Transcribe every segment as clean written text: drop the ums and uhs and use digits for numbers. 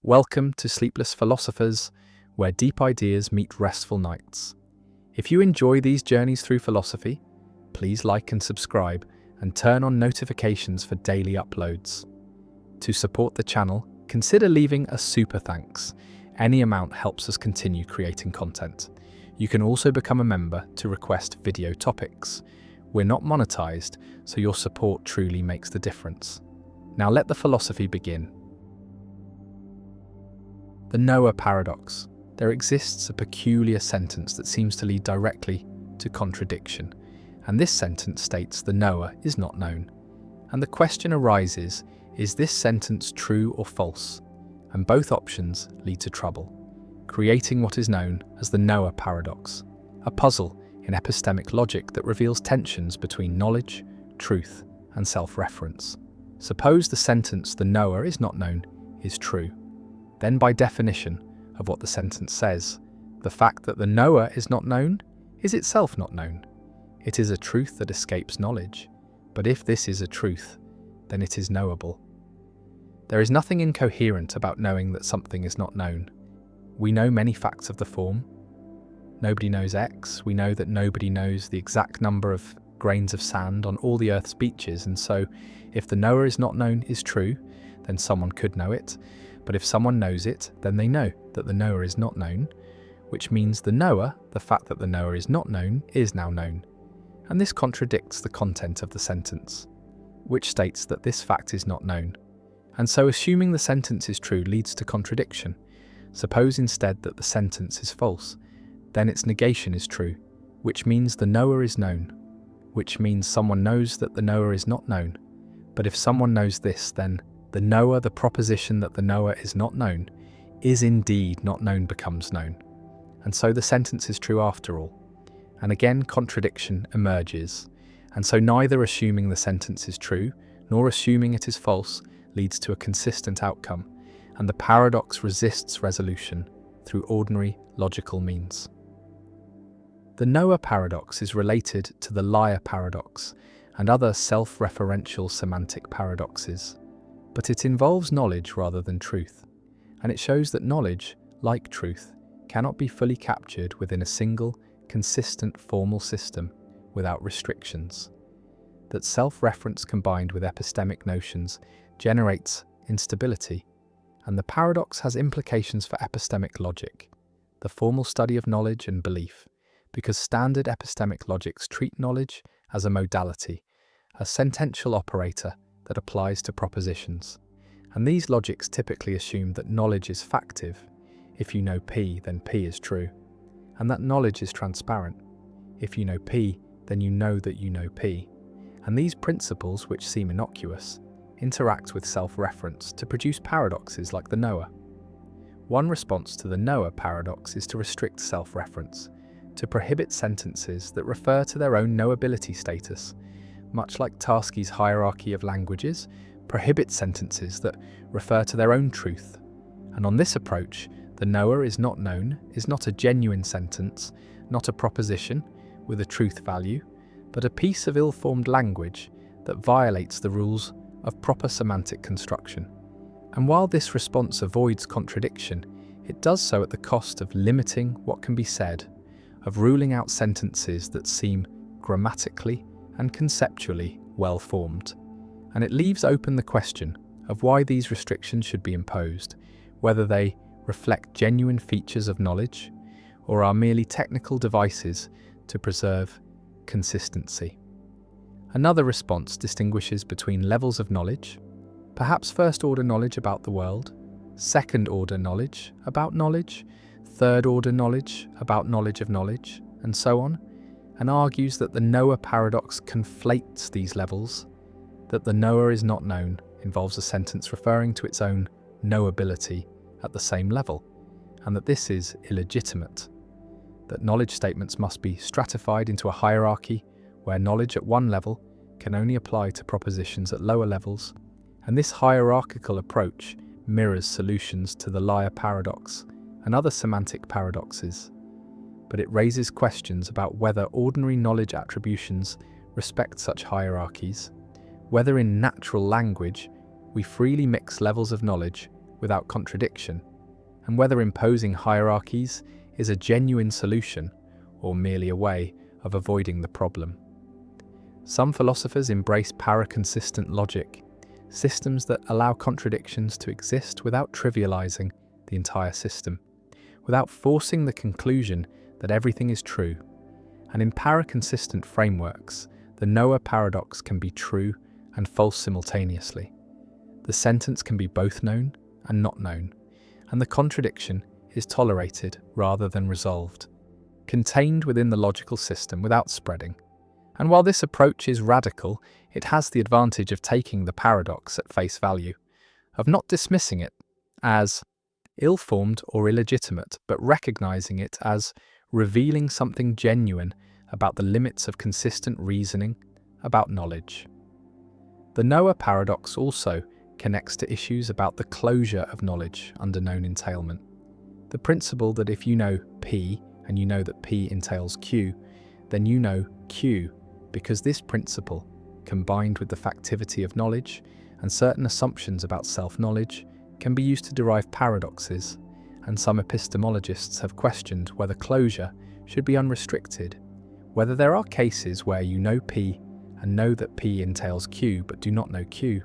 Welcome to Sleepless Philosophers, where deep ideas meet restful nights. If you enjoy these journeys through philosophy, please like and subscribe and turn on notifications for daily uploads. To support the channel, consider leaving a super thanks. Any amount helps us continue creating content. You can also become a member to request video topics. We're not monetized, so your support truly makes the difference. Now let the philosophy begin. The Noah paradox. There exists a peculiar sentence that seems to lead directly to contradiction, and this sentence states the knower is not known. And the question arises, is this sentence true or false? And both options lead to trouble, creating what is known as the Noah paradox, a puzzle in epistemic logic that reveals tensions between knowledge, truth, and self-reference. Suppose the sentence the knower is not known is true. Then by definition of what the sentence says, the fact that the knower is not known is itself not known. It is a truth that escapes knowledge, but if this is a truth, then it is knowable. There is nothing incoherent about knowing that something is not known. We know many facts of the form. Nobody knows X. We know that nobody knows the exact number of grains of sand on all the Earth's beaches, and so if the knower is not known is true, then someone could know it. But if someone knows it, then they know that the knower is not known, which means the knower, the fact that the knower is not known, is now known. And this contradicts the content of the sentence, which states that this fact is not known. And so assuming the sentence is true leads to contradiction. Suppose instead that the sentence is false, then its negation is true, which means the knower is known, which means someone knows that the knower is not known. But if someone knows this, then the knower, the proposition that the knower is not known, is indeed not known becomes known. And so the sentence is true after all. And again, contradiction emerges. And so neither assuming the sentence is true, nor assuming it is false, leads to a consistent outcome. And the paradox resists resolution through ordinary logical means. The Noah paradox is related to the liar paradox and other self-referential semantic paradoxes. But it involves knowledge rather than truth, and it shows that knowledge, like truth, cannot be fully captured within a single, consistent formal system without restrictions. That self-reference combined with epistemic notions generates instability, and the paradox has implications for epistemic logic, the formal study of knowledge and belief, because standard epistemic logics treat knowledge as a modality, a sentential operator that applies to propositions. And these logics typically assume that knowledge is factive. If you know P, then P is true. And that knowledge is transparent. If you know P, then you know that you know P. And these principles, which seem innocuous, interact with self-reference to produce paradoxes like the knower. One response to the Noah paradox is to restrict self-reference, to prohibit sentences that refer to their own knowability status, much like Tarski's hierarchy of languages, prohibits sentences that refer to their own truth. And on this approach, the knower is not known is not a genuine sentence, not a proposition with a truth value, but a piece of ill-formed language that violates the rules of proper semantic construction. And while this response avoids contradiction, it does so at the cost of limiting what can be said, of ruling out sentences that seem grammatically and conceptually well-formed. And it leaves open the question of why these restrictions should be imposed, whether they reflect genuine features of knowledge or are merely technical devices to preserve consistency. Another response distinguishes between levels of knowledge, perhaps first-order knowledge about the world, second-order knowledge about knowledge, third-order knowledge about knowledge of knowledge, and so on, and argues that the Noah paradox conflates these levels, that the knower is not known involves a sentence referring to its own knowability at the same level, and that this is illegitimate, that knowledge statements must be stratified into a hierarchy where knowledge at one level can only apply to propositions at lower levels, and this hierarchical approach mirrors solutions to the liar paradox and other semantic paradoxes. But it raises questions about whether ordinary knowledge attributions respect such hierarchies, whether in natural language we freely mix levels of knowledge without contradiction, and whether imposing hierarchies is a genuine solution or merely a way of avoiding the problem. Some philosophers embrace paraconsistent logic, systems that allow contradictions to exist without trivializing the entire system, without forcing the conclusion that everything is true. And in paraconsistent frameworks, the Noah paradox can be true and false simultaneously. The sentence can be both known and not known, and the contradiction is tolerated rather than resolved, contained within the logical system without spreading. And while this approach is radical, it has the advantage of taking the paradox at face value, of not dismissing it as ill-formed or illegitimate, but recognizing it as revealing something genuine about the limits of consistent reasoning about knowledge. The Noah paradox also connects to issues about the closure of knowledge under known entailment. The principle that if you know P and you know that P entails Q, then you know Q, because this principle, combined with the factivity of knowledge and certain assumptions about self-knowledge, can be used to derive paradoxes, and some epistemologists have questioned whether closure should be unrestricted, whether there are cases where you know P and know that P entails Q but do not know Q,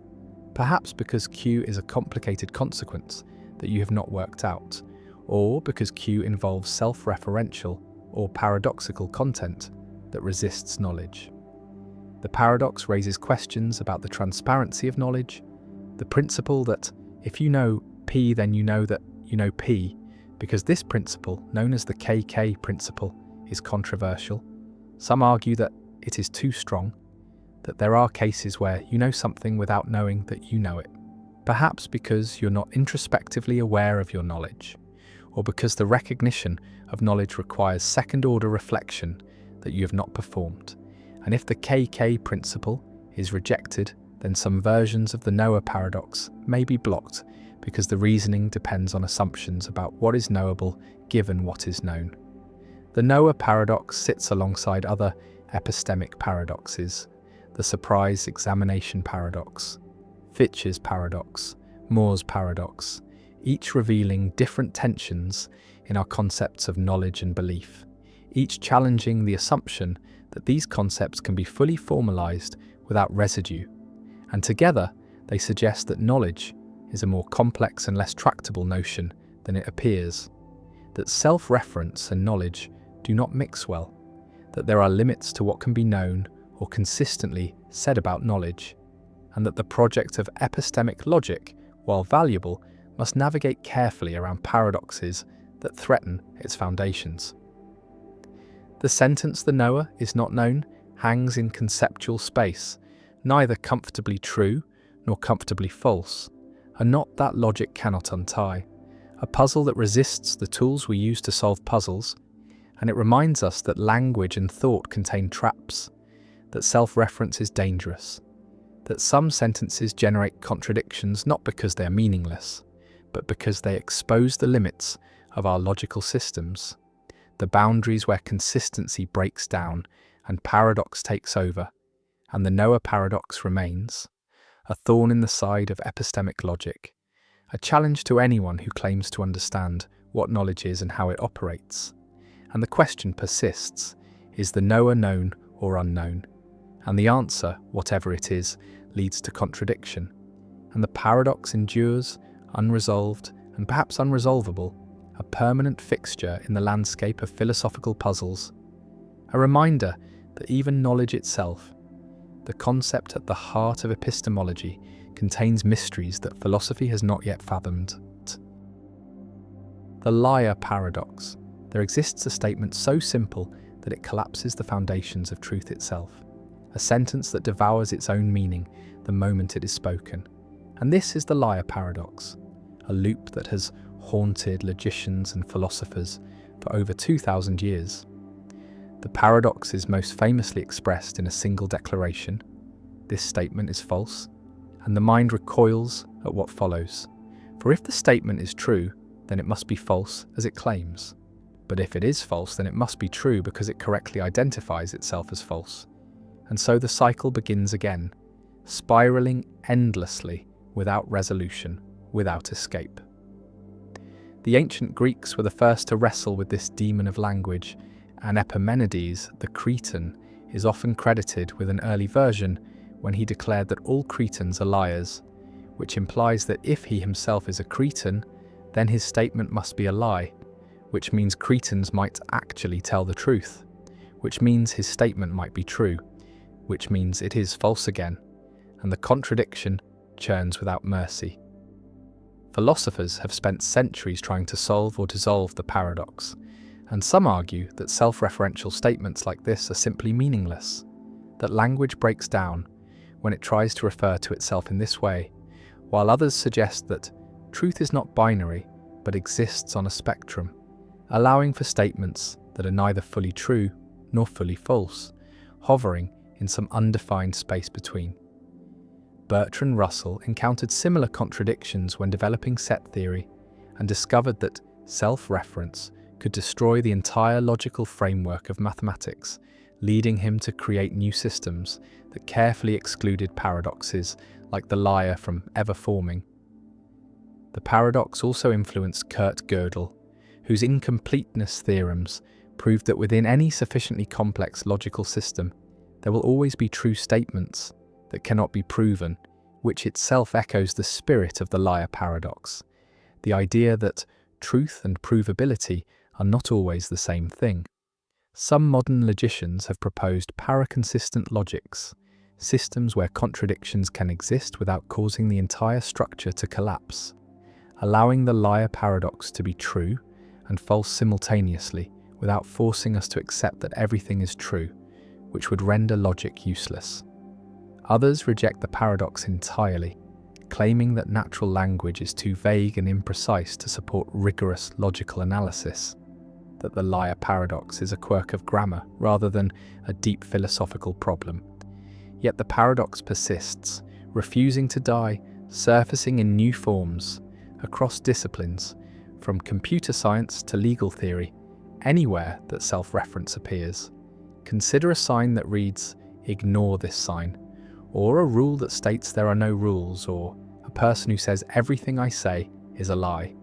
perhaps because Q is a complicated consequence that you have not worked out, or because Q involves self-referential or paradoxical content that resists knowledge. The paradox raises questions about the transparency of knowledge, the principle that if you know P then you know that you know P, because this principle, known as the KK principle, is controversial. Some argue that it is too strong, that there are cases where you know something without knowing that you know it, perhaps because you're not introspectively aware of your knowledge, or because the recognition of knowledge requires second-order reflection that you have not performed. And if the KK principle is rejected, then some versions of the Noah paradox may be blocked because the reasoning depends on assumptions about what is knowable given what is known. The Noah paradox sits alongside other epistemic paradoxes, the surprise examination paradox, Fitch's paradox, Moore's paradox, each revealing different tensions in our concepts of knowledge and belief, each challenging the assumption that these concepts can be fully formalized without residue, and together they suggest that knowledge is a more complex and less tractable notion than it appears, that self-reference and knowledge do not mix well, that there are limits to what can be known or consistently said about knowledge, and that the project of epistemic logic, while valuable, must navigate carefully around paradoxes that threaten its foundations. The sentence "the knower is not known" hangs in conceptual space, neither comfortably true nor comfortably false, a knot that logic cannot untie, a puzzle that resists the tools we use to solve puzzles, and it reminds us that language and thought contain traps, that self-reference is dangerous, that some sentences generate contradictions not because they are meaningless, but because they expose the limits of our logical systems, the boundaries where consistency breaks down and paradox takes over, and the Noah paradox remains, a thorn in the side of epistemic logic, a challenge to anyone who claims to understand what knowledge is and how it operates. And the question persists, is the knower known or unknown? And the answer, whatever it is, leads to contradiction. And the paradox endures, unresolved and perhaps unresolvable, a permanent fixture in the landscape of philosophical puzzles, a reminder that even knowledge itself, the concept at the heart of epistemology, contains mysteries that philosophy has not yet fathomed. The liar paradox. There exists a statement so simple that it collapses the foundations of truth itself, a sentence that devours its own meaning the moment it is spoken. And this is the liar paradox, a loop that has haunted logicians and philosophers for over 2,000 years. The paradox is most famously expressed in a single declaration: this statement is false, and the mind recoils at what follows. For if the statement is true, then it must be false as it claims. But if it is false, then it must be true because it correctly identifies itself as false. And so the cycle begins again, spiraling endlessly, without resolution, without escape. The ancient Greeks were the first to wrestle with this demon of language, and Epimenides, the Cretan, is often credited with an early version when he declared that all Cretans are liars, which implies that if he himself is a Cretan, then his statement must be a lie, which means Cretans might actually tell the truth, which means his statement might be true, which means it is false again, and the contradiction churns without mercy. Philosophers have spent centuries trying to solve or dissolve the paradox, and some argue that self-referential statements like this are simply meaningless, that language breaks down when it tries to refer to itself in this way, while others suggest that truth is not binary but exists on a spectrum, allowing for statements that are neither fully true nor fully false, hovering in some undefined space between. Bertrand Russell encountered similar contradictions when developing set theory and discovered that self-reference could destroy the entire logical framework of mathematics, leading him to create new systems that carefully excluded paradoxes like the liar from ever forming. The paradox also influenced Kurt Gödel, whose incompleteness theorems proved that within any sufficiently complex logical system, there will always be true statements that cannot be proven, which itself echoes the spirit of the liar paradox, the idea that truth and provability are not always the same thing. Some modern logicians have proposed paraconsistent logics, systems where contradictions can exist without causing the entire structure to collapse, allowing the liar paradox to be true and false simultaneously without forcing us to accept that everything is true, which would render logic useless. Others reject the paradox entirely, claiming that natural language is too vague and imprecise to support rigorous logical analysis, that the liar paradox is a quirk of grammar rather than a deep philosophical problem. Yet the paradox persists, refusing to die, surfacing in new forms across disciplines, from computer science to legal theory, anywhere that self-reference appears. Consider a sign that reads, "Ignore this sign," or a rule that states there are no rules, or a person who says everything I say is a lie,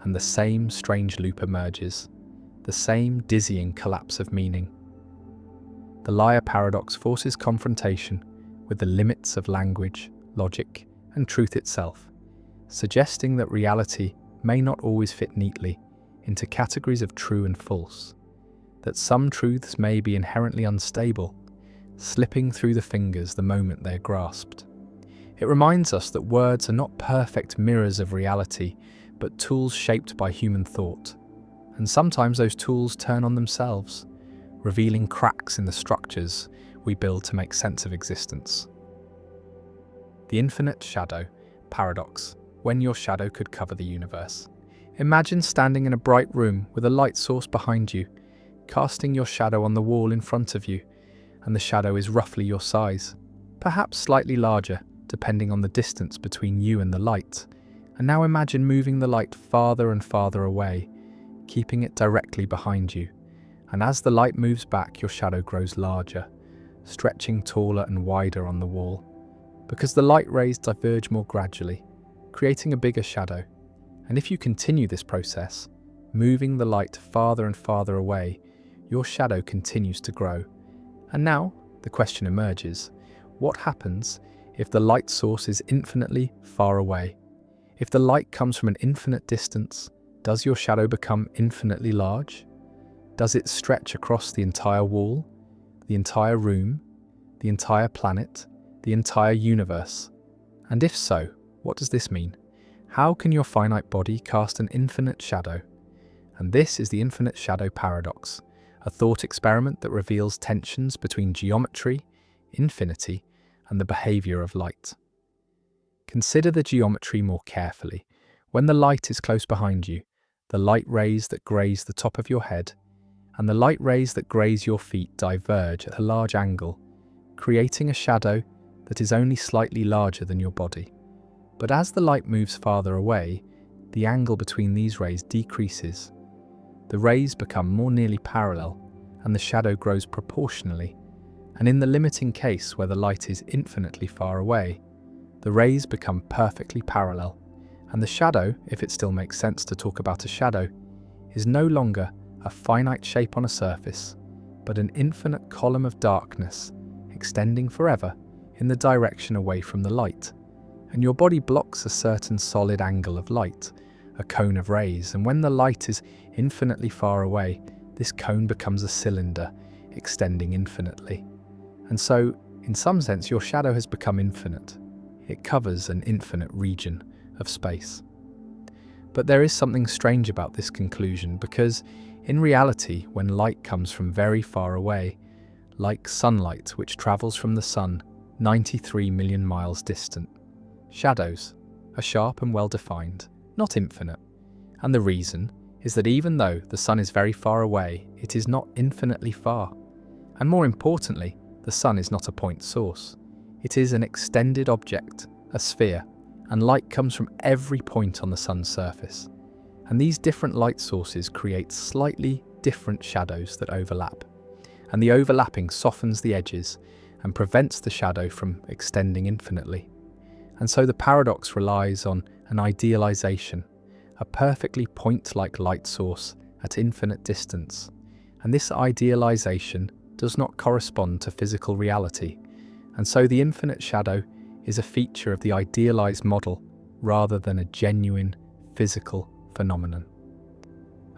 and the same strange loop emerges, the same dizzying collapse of meaning. The liar paradox forces confrontation with the limits of language, logic, and truth itself, suggesting that reality may not always fit neatly into categories of true and false, that some truths may be inherently unstable, slipping through the fingers the moment they are grasped. It reminds us that words are not perfect mirrors of reality, but tools shaped by human thought. And sometimes those tools turn on themselves, revealing cracks in the structures we build to make sense of existence. The infinite shadow paradox, when your shadow could cover the universe. Imagine standing in a bright room with a light source behind you, casting your shadow on the wall in front of you, and the shadow is roughly your size, perhaps slightly larger, depending on the distance between you and the light. And now imagine moving the light farther and farther away, keeping it directly behind you. And as the light moves back, your shadow grows larger, stretching taller and wider on the wall, because the light rays diverge more gradually, creating a bigger shadow. And if you continue this process, moving the light farther and farther away, your shadow continues to grow. And now, the question emerges, what happens if the light source is infinitely far away? If the light comes from an infinite distance, does your shadow become infinitely large? Does it stretch across the entire wall, the entire room, the entire planet, the entire universe? And if so, what does this mean? How can your finite body cast an infinite shadow? And this is the infinite shadow paradox, a thought experiment that reveals tensions between geometry, infinity, and the behavior of light. Consider the geometry more carefully. When the light is close behind you, the light rays that graze the top of your head and the light rays that graze your feet diverge at a large angle, creating a shadow that is only slightly larger than your body. But as the light moves farther away, the angle between these rays decreases. The rays become more nearly parallel, and the shadow grows proportionally. And in the limiting case where the light is infinitely far away, the rays become perfectly parallel, And the shadow, if it still makes sense to talk about a shadow, is no longer a finite shape on a surface, but an infinite column of darkness extending forever in the direction away from the light. And your body blocks a certain solid angle of light, a cone of rays, and when the light is infinitely far away, this cone becomes a cylinder extending infinitely. And so, in some sense, your shadow has become infinite. It covers an infinite region of space. But there is something strange about this conclusion, because in reality, when light comes from very far away, like sunlight which travels from the sun 93 million miles distant, shadows are sharp and well defined, not infinite. And the reason is that even though the sun is very far away, it is not infinitely far. And more importantly, the sun is not a point source. It is an extended object, a sphere, and light comes from every point on the sun's surface. And these different light sources create slightly different shadows that overlap. And the overlapping softens the edges and prevents the shadow from extending infinitely. And so the paradox relies on an idealization, a perfectly point-like light source at infinite distance. And this idealization does not correspond to physical reality. And so the infinite shadow is a feature of the idealized model rather than a genuine physical phenomenon.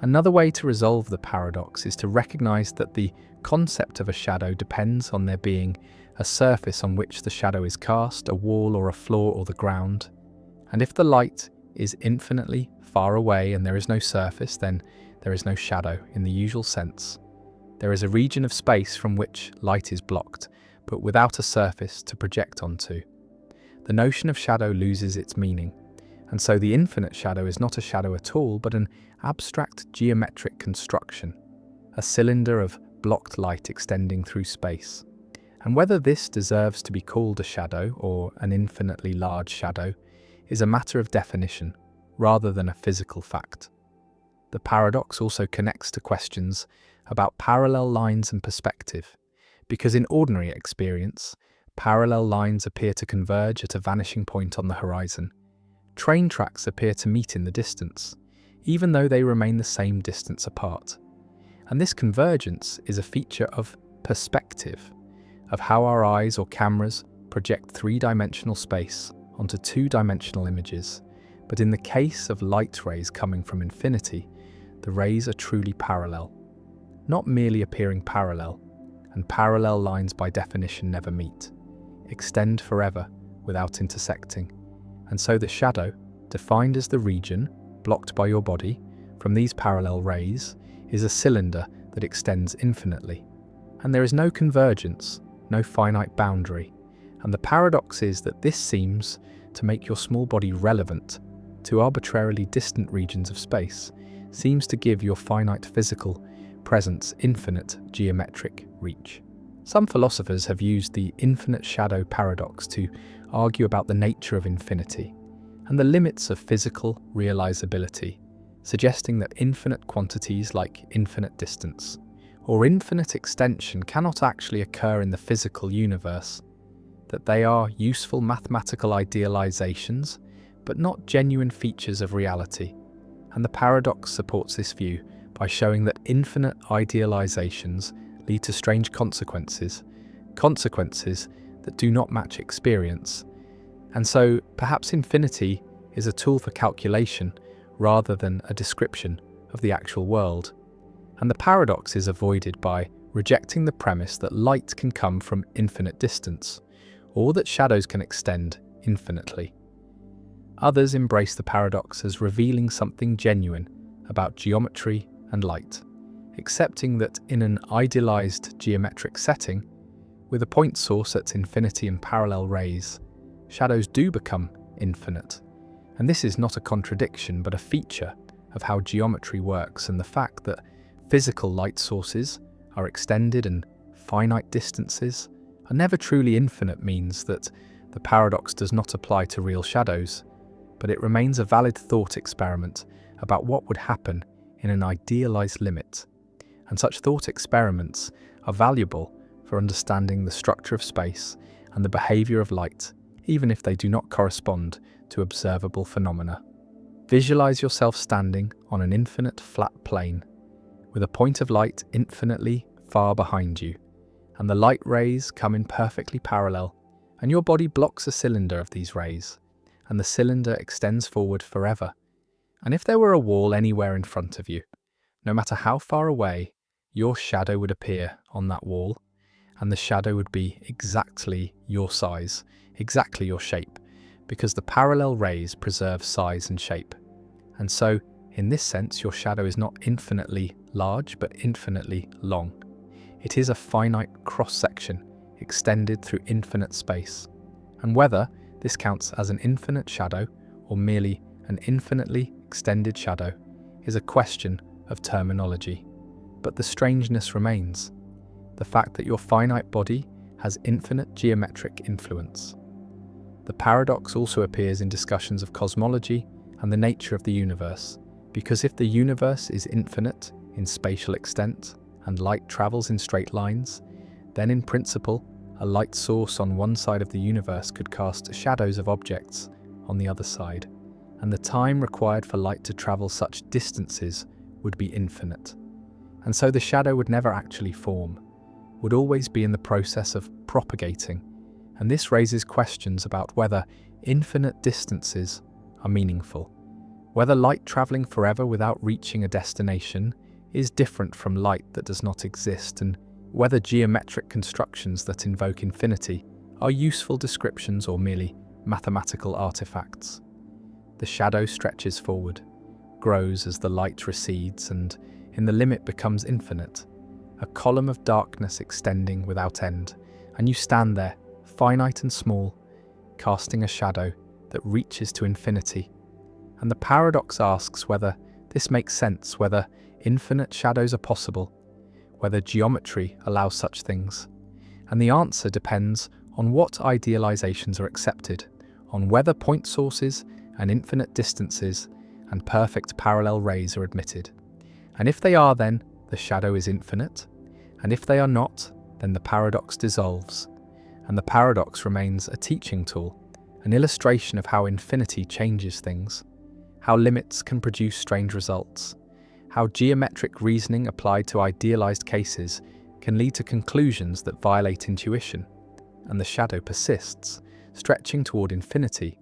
Another way to resolve the paradox is to recognize that the concept of a shadow depends on there being a surface on which the shadow is cast, a wall or a floor or the ground. And if the light is infinitely far away and there is no surface, then there is no shadow in the usual sense. There is a region of space from which light is blocked, but without a surface to project onto. The notion of shadow loses its meaning, and so the infinite shadow is not a shadow at all, but an abstract geometric construction, a cylinder of blocked light extending through space. And whether this deserves to be called a shadow or an infinitely large shadow is a matter of definition rather than a physical fact. The paradox also connects to questions about parallel lines and perspective, because in ordinary experience, parallel lines appear to converge at a vanishing point on the horizon. Train tracks appear to meet in the distance, even though they remain the same distance apart. And this convergence is a feature of perspective, of how our eyes or cameras project three-dimensional space onto two-dimensional images. But in the case of light rays coming from infinity, the rays are truly parallel, not merely appearing parallel, and parallel lines by definition never meet, extend forever without intersecting. And so the shadow, defined as the region blocked by your body from these parallel rays, is a cylinder that extends infinitely. And there is no convergence, no finite boundary. And the paradox is that this seems to make your small body relevant to arbitrarily distant regions of space, seems to give your finite physical presence infinite geometric reach. Some philosophers have used the infinite shadow paradox to argue about the nature of infinity and the limits of physical realizability, suggesting that infinite quantities like infinite distance or infinite extension cannot actually occur in the physical universe, that they are useful mathematical idealizations, but not genuine features of reality. And the paradox supports this view by showing that infinite idealizations lead to strange consequences that do not match experience. And so perhaps infinity is a tool for calculation rather than a description of the actual world. And the paradox is avoided by rejecting the premise that light can come from infinite distance, or that shadows can extend infinitely. Others embrace the paradox as revealing something genuine about geometry and light, accepting that in an idealized geometric setting, with a point source at infinity and parallel rays, shadows do become infinite. And this is not a contradiction, but a feature of how geometry works, and the fact that physical light sources are extended and finite distances are never truly infinite means that the paradox does not apply to real shadows, but it remains a valid thought experiment about what would happen in an idealized limit. And such thought experiments are valuable for understanding the structure of space and the behavior of light, even if they do not correspond to observable phenomena. Visualize yourself standing on an infinite flat plane, with a point of light infinitely far behind you, and the light rays come in perfectly parallel, and your body blocks a cylinder of these rays, and the cylinder extends forward forever. And if there were a wall anywhere in front of you, no matter how far away, your shadow would appear on that wall, and the shadow would be exactly your size, exactly your shape, because the parallel rays preserve size and shape. And so, in this sense, your shadow is not infinitely large, but infinitely long. It is a finite cross-section extended through infinite space. And whether this counts as an infinite shadow or merely an infinitely extended shadow is a question of terminology. But the strangeness remains, the fact that your finite body has infinite geometric influence. The paradox also appears in discussions of cosmology and the nature of the universe, because if the universe is infinite in spatial extent and light travels in straight lines, then in principle, a light source on one side of the universe could cast shadows of objects on the other side, and the time required for light to travel such distances would be infinite. And so the shadow would never actually form, would always be in the process of propagating, and this raises questions about whether infinite distances are meaningful, whether light travelling forever without reaching a destination is different from light that does not exist, and whether geometric constructions that invoke infinity are useful descriptions or merely mathematical artifacts. The shadow stretches forward, grows as the light recedes, and in the limit becomes infinite, a column of darkness extending without end, and you stand there, finite and small, casting a shadow that reaches to infinity. And the paradox asks whether this makes sense, whether infinite shadows are possible, whether geometry allows such things. And the answer depends on what idealizations are accepted, on whether point sources and infinite distances and perfect parallel rays are admitted. And if they are, then the shadow is infinite, and if they are not, then the paradox dissolves. And the paradox remains a teaching tool, an illustration of how infinity changes things, how limits can produce strange results, how geometric reasoning applied to idealized cases can lead to conclusions that violate intuition, and the shadow persists, stretching toward infinity,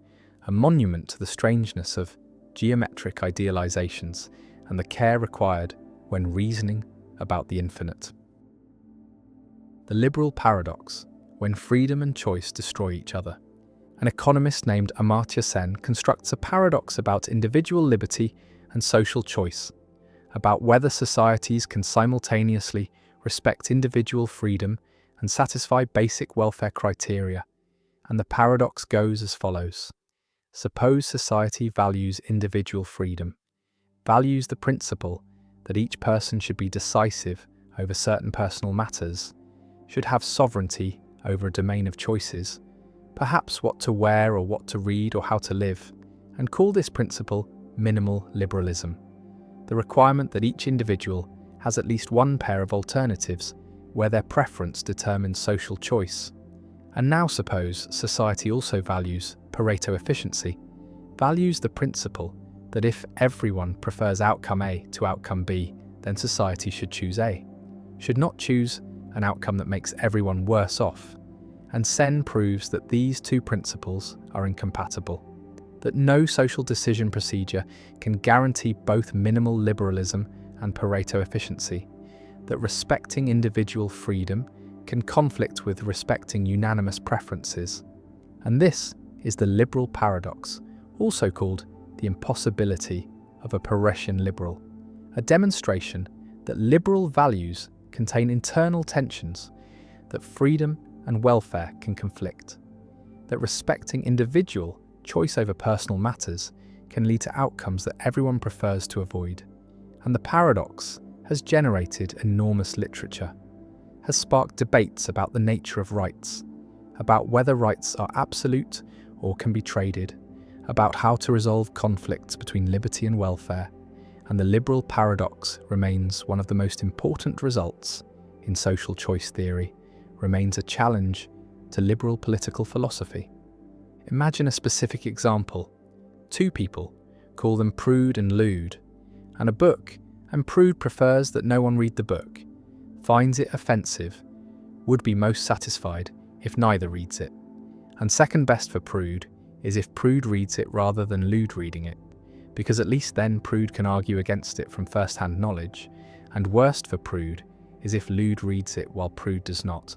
a monument to the strangeness of geometric idealizations and the care required when reasoning about the infinite. The liberal paradox, when freedom and choice destroy each other. An economist named Amartya Sen constructs a paradox about individual liberty and social choice, about whether societies can simultaneously respect individual freedom and satisfy basic welfare criteria. And the paradox goes as follows. Suppose society values individual freedom, values the principle that each person should be decisive over certain personal matters, should have sovereignty over a domain of choices, perhaps what to wear or what to read or how to live, and call this principle minimal liberalism, the requirement that each individual has at least one pair of alternatives where their preference determines social choice. And now suppose society also values Pareto efficiency, values the principle that if everyone prefers outcome A to outcome B, then society should choose A, should not choose an outcome that makes everyone worse off. And Sen proves that these two principles are incompatible, that no social decision procedure can guarantee both minimal liberalism and Pareto efficiency, that respecting individual freedom can conflict with respecting unanimous preferences. And this is the liberal paradox, also called the impossibility of a Paretian liberal, a demonstration that liberal values contain internal tensions, that freedom and welfare can conflict, that respecting individual choice over personal matters can lead to outcomes that everyone prefers to avoid. And the paradox has generated enormous literature, has sparked debates about the nature of rights, about whether rights are absolute or can be traded, about how to resolve conflicts between liberty and welfare, and the liberal paradox remains one of the most important results in social choice theory, remains a challenge to liberal political philosophy. Imagine a specific example. Two people, call them prude and lewd, and a book, and prude prefers that no one read the book, finds it offensive, would be most satisfied if neither reads it. And second best for prude is if prude reads it rather than lewd reading it, because at least then prude can argue against it from first-hand knowledge, and worst for prude is if lewd reads it while prude does not.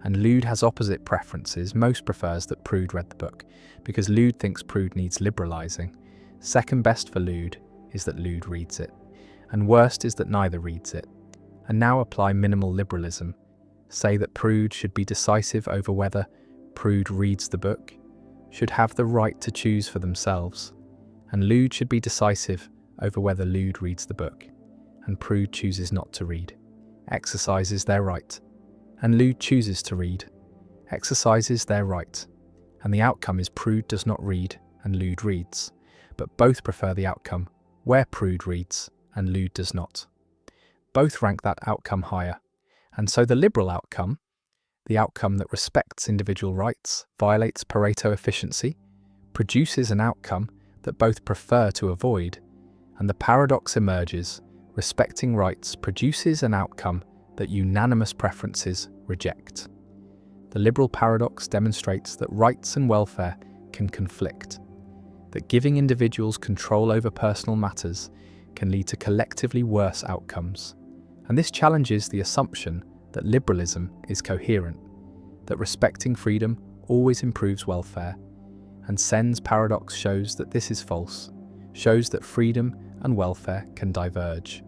And lewd has opposite preferences, most prefers that prude read the book, because lewd thinks prude needs liberalising. Second best for lewd is that lewd reads it, and worst is that neither reads it. And now apply minimal liberalism. Say that prude should be decisive over whether prude reads the book, should have the right to choose for themselves, and lewd should be decisive over whether lewd reads the book, and prude chooses not to read, exercises their right, and lewd chooses to read, exercises their right, and the outcome is prude does not read and lewd reads, but both prefer the outcome where prude reads and lewd does not. Both rank that outcome higher, and so the liberal outcome, the outcome that respects individual rights, violates Pareto efficiency, produces an outcome that both prefer to avoid, and the paradox emerges, respecting rights produces an outcome that unanimous preferences reject. The liberal paradox demonstrates that rights and welfare can conflict, that giving individuals control over personal matters can lead to collectively worse outcomes. And this challenges the assumption that liberalism is coherent, that respecting freedom always improves welfare, and Sen's paradox shows that this is false, shows that freedom and welfare can diverge,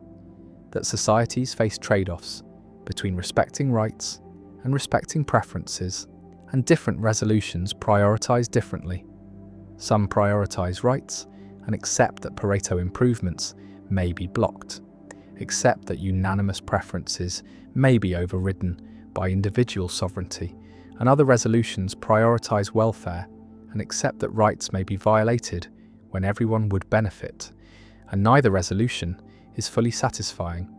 that societies face trade-offs between respecting rights and respecting preferences, and different resolutions prioritize differently. Some prioritize rights and accept that Pareto improvements may be blocked, accept that unanimous preferences may be overridden by individual sovereignty, and other resolutions prioritize welfare and accept that rights may be violated when everyone would benefit, and neither resolution is fully satisfying.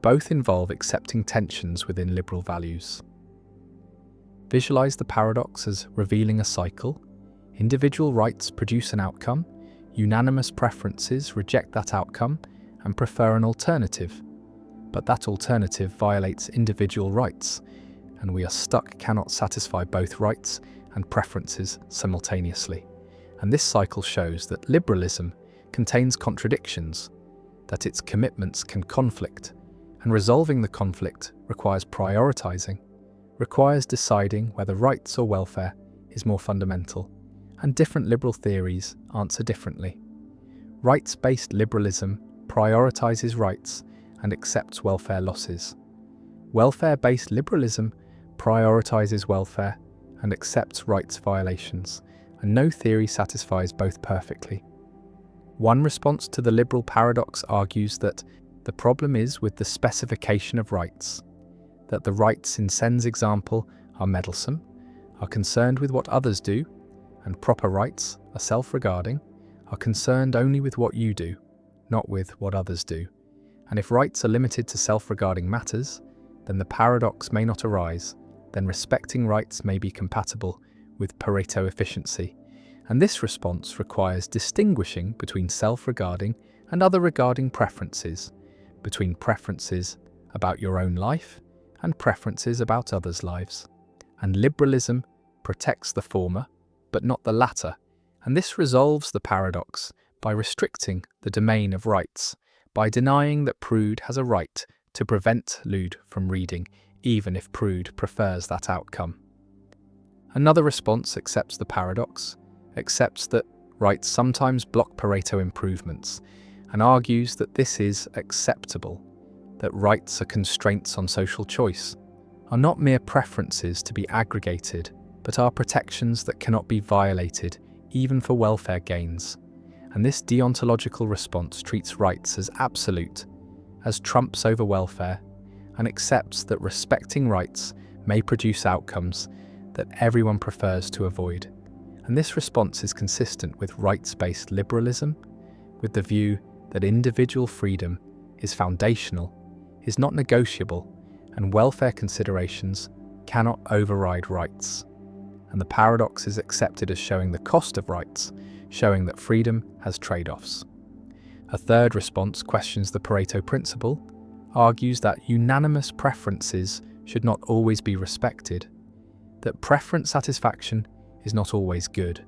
Both involve accepting tensions within liberal values. Visualize the paradox as revealing a cycle. Individual rights produce an outcome, unanimous preferences reject that outcome and prefer an alternative, but that alternative violates individual rights, and we are stuck cannot satisfy both rights and preferences simultaneously. And this cycle shows that liberalism contains contradictions, that its commitments can conflict, and resolving the conflict requires prioritizing, requires deciding whether rights or welfare is more fundamental, and different liberal theories answer differently. Rights-based liberalism prioritizes rights and accepts welfare losses. Welfare-based liberalism prioritizes welfare and accepts rights violations, and no theory satisfies both perfectly. One response to the liberal paradox argues that the problem is with the specification of rights, that the rights in Sen's example are meddlesome, are concerned with what others do, and proper rights are self-regarding, are concerned only with what you do, not with what others do. And if rights are limited to self-regarding matters, then the paradox may not arise, then respecting rights may be compatible with Pareto efficiency. And this response requires distinguishing between self-regarding and other regarding preferences, between preferences about your own life and preferences about others' lives. And liberalism protects the former, but not the latter, and this resolves the paradox by restricting the domain of rights, by denying that prude has a right to prevent lewd from reading, even if prude prefers that outcome. Another response accepts the paradox, accepts that rights sometimes block Pareto improvements, and argues that this is acceptable, that rights are constraints on social choice, are not mere preferences to be aggregated, but are protections that cannot be violated, even for welfare gains. And this deontological response treats rights as absolute, as trumps over welfare, and accepts that respecting rights may produce outcomes that everyone prefers to avoid. And this response is consistent with rights-based liberalism, with the view that individual freedom is foundational, is not negotiable, and welfare considerations cannot override rights. And the paradox is accepted as showing the cost of rights, showing that freedom has trade-offs. A third response questions the Pareto principle, argues that unanimous preferences should not always be respected, that preference satisfaction is not always good,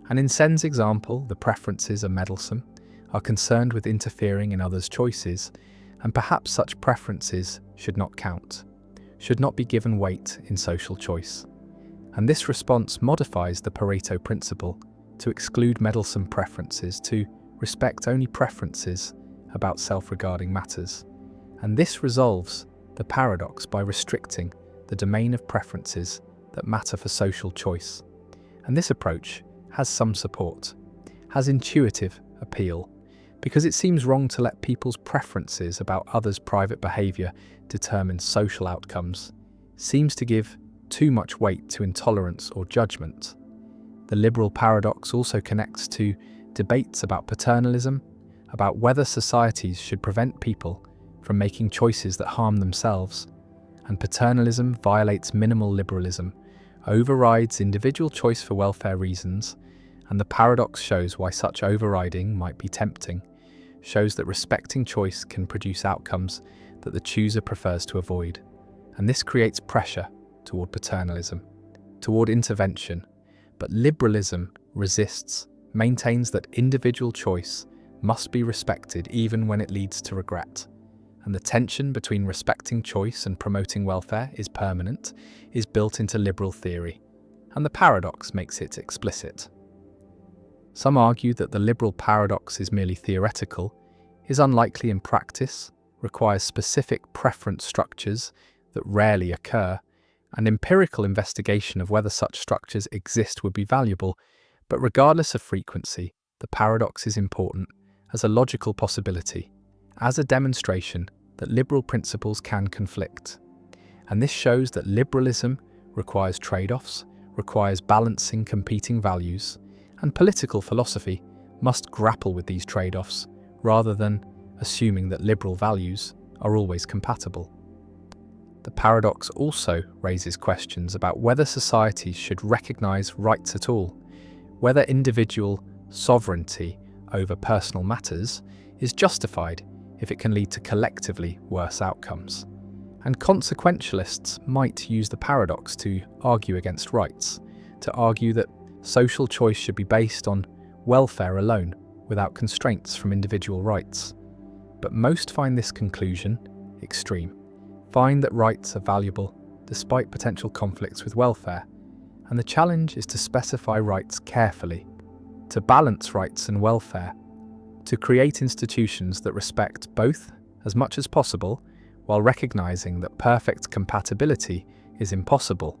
and in Sen's example, the preferences are meddlesome, are concerned with interfering in others' choices, and perhaps such preferences should not count, should not be given weight in social choice. And this response modifies the Pareto principle to exclude meddlesome preferences, to respect only preferences about self-regarding matters. And this resolves the paradox by restricting the domain of preferences that matter for social choice. And this approach has some support, has intuitive appeal, because it seems wrong to let people's preferences about others' private behaviour determine social outcomes, seems to give too much weight to intolerance or judgment. The liberal paradox also connects to debates about paternalism, about whether societies should prevent people from making choices that harm themselves, and paternalism violates minimal liberalism, overrides individual choice for welfare reasons, and the paradox shows why such overriding might be tempting, shows that respecting choice can produce outcomes that the chooser prefers to avoid, and this creates pressure toward paternalism, toward intervention, but liberalism resists, maintains that individual choice must be respected even when it leads to regret. And the tension between respecting choice and promoting welfare is permanent, is built into liberal theory, and the paradox makes it explicit. Some argue that the liberal paradox is merely theoretical, is unlikely in practice, requires specific preference structures that rarely occur, and empirical investigation of whether such structures exist would be valuable, but regardless of frequency, the paradox is important as a logical possibility, as a demonstration that liberal principles can conflict. And this shows that liberalism requires trade-offs, requires balancing competing values, and political philosophy must grapple with these trade-offs rather than assuming that liberal values are always compatible. The paradox also raises questions about whether societies should recognize rights at all, whether individual sovereignty over personal matters is justified if it can lead to collectively worse outcomes. And consequentialists might use the paradox to argue against rights, to argue that social choice should be based on welfare alone, without constraints from individual rights. But most find this conclusion extreme, find that rights are valuable despite potential conflicts with welfare, and the challenge is to specify rights carefully, to balance rights and welfare, to create institutions that respect both as much as possible while recognizing that perfect compatibility is impossible.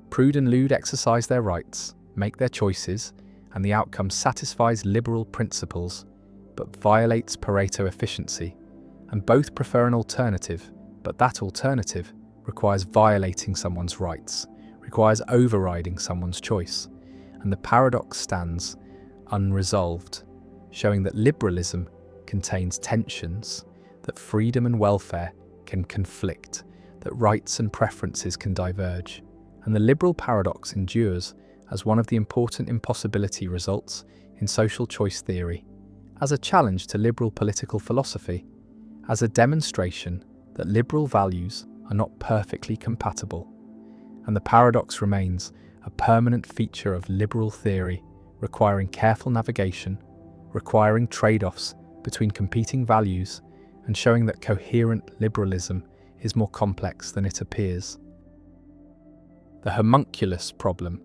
Prude and Lude exercise their rights, make their choices, and the outcome satisfies liberal principles but violates Pareto efficiency, and both prefer an alternative, but that alternative requires violating someone's rights, requires overriding someone's choice, and the paradox stands unresolved, showing that liberalism contains tensions, that freedom and welfare can conflict, that rights and preferences can diverge, and the liberal paradox endures as one of the important impossibility results in social choice theory, as a challenge to liberal political philosophy, as a demonstration that liberal values are not perfectly compatible. And the paradox remains a permanent feature of liberal theory, requiring careful navigation, requiring trade-offs between competing values, and showing that coherent liberalism is more complex than it appears. The homunculus problem,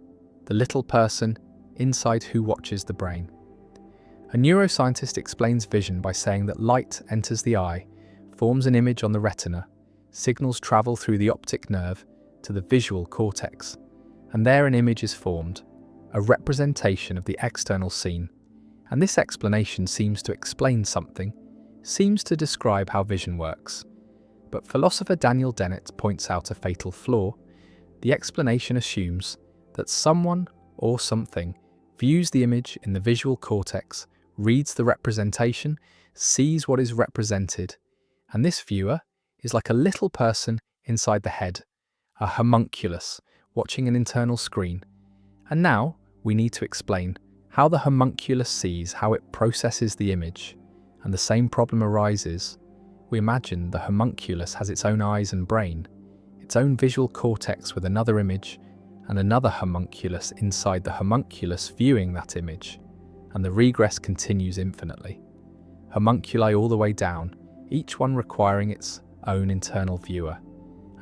the little person inside who watches the brain. A neuroscientist explains vision by saying that light enters the eye, forms an image on the retina, signals travel through the optic nerve to the visual cortex, and there an image is formed, a representation of the external scene. And this explanation seems to explain something, seems to describe how vision works. But philosopher Daniel Dennett points out a fatal flaw. The explanation assumes that someone or something views the image in the visual cortex, reads the representation, sees what is represented, and this viewer is like a little person inside the head, a homunculus watching an internal screen. And now we need to explain how the homunculus sees, how it processes the image. and the same problem arises, we imagine the homunculus has its own eyes and brain, its own visual cortex with another image, and another homunculus inside the homunculus viewing that image, and the regress continues infinitely. Homunculi all the way down, each one requiring its own internal viewer,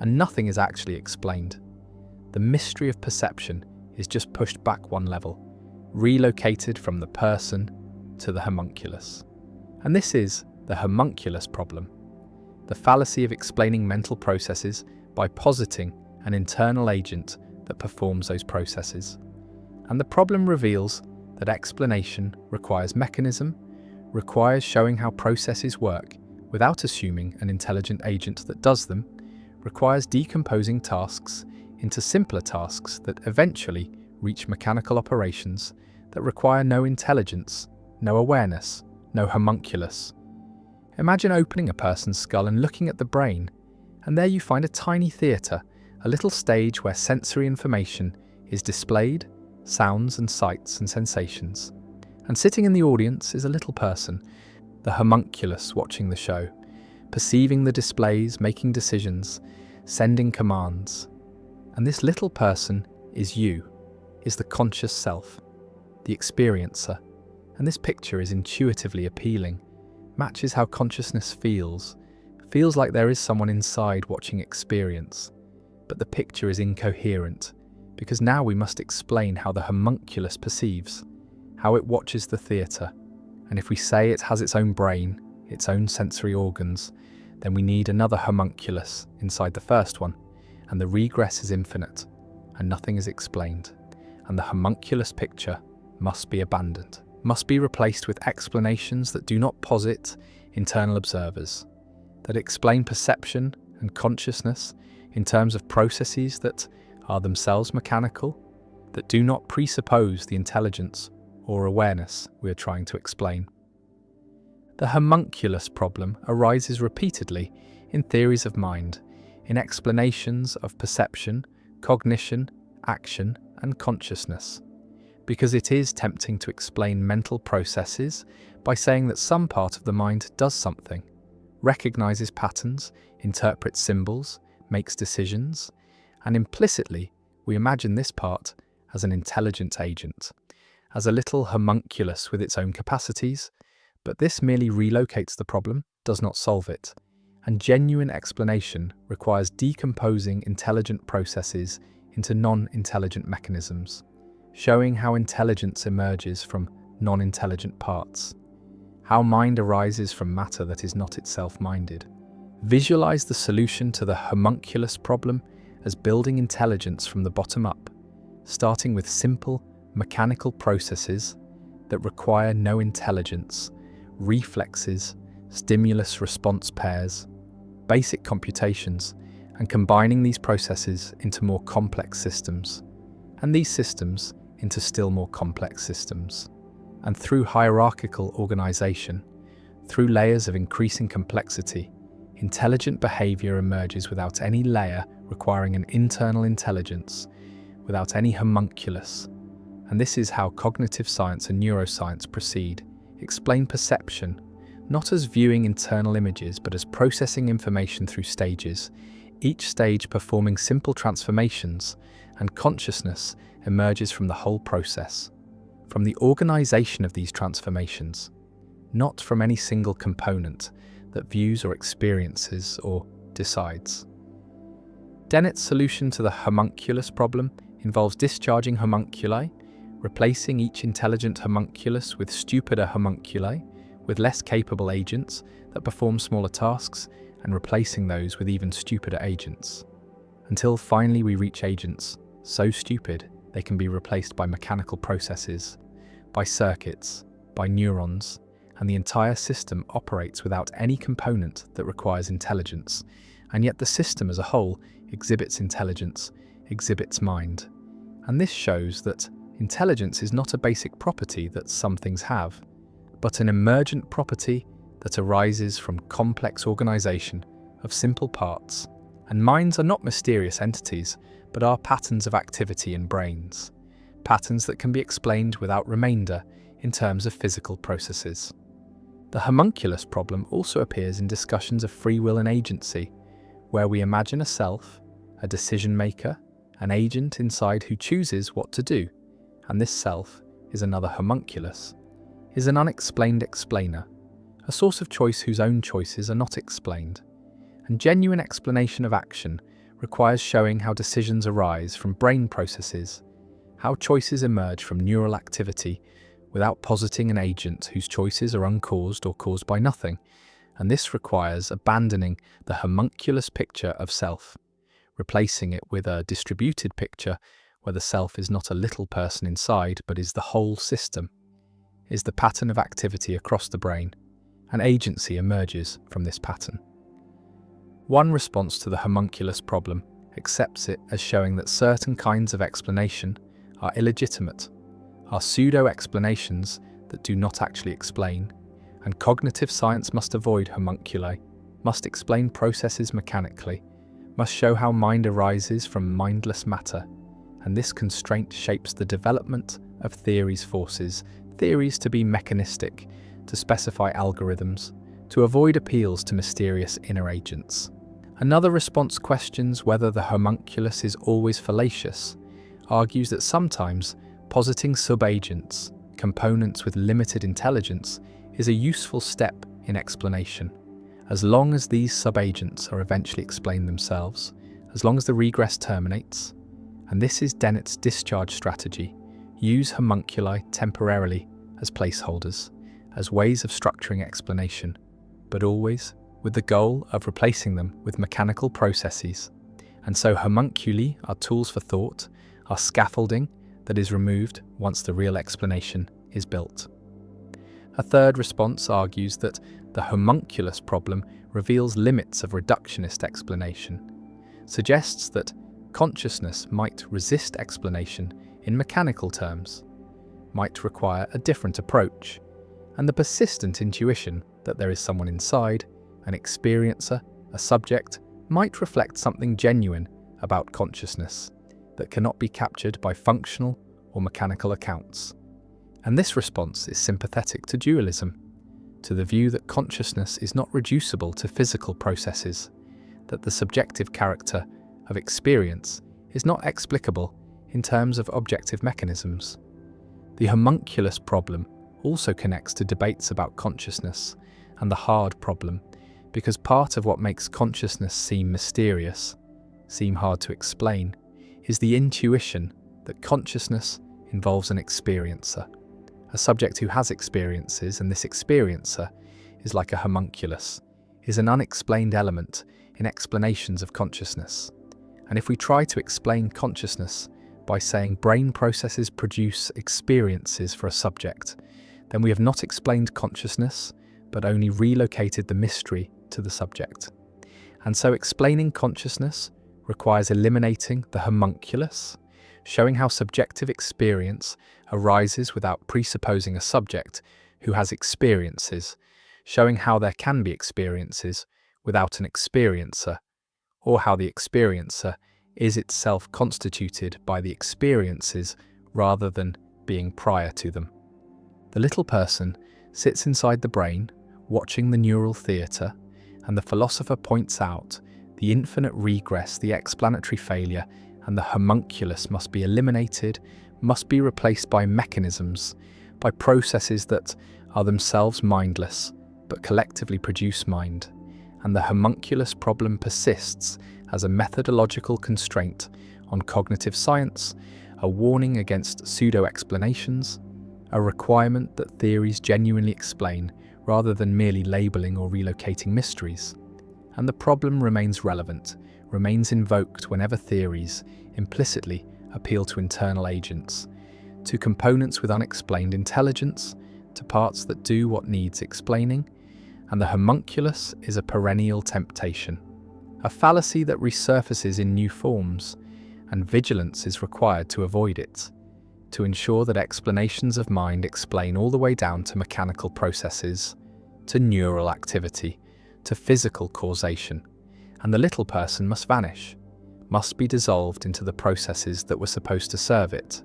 and nothing is actually explained. The mystery of perception is just pushed back one level, relocated from the person to the homunculus. And this is the homunculus problem, the fallacy of explaining mental processes by positing an internal agent that performs those processes. And the problem reveals that explanation requires mechanism, requires showing how processes work without assuming an intelligent agent that does them, requires decomposing tasks into simpler tasks that eventually reach mechanical operations that require no intelligence, no awareness, no homunculus. Imagine opening a person's skull and looking at the brain, and there you find a tiny theatre, a little stage where sensory information is displayed, sounds and sights and sensations. And sitting in the audience is a little person, the homunculus watching the show, perceiving the displays, making decisions, sending commands. And this little person is you, is the conscious self, the experiencer. And this picture is intuitively appealing, matches how consciousness feels like there is someone inside watching experience. But the picture is incoherent, because now we must explain how the homunculus perceives, how it watches the theatre. And if we say it has its own brain, its own sensory organs, then we need another homunculus inside the first one, and the regress is infinite, and nothing is explained. And the homunculus picture must be abandoned, must be replaced with explanations that do not posit internal observers, that explain perception and consciousness in terms of processes that are themselves mechanical, that do not presuppose the intelligence or awareness we are trying to explain. The homunculus problem arises repeatedly in theories of mind, in explanations of perception, cognition, action, and consciousness, because it is tempting to explain mental processes by saying that some part of the mind does something, recognizes patterns, interprets symbols, makes decisions, and implicitly we imagine this part as an intelligent agent, as a little homunculus with its own capacities, but this merely relocates the problem, does not solve it, and genuine explanation requires decomposing intelligent processes into non-intelligent mechanisms, showing how intelligence emerges from non-intelligent parts, how mind arises from matter that is not itself minded. Visualize the solution to the homunculus problem as building intelligence from the bottom up, starting with simple, mechanical processes that require no intelligence, reflexes, stimulus-response pairs, basic computations, and combining these processes into more complex systems, and these systems into still more complex systems. And through hierarchical organization, through layers of increasing complexity, intelligent behavior emerges without any layer requiring an internal intelligence, without any homunculus. And this is how cognitive science and neuroscience proceed, explain perception, not as viewing internal images, but as processing information through stages, each stage performing simple transformations, and consciousness emerges from the whole process, from the organization of these transformations, not from any single component that views or experiences or decides. Dennett's solution to the homunculus problem involves discharging homunculi, replacing each intelligent homunculus with stupider homunculi, with less capable agents that perform smaller tasks, and replacing those with even stupider agents, until finally we reach agents so stupid they can be replaced by mechanical processes, by circuits, by neurons, and the entire system operates without any component that requires intelligence, and yet the system as a whole exhibits intelligence, exhibits mind. And this shows that intelligence is not a basic property that some things have, but an emergent property that arises from complex organization of simple parts. And minds are not mysterious entities, but are patterns of activity in brains, patterns that can be explained without remainder in terms of physical processes. The homunculus problem also appears in discussions of free will and agency, where we imagine a self, a decision maker, an agent inside who chooses what to do, and this self is another homunculus, is an unexplained explainer, a source of choice whose own choices are not explained. And genuine explanation of action requires showing how decisions arise from brain processes, how choices emerge from neural activity without positing an agent whose choices are uncaused or caused by nothing, and this requires abandoning the homunculus picture of self, replacing it with a distributed picture where the self is not a little person inside but is the whole system, is the pattern of activity across the brain, and agency emerges from this pattern. One response to the homunculus problem accepts it as showing that certain kinds of explanation are illegitimate, are pseudo-explanations that do not actually explain, and cognitive science must avoid homunculi, must explain processes mechanically, must show how mind arises from mindless matter, and this constraint shapes the development of theories forces theories to be mechanistic, to specify algorithms, to avoid appeals to mysterious inner agents. Another response questions whether the homunculus is always fallacious, argues that sometimes positing subagents, components with limited intelligence, is a useful step in explanation, as long as these subagents are eventually explained themselves, as long as the regress terminates. And this is Dennett's discharge strategy: use homunculi temporarily as placeholders, as ways of structuring explanation, but always with the goal of replacing them with mechanical processes. And so homunculi are tools for thought, are scaffolding that is removed once the real explanation is built. A third response argues that the homunculus problem reveals limits of reductionist explanation, suggests that consciousness might resist explanation in mechanical terms, might require a different approach, and the persistent intuition that there is someone inside, an experiencer, a subject, might reflect something genuine about consciousness that cannot be captured by functional or mechanical accounts. And this response is sympathetic to dualism, to the view that consciousness is not reducible to physical processes, that the subjective character of experience is not explicable in terms of objective mechanisms. The homunculus problem also connects to debates about consciousness and the hard problem, because part of what makes consciousness seem mysterious, seem hard to explain, is the intuition that consciousness involves an experiencer, a subject who has experiences, and this experiencer is like a homunculus, is an unexplained element in explanations of consciousness. And if we try to explain consciousness by saying brain processes produce experiences for a subject, then we have not explained consciousness, but only relocated the mystery to the subject. And so explaining consciousness requires eliminating the homunculus, showing how subjective experience arises without presupposing a subject who has experiences, showing how there can be experiences without an experiencer, or how the experiencer is itself constituted by the experiences rather than being prior to them. The little person sits inside the brain, watching the neural theatre, and the philosopher points out the infinite regress, the explanatory failure, and the homunculus must be eliminated, must be replaced by mechanisms, by processes that are themselves mindless, but collectively produce mind. And the homunculus problem persists as a methodological constraint on cognitive science, a warning against pseudo-explanations, a requirement that theories genuinely explain rather than merely labeling or relocating mysteries. And the problem remains relevant, remains invoked whenever theories implicitly appeal to internal agents, to components with unexplained intelligence, to parts that do what needs explaining, and the homunculus is a perennial temptation, a fallacy that resurfaces in new forms, and vigilance is required to avoid it, to ensure that explanations of mind explain all the way down to mechanical processes, to neural activity, to physical causation, and the little person must vanish, must be dissolved into the processes that were supposed to serve it,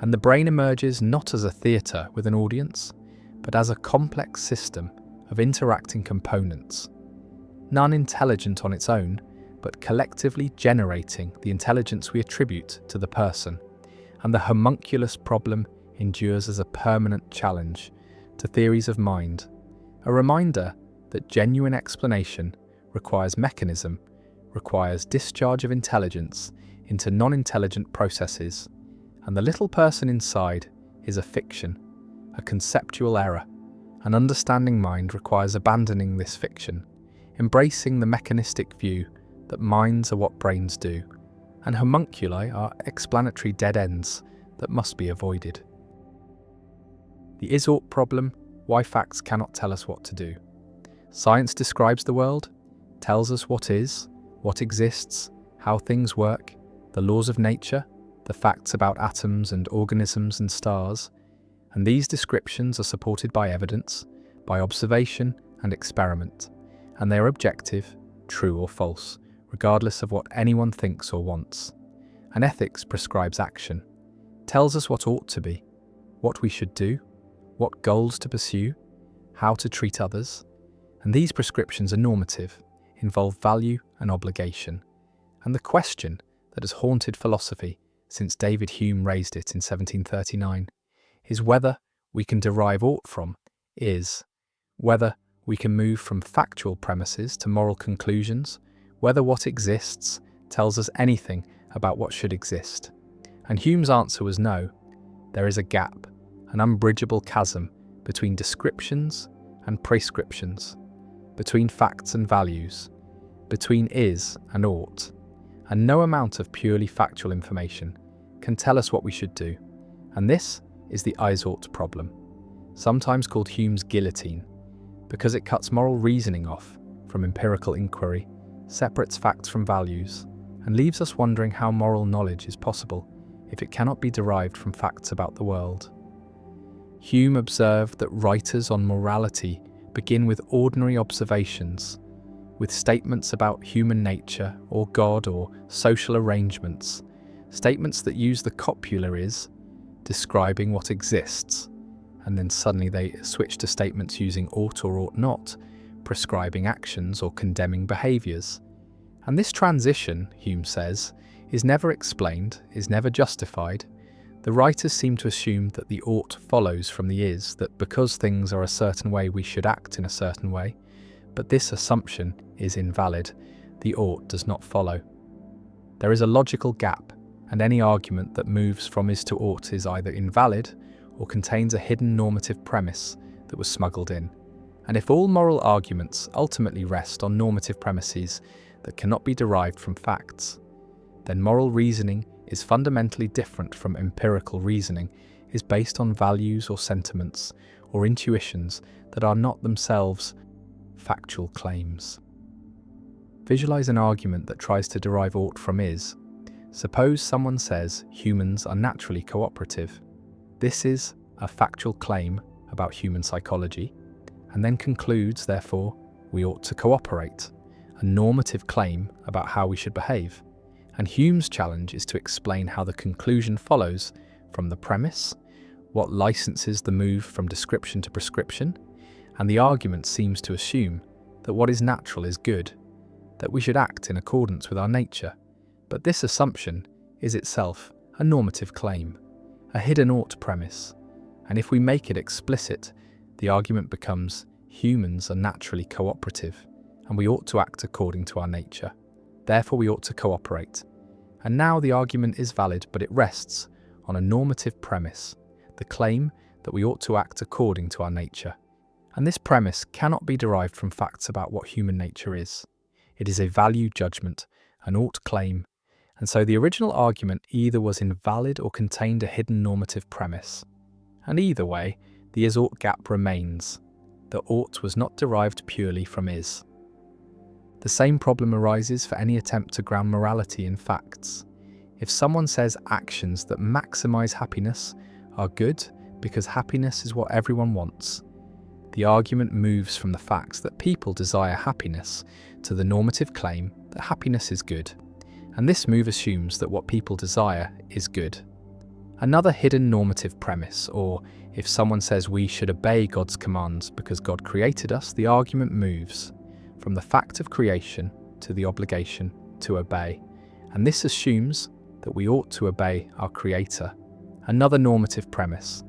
and the brain emerges not as a theatre with an audience, but as a complex system of interacting components, none intelligent on its own, but collectively generating the intelligence we attribute to the person. And the homunculus problem endures as a permanent challenge to theories of mind, a reminder that genuine explanation requires mechanism, requires discharge of intelligence into non-intelligent processes, and the little person inside is a fiction, a conceptual error. An understanding mind requires abandoning this fiction, embracing the mechanistic view that minds are what brains do, and homunculi are explanatory dead ends that must be avoided. The is-ought problem, why facts cannot tell us what to do. Science describes the world, tells us what is, what exists, how things work, the laws of nature, the facts about atoms and organisms and stars, and these descriptions are supported by evidence, by observation and experiment, and they are objective, true or false, regardless of what anyone thinks or wants. And ethics prescribes action, tells us what ought to be, what we should do, what goals to pursue, how to treat others, and these prescriptions are normative, involve value and obligation. And the question that has haunted philosophy since David Hume raised it in 1739 is whether we can derive ought from is, whether we can move from factual premises to moral conclusions, whether what exists tells us anything about what should exist. And Hume's answer was no. There is a gap, an unbridgeable chasm between descriptions and prescriptions, between facts and values, between is and ought, and no amount of purely factual information can tell us what we should do. And this is the is-ought problem, sometimes called Hume's guillotine, because it cuts moral reasoning off from empirical inquiry, separates facts from values, and leaves us wondering how moral knowledge is possible if it cannot be derived from facts about the world. Hume observed that writers on morality begin with ordinary observations, with statements about human nature or God or social arrangements, statements that use the copula is, describing what exists, and then suddenly they switch to statements using ought or ought not, prescribing actions or condemning behaviours. And this transition, Hume says, is never explained, is never justified. The writers seem to assume that the ought follows from the is, that because things are a certain way we should act in a certain way, but this assumption is invalid. The ought does not follow. There is a logical gap, and any argument that moves from is to ought is either invalid or contains a hidden normative premise that was smuggled in. And if all moral arguments ultimately rest on normative premises that cannot be derived from facts, then moral reasoning is fundamentally different from empirical reasoning, is based on values or sentiments or intuitions that are not themselves factual claims. Visualize an argument that tries to derive ought from is. Suppose someone says humans are naturally cooperative. This is a factual claim about human psychology, and then concludes, therefore, we ought to cooperate, a normative claim about how we should behave. And Hume's challenge is to explain how the conclusion follows from the premise, what licenses the move from description to prescription, and the argument seems to assume that what is natural is good, that we should act in accordance with our nature. But this assumption is itself a normative claim, a hidden ought premise, and if we make it explicit, the argument becomes humans are naturally cooperative, and we ought to act according to our nature. Therefore we ought to cooperate. And now the argument is valid, but it rests on a normative premise, the claim that we ought to act according to our nature. And this premise cannot be derived from facts about what human nature is. It is a value judgment, an ought claim, and so the original argument either was invalid or contained a hidden normative premise. And either way, the is-ought gap remains. The ought was not derived purely from is. The same problem arises for any attempt to ground morality in facts. If someone says actions that maximize happiness are good because happiness is what everyone wants, the argument moves from the facts that people desire happiness to the normative claim that happiness is good, and this move assumes that what people desire is good. Another hidden normative premise, or If someone says we should obey God's commands because God created us, the argument moves from the fact of creation to the obligation to obey. And this assumes that we ought to obey our Creator, another normative premise.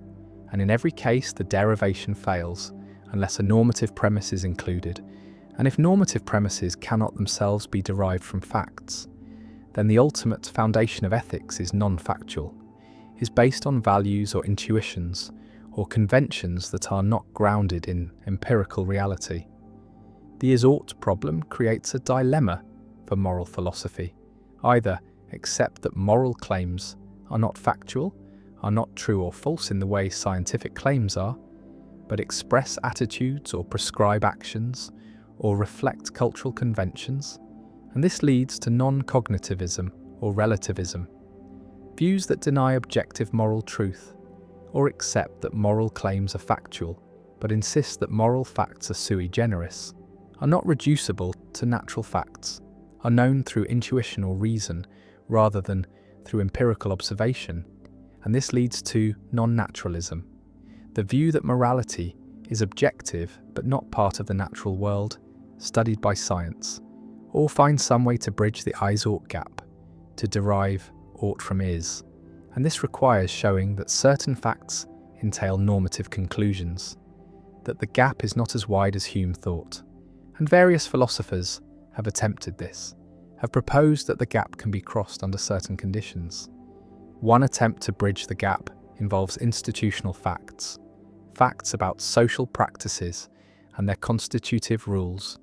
And in every case, the derivation fails unless a normative premise is included. And if normative premises cannot themselves be derived from facts, then the ultimate foundation of ethics is non-factual, is based on values or intuitions or conventions that are not grounded in empirical reality. The is-ought problem creates a dilemma for moral philosophy. Either accept that moral claims are not factual, are not true or false in the way scientific claims are, but express attitudes or prescribe actions or reflect cultural conventions, and this leads to non-cognitivism or relativism, views that deny objective moral truth, or accept that moral claims are factual, but insist that moral facts are sui generis, are not reducible to natural facts, are known through intuition or reason rather than through empirical observation, and this leads to non-naturalism, the view that morality is objective but not part of the natural world, studied by science, or find some way to bridge the is-ought gap, to derive ought from is, and this requires showing that certain facts entail normative conclusions, that the gap is not as wide as Hume thought, and various philosophers have attempted this, have proposed that the gap can be crossed under certain conditions. One attempt to bridge the gap involves institutional facts, facts about social practices and their constitutive rules.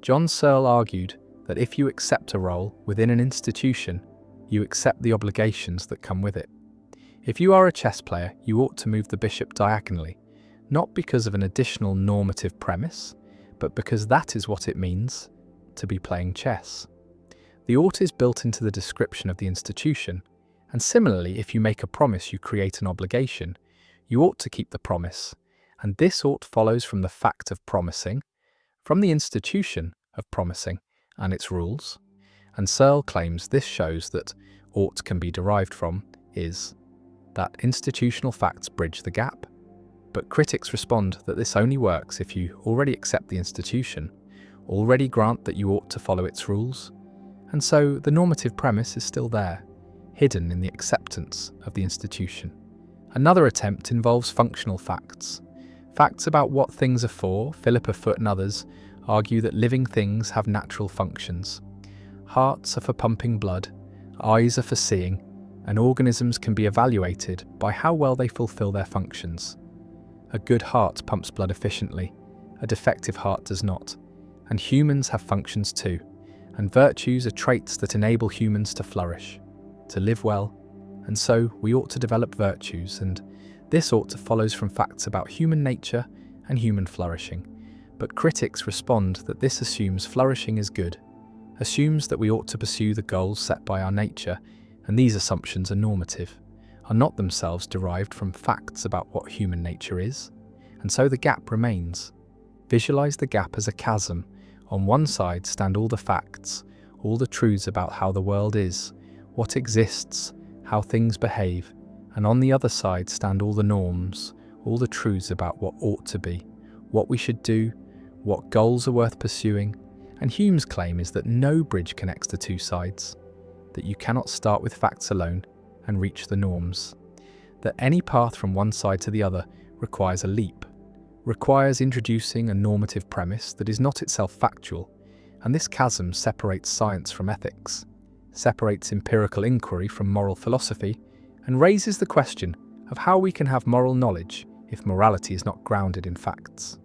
John Searle argued that if you accept a role within an institution, you accept the obligations that come with it. If you are a chess player, you ought to move the bishop diagonally, not because of an additional normative premise, but because that is what it means to be playing chess. The ought is built into the description of the institution, and similarly, if you make a promise, you create an obligation. You ought to keep the promise, and this ought follows from the fact of promising, from the institution of promising and its rules, and Searle claims this shows that ought can be derived from is, that institutional facts bridge the gap. But critics respond that this only works if you already accept the institution, already grant that you ought to follow its rules, and so the normative premise is still there, hidden in the acceptance of the institution. Another attempt involves functional facts. Facts about what things are for. Philippa Foot and others argue that living things have natural functions. Hearts are for pumping blood, eyes are for seeing, and organisms can be evaluated by how well they fulfill their functions. A good heart pumps blood efficiently, a defective heart does not, and humans have functions too, and virtues are traits that enable humans to flourish, to live well, and so we ought to develop virtues, and this ought to follows from facts about human nature and human flourishing. But critics respond that this assumes flourishing is good, assumes that we ought to pursue the goals set by our nature, and these assumptions are normative, are not themselves derived from facts about what human nature is, and so the gap remains. Visualize the gap as a chasm. On one side stand all the facts, all the truths about how the world is, what exists, how things behave, and on the other side stand all the norms, all the truths about what ought to be, what we should do, what goals are worth pursuing, and Hume's claim is that no bridge connects the two sides, that you cannot start with facts alone and reach the norms, that any path from one side to the other requires a leap, requires introducing a normative premise that is not itself factual, and this chasm separates science from ethics, separates empirical inquiry from moral philosophy, and raises the question of how we can have moral knowledge if morality is not grounded in facts.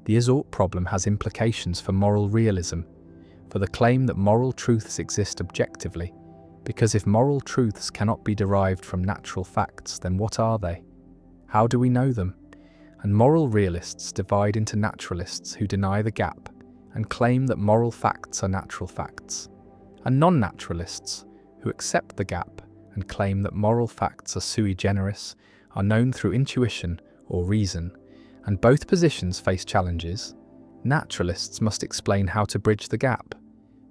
The is-ought problem has implications for moral realism, for the claim that moral truths exist objectively, because if moral truths cannot be derived from natural facts, then what are they? How do we know them? And moral realists divide into naturalists who deny the gap and claim that moral facts are natural facts, and non-naturalists who accept the gap and claim that moral facts are sui generis, are known through intuition or reason, and both positions face challenges. Naturalists must explain how to bridge the gap,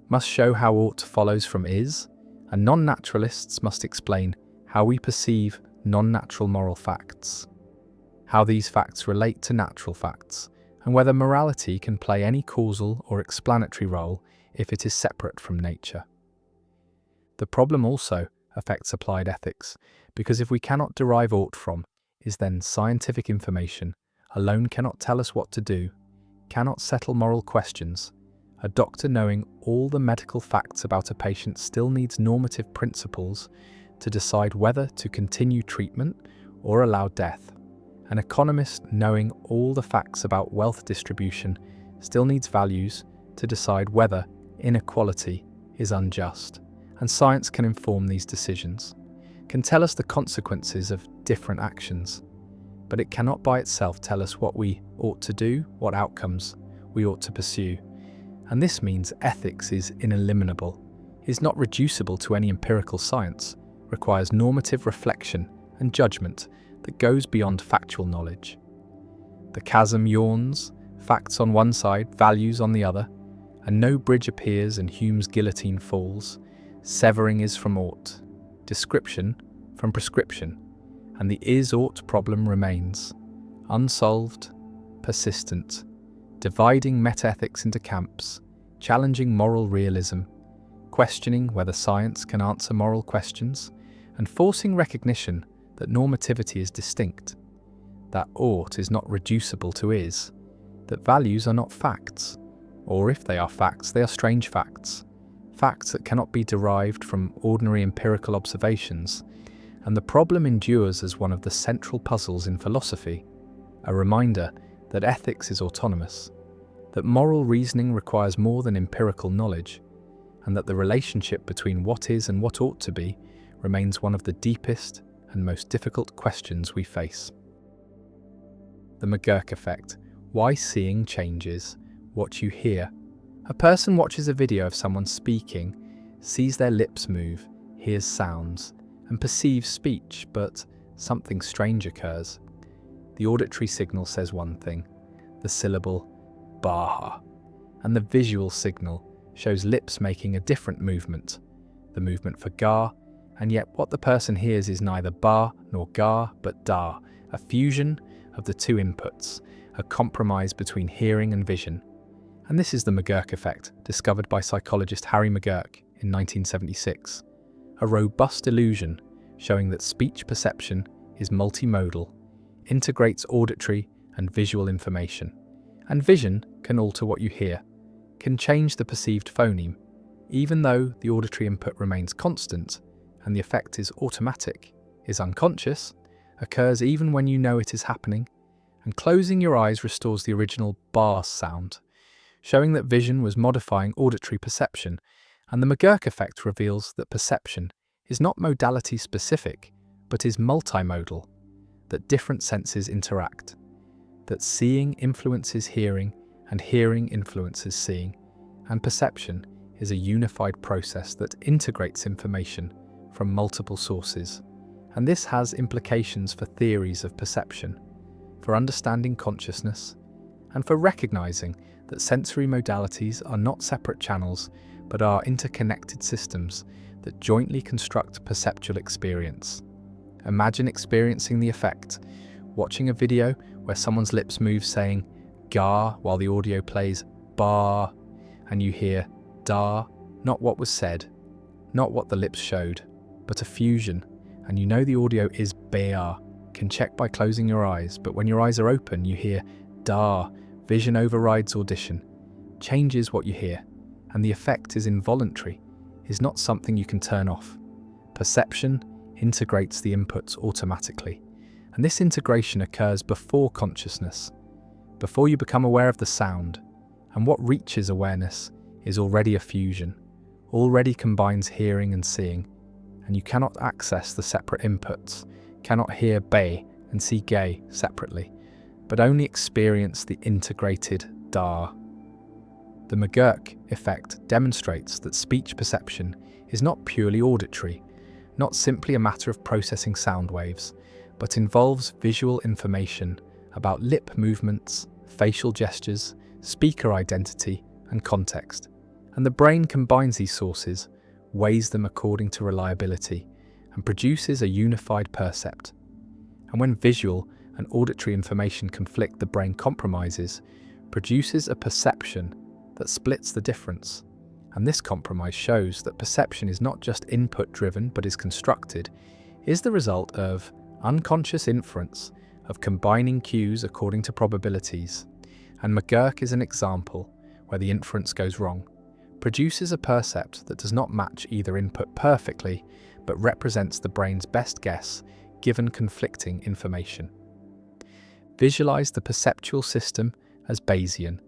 must show how ought follows from is, and non-naturalists must explain how we perceive non-natural moral facts. how these facts relate to natural facts, and whether morality can play any causal or explanatory role if it is separate from nature. The problem also affects applied ethics, because if we cannot derive aught from is then scientific information alone cannot tell us what to do, cannot settle moral questions, a doctor knowing all the medical facts about a patient still needs normative principles to decide whether to continue treatment or allow death. An economist knowing all the facts about wealth distribution still needs values to decide whether inequality is unjust. And science can inform these decisions, can tell us the consequences of different actions, but it cannot by itself tell us what we ought to do, what outcomes we ought to pursue. And this means ethics is ineliminable, is not reducible to any empirical science, requires normative reflection and judgment that goes beyond factual knowledge. The chasm yawns, facts on one side, values on the other, and no bridge appears and Hume's guillotine falls. Severing is from ought, description from prescription, and the is-ought problem remains, unsolved, persistent, dividing metaethics into camps, challenging moral realism, questioning whether science can answer moral questions, and forcing recognition that normativity is distinct, that ought is not reducible to is, that values are not facts, or if they are facts, they are strange facts. Facts that cannot be derived from ordinary empirical observations, and the problem endures as one of the central puzzles in philosophy, a reminder that ethics is autonomous, that moral reasoning requires more than empirical knowledge, and that the relationship between what is and what ought to be remains one of the deepest and most difficult questions we face. The McGurk effect, why seeing changes what you hear. A person watches a video of someone speaking, sees their lips move, hears sounds, and perceives speech, but something strange occurs. The auditory signal says one thing, the syllable "bah," and the visual signal shows lips making a different movement, the movement for "gar," and yet what the person hears is neither "ba" nor "gar," but "da," a fusion of the two inputs, a compromise between hearing and vision. And this is the McGurk effect, discovered by psychologist Harry McGurk in 1976, a robust illusion showing that speech perception is multimodal, integrates auditory and visual information, and vision can alter what you hear, can change the perceived phoneme, even though the auditory input remains constant and the effect is automatic, is unconscious, occurs even when you know it is happening, and closing your eyes restores the original "bar" sound, showing that vision was modifying auditory perception, and the McGurk effect reveals that perception is not modality specific, but is multimodal, that different senses interact, that seeing influences hearing and hearing influences seeing, and perception is a unified process that integrates information from multiple sources. And this has implications for theories of perception, for understanding consciousness, and for recognizing that sensory modalities are not separate channels, but are interconnected systems that jointly construct perceptual experience. Imagine experiencing the effect, watching a video where someone's lips move saying "gar" while the audio plays "bar," and you hear "da," not what was said, not what the lips showed, but a fusion, and you know the audio is "bear," can check by closing your eyes, but when your eyes are open you hear "da." Vision overrides audition, changes what you hear, and the effect is involuntary, is not something you can turn off. Perception integrates the inputs automatically, and this integration occurs before consciousness, before you become aware of the sound, and what reaches awareness is already a fusion, already combines hearing and seeing, and you cannot access the separate inputs, cannot hear "bay" and see "gay" separately, but only experience the integrated "da." The McGurk effect demonstrates that speech perception is not purely auditory, not simply a matter of processing sound waves, but involves visual information about lip movements, facial gestures, speaker identity, and context. And the brain combines these sources, weighs them according to reliability, and produces a unified percept. And when visual and auditory information conflict the brain compromises, produces a perception that splits the difference. And this compromise shows that perception is not just input-driven but is constructed, is the result of unconscious inference, of combining cues according to probabilities. And McGurk is an example where the inference goes wrong, produces a percept that does not match either input perfectly, but represents the brain's best guess given conflicting information. Visualize the perceptual system as Bayesian,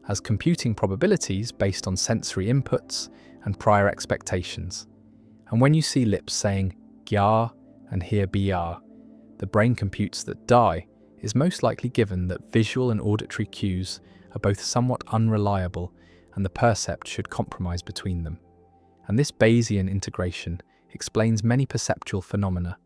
as computing probabilities based on sensory inputs and prior expectations. And when you see lips saying gyar and hear br, the brain computes that die is most likely given that visual and auditory cues are both somewhat unreliable and the percept should compromise between them. And this Bayesian integration explains many perceptual phenomena,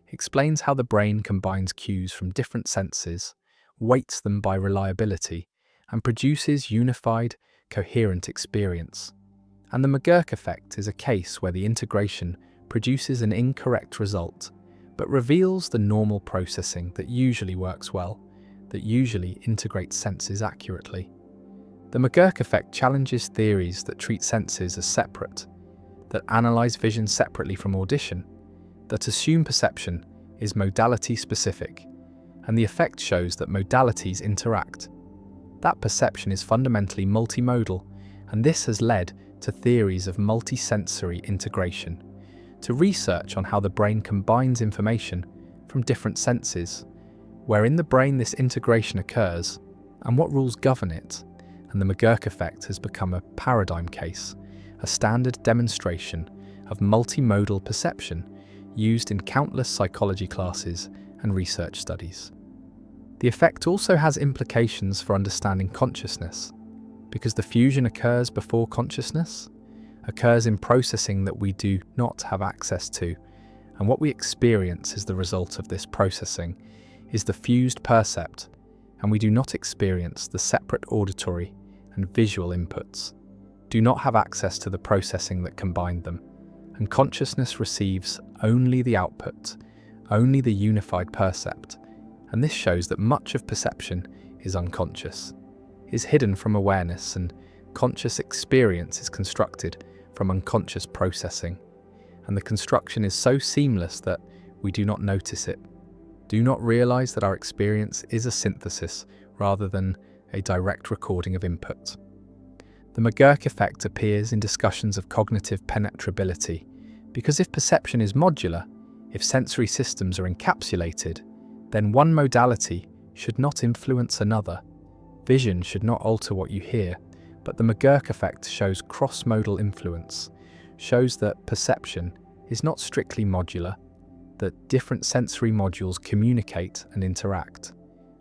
explains how the brain combines cues from different senses, weights them by reliability, and produces unified, coherent experience. And the McGurk effect is a case where the integration produces an incorrect result, but reveals the normal processing that usually works well, that usually integrates senses accurately. The McGurk effect challenges theories that treat senses as separate, that analyze vision separately from audition, that assume perception is modality-specific, and the effect shows that modalities interact. That perception is fundamentally multimodal, and this has led to theories of multisensory integration, to research on how the brain combines information from different senses, where in the brain this integration occurs, and what rules govern it. And the McGurk effect has become a paradigm case, a standard demonstration of multimodal perception used in countless psychology classes and research studies. The effect also has implications for understanding consciousness, because the fusion occurs before consciousness, occurs in processing that we do not have access to, and what we experience as the result of this processing is the fused percept, and we do not experience the separate auditory and visual inputs, do not have access to the processing that combined them, and consciousness receives only the output, only the unified percept, and this shows that much of perception is unconscious, is hidden from awareness, and conscious experience is constructed from unconscious processing, and the construction is so seamless that we do not notice it, do not realize that our experience is a synthesis rather than a direct recording of input. The McGurk effect appears in discussions of cognitive penetrability, because if perception is modular, if sensory systems are encapsulated, then one modality should not influence another. Vision should not alter what you hear, but the McGurk effect shows cross-modal influence, shows that perception is not strictly modular, that different sensory modules communicate and interact.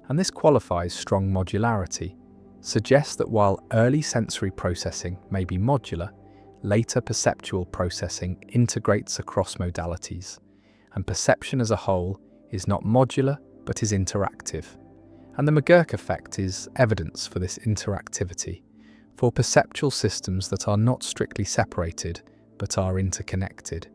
And this qualifies strong modularity, suggests that while early sensory processing may be modular, later perceptual processing integrates across modalities, and perception as a whole is not modular but is interactive. And the McGurk effect is evidence for this interactivity, for perceptual systems that are not strictly separated but are interconnected.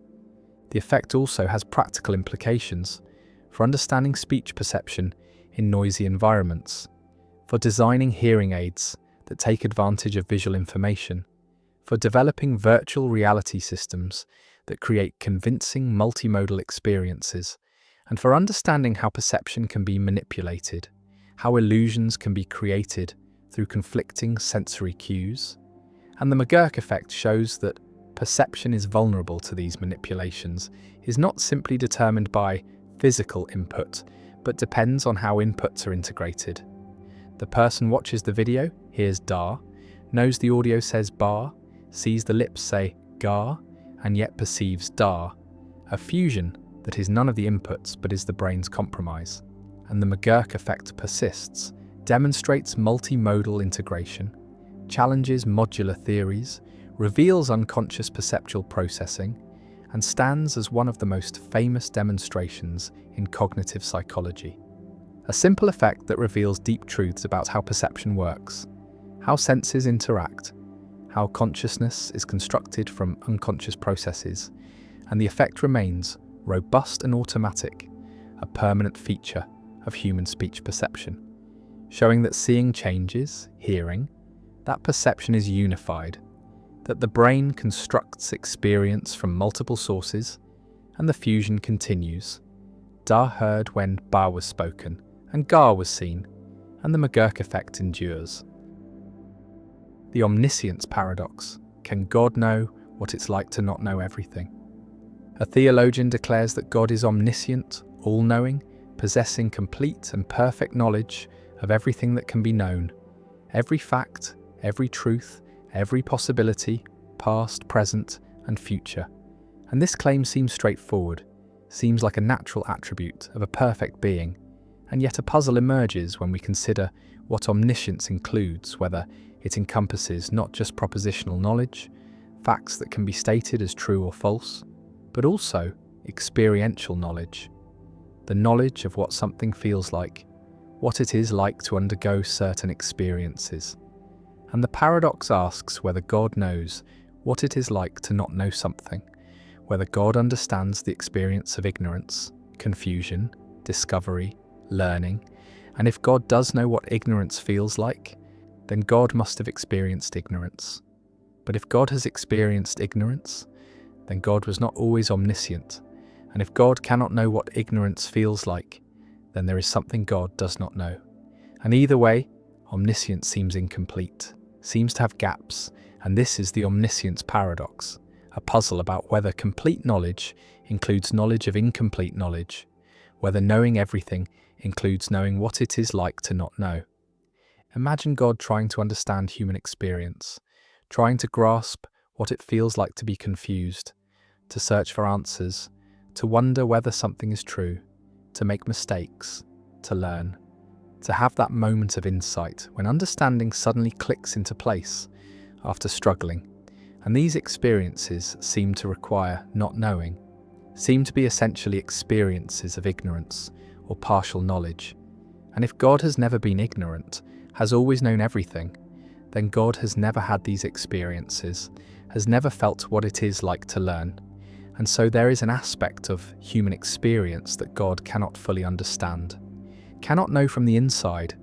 The effect also has practical implications for understanding speech perception in noisy environments, for designing hearing aids that take advantage of visual information, for developing virtual reality systems that create convincing multimodal experiences, and for understanding how perception can be manipulated, how illusions can be created through conflicting sensory cues. And the McGurk effect shows that perception is vulnerable to these manipulations, is not simply determined by physical input, but depends on how inputs are integrated. The person watches the video, hears dar, knows the audio says bar, sees the lips say gar, and yet perceives dar, a fusion that is none of the inputs but is the brain's compromise. And the McGurk effect persists, demonstrates multimodal integration, challenges modular theories, reveals unconscious perceptual processing, and stands as one of the most famous demonstrations in cognitive psychology. A simple effect that reveals deep truths about how perception works, how senses interact, how consciousness is constructed from unconscious processes, and the effect remains robust and automatic, a permanent feature, of human speech perception, showing that seeing changes, hearing, that perception is unified, that the brain constructs experience from multiple sources, and the fusion continues. Da heard when Ba was spoken, and Ga was seen, and the McGurk effect endures. The omniscience paradox. Can God know what it's like to not know everything? A theologian declares that God is omniscient, all-knowing, possessing complete and perfect knowledge of everything that can be known, every fact, every truth, every possibility, past, present, and future. And this claim seems straightforward, seems like a natural attribute of a perfect being, and yet a puzzle emerges when we consider what omniscience includes, whether it encompasses not just propositional knowledge, facts that can be stated as true or false, but also experiential knowledge, the knowledge of what something feels like, what it is like to undergo certain experiences. And the paradox asks whether God knows what it is like to not know something, whether God understands the experience of ignorance, confusion, discovery, learning, and if God does know what ignorance feels like, then God must have experienced ignorance. But if God has experienced ignorance, then God was not always omniscient, and if God cannot know what ignorance feels like, then there is something God does not know. And either way, omniscience seems incomplete, seems to have gaps, and this is the omniscience paradox, a puzzle about whether complete knowledge includes knowledge of incomplete knowledge, whether knowing everything includes knowing what it is like to not know. Imagine God trying to understand human experience, trying to grasp what it feels like to be confused, to search for answers, to wonder whether something is true, to make mistakes, to learn, to have that moment of insight when understanding suddenly clicks into place after struggling. And these experiences seem to require not knowing, seem to be essentially experiences of ignorance or partial knowledge. And if God has never been ignorant, has always known everything, then God has never had these experiences, has never felt what it is like to learn. And so there is an aspect of human experience that God cannot fully understand, cannot know from the inside,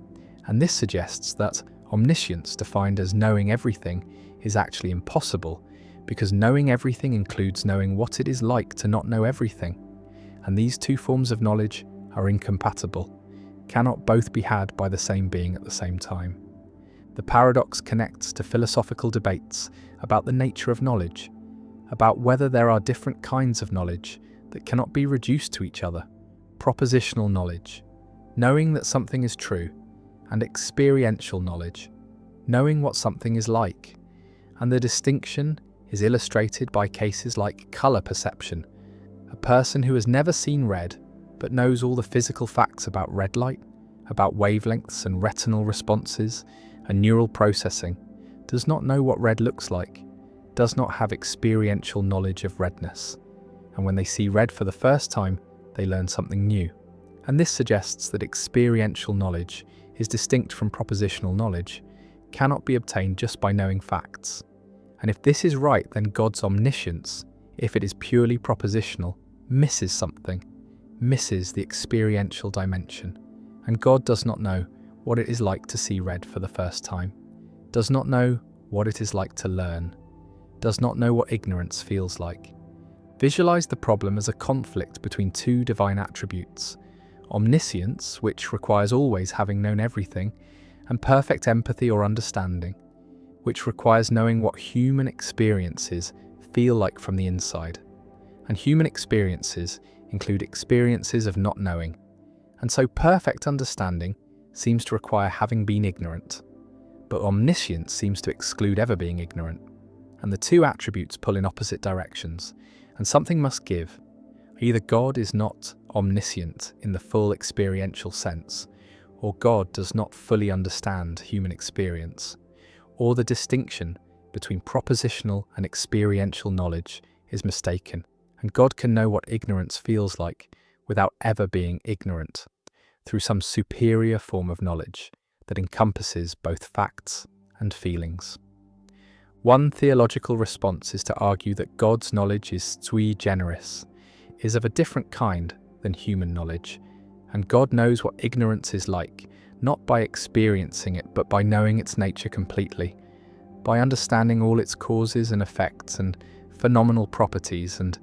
and this suggests that omniscience, defined as knowing everything, is actually impossible, because knowing everything includes knowing what it is like to not know everything, and these two forms of knowledge are incompatible, cannot both be had by the same being at the same time. The paradox connects to philosophical debates about the nature of knowledge, about whether there are different kinds of knowledge that cannot be reduced to each other, propositional knowledge, knowing that something is true, and experiential knowledge, knowing what something is like. And the distinction is illustrated by cases like colour perception. A person who has never seen red but knows all the physical facts about red light, about wavelengths and retinal responses and neural processing, does not know what red looks like, does not have experiential knowledge of redness. And when they see red for the first time, they learn something new. And this suggests that experiential knowledge is distinct from propositional knowledge, cannot be obtained just by knowing facts. And if this is right, then God's omniscience, if it is purely propositional, misses something, misses the experiential dimension. And God does not know what it is like to see red for the first time, does not know what it is like to learn, does not know what ignorance feels like. Visualize the problem as a conflict between two divine attributes: omniscience, which requires always having known everything, and perfect empathy or understanding, which requires knowing what human experiences feel like from the inside. And human experiences include experiences of not knowing. And so perfect understanding seems to require having been ignorant. But omniscience seems to exclude ever being ignorant. And the two attributes pull in opposite directions, and something must give. Either God is not omniscient in the full experiential sense, or God does not fully understand human experience, or the distinction between propositional and experiential knowledge is mistaken, and God can know what ignorance feels like without ever being ignorant, through some superior form of knowledge that encompasses both facts and feelings. One theological response is to argue that God's knowledge is sui generis, is of a different kind than human knowledge, And God knows what ignorance is like, not by experiencing it, but by knowing its nature completely, by understanding all its causes and effects and phenomenal properties. And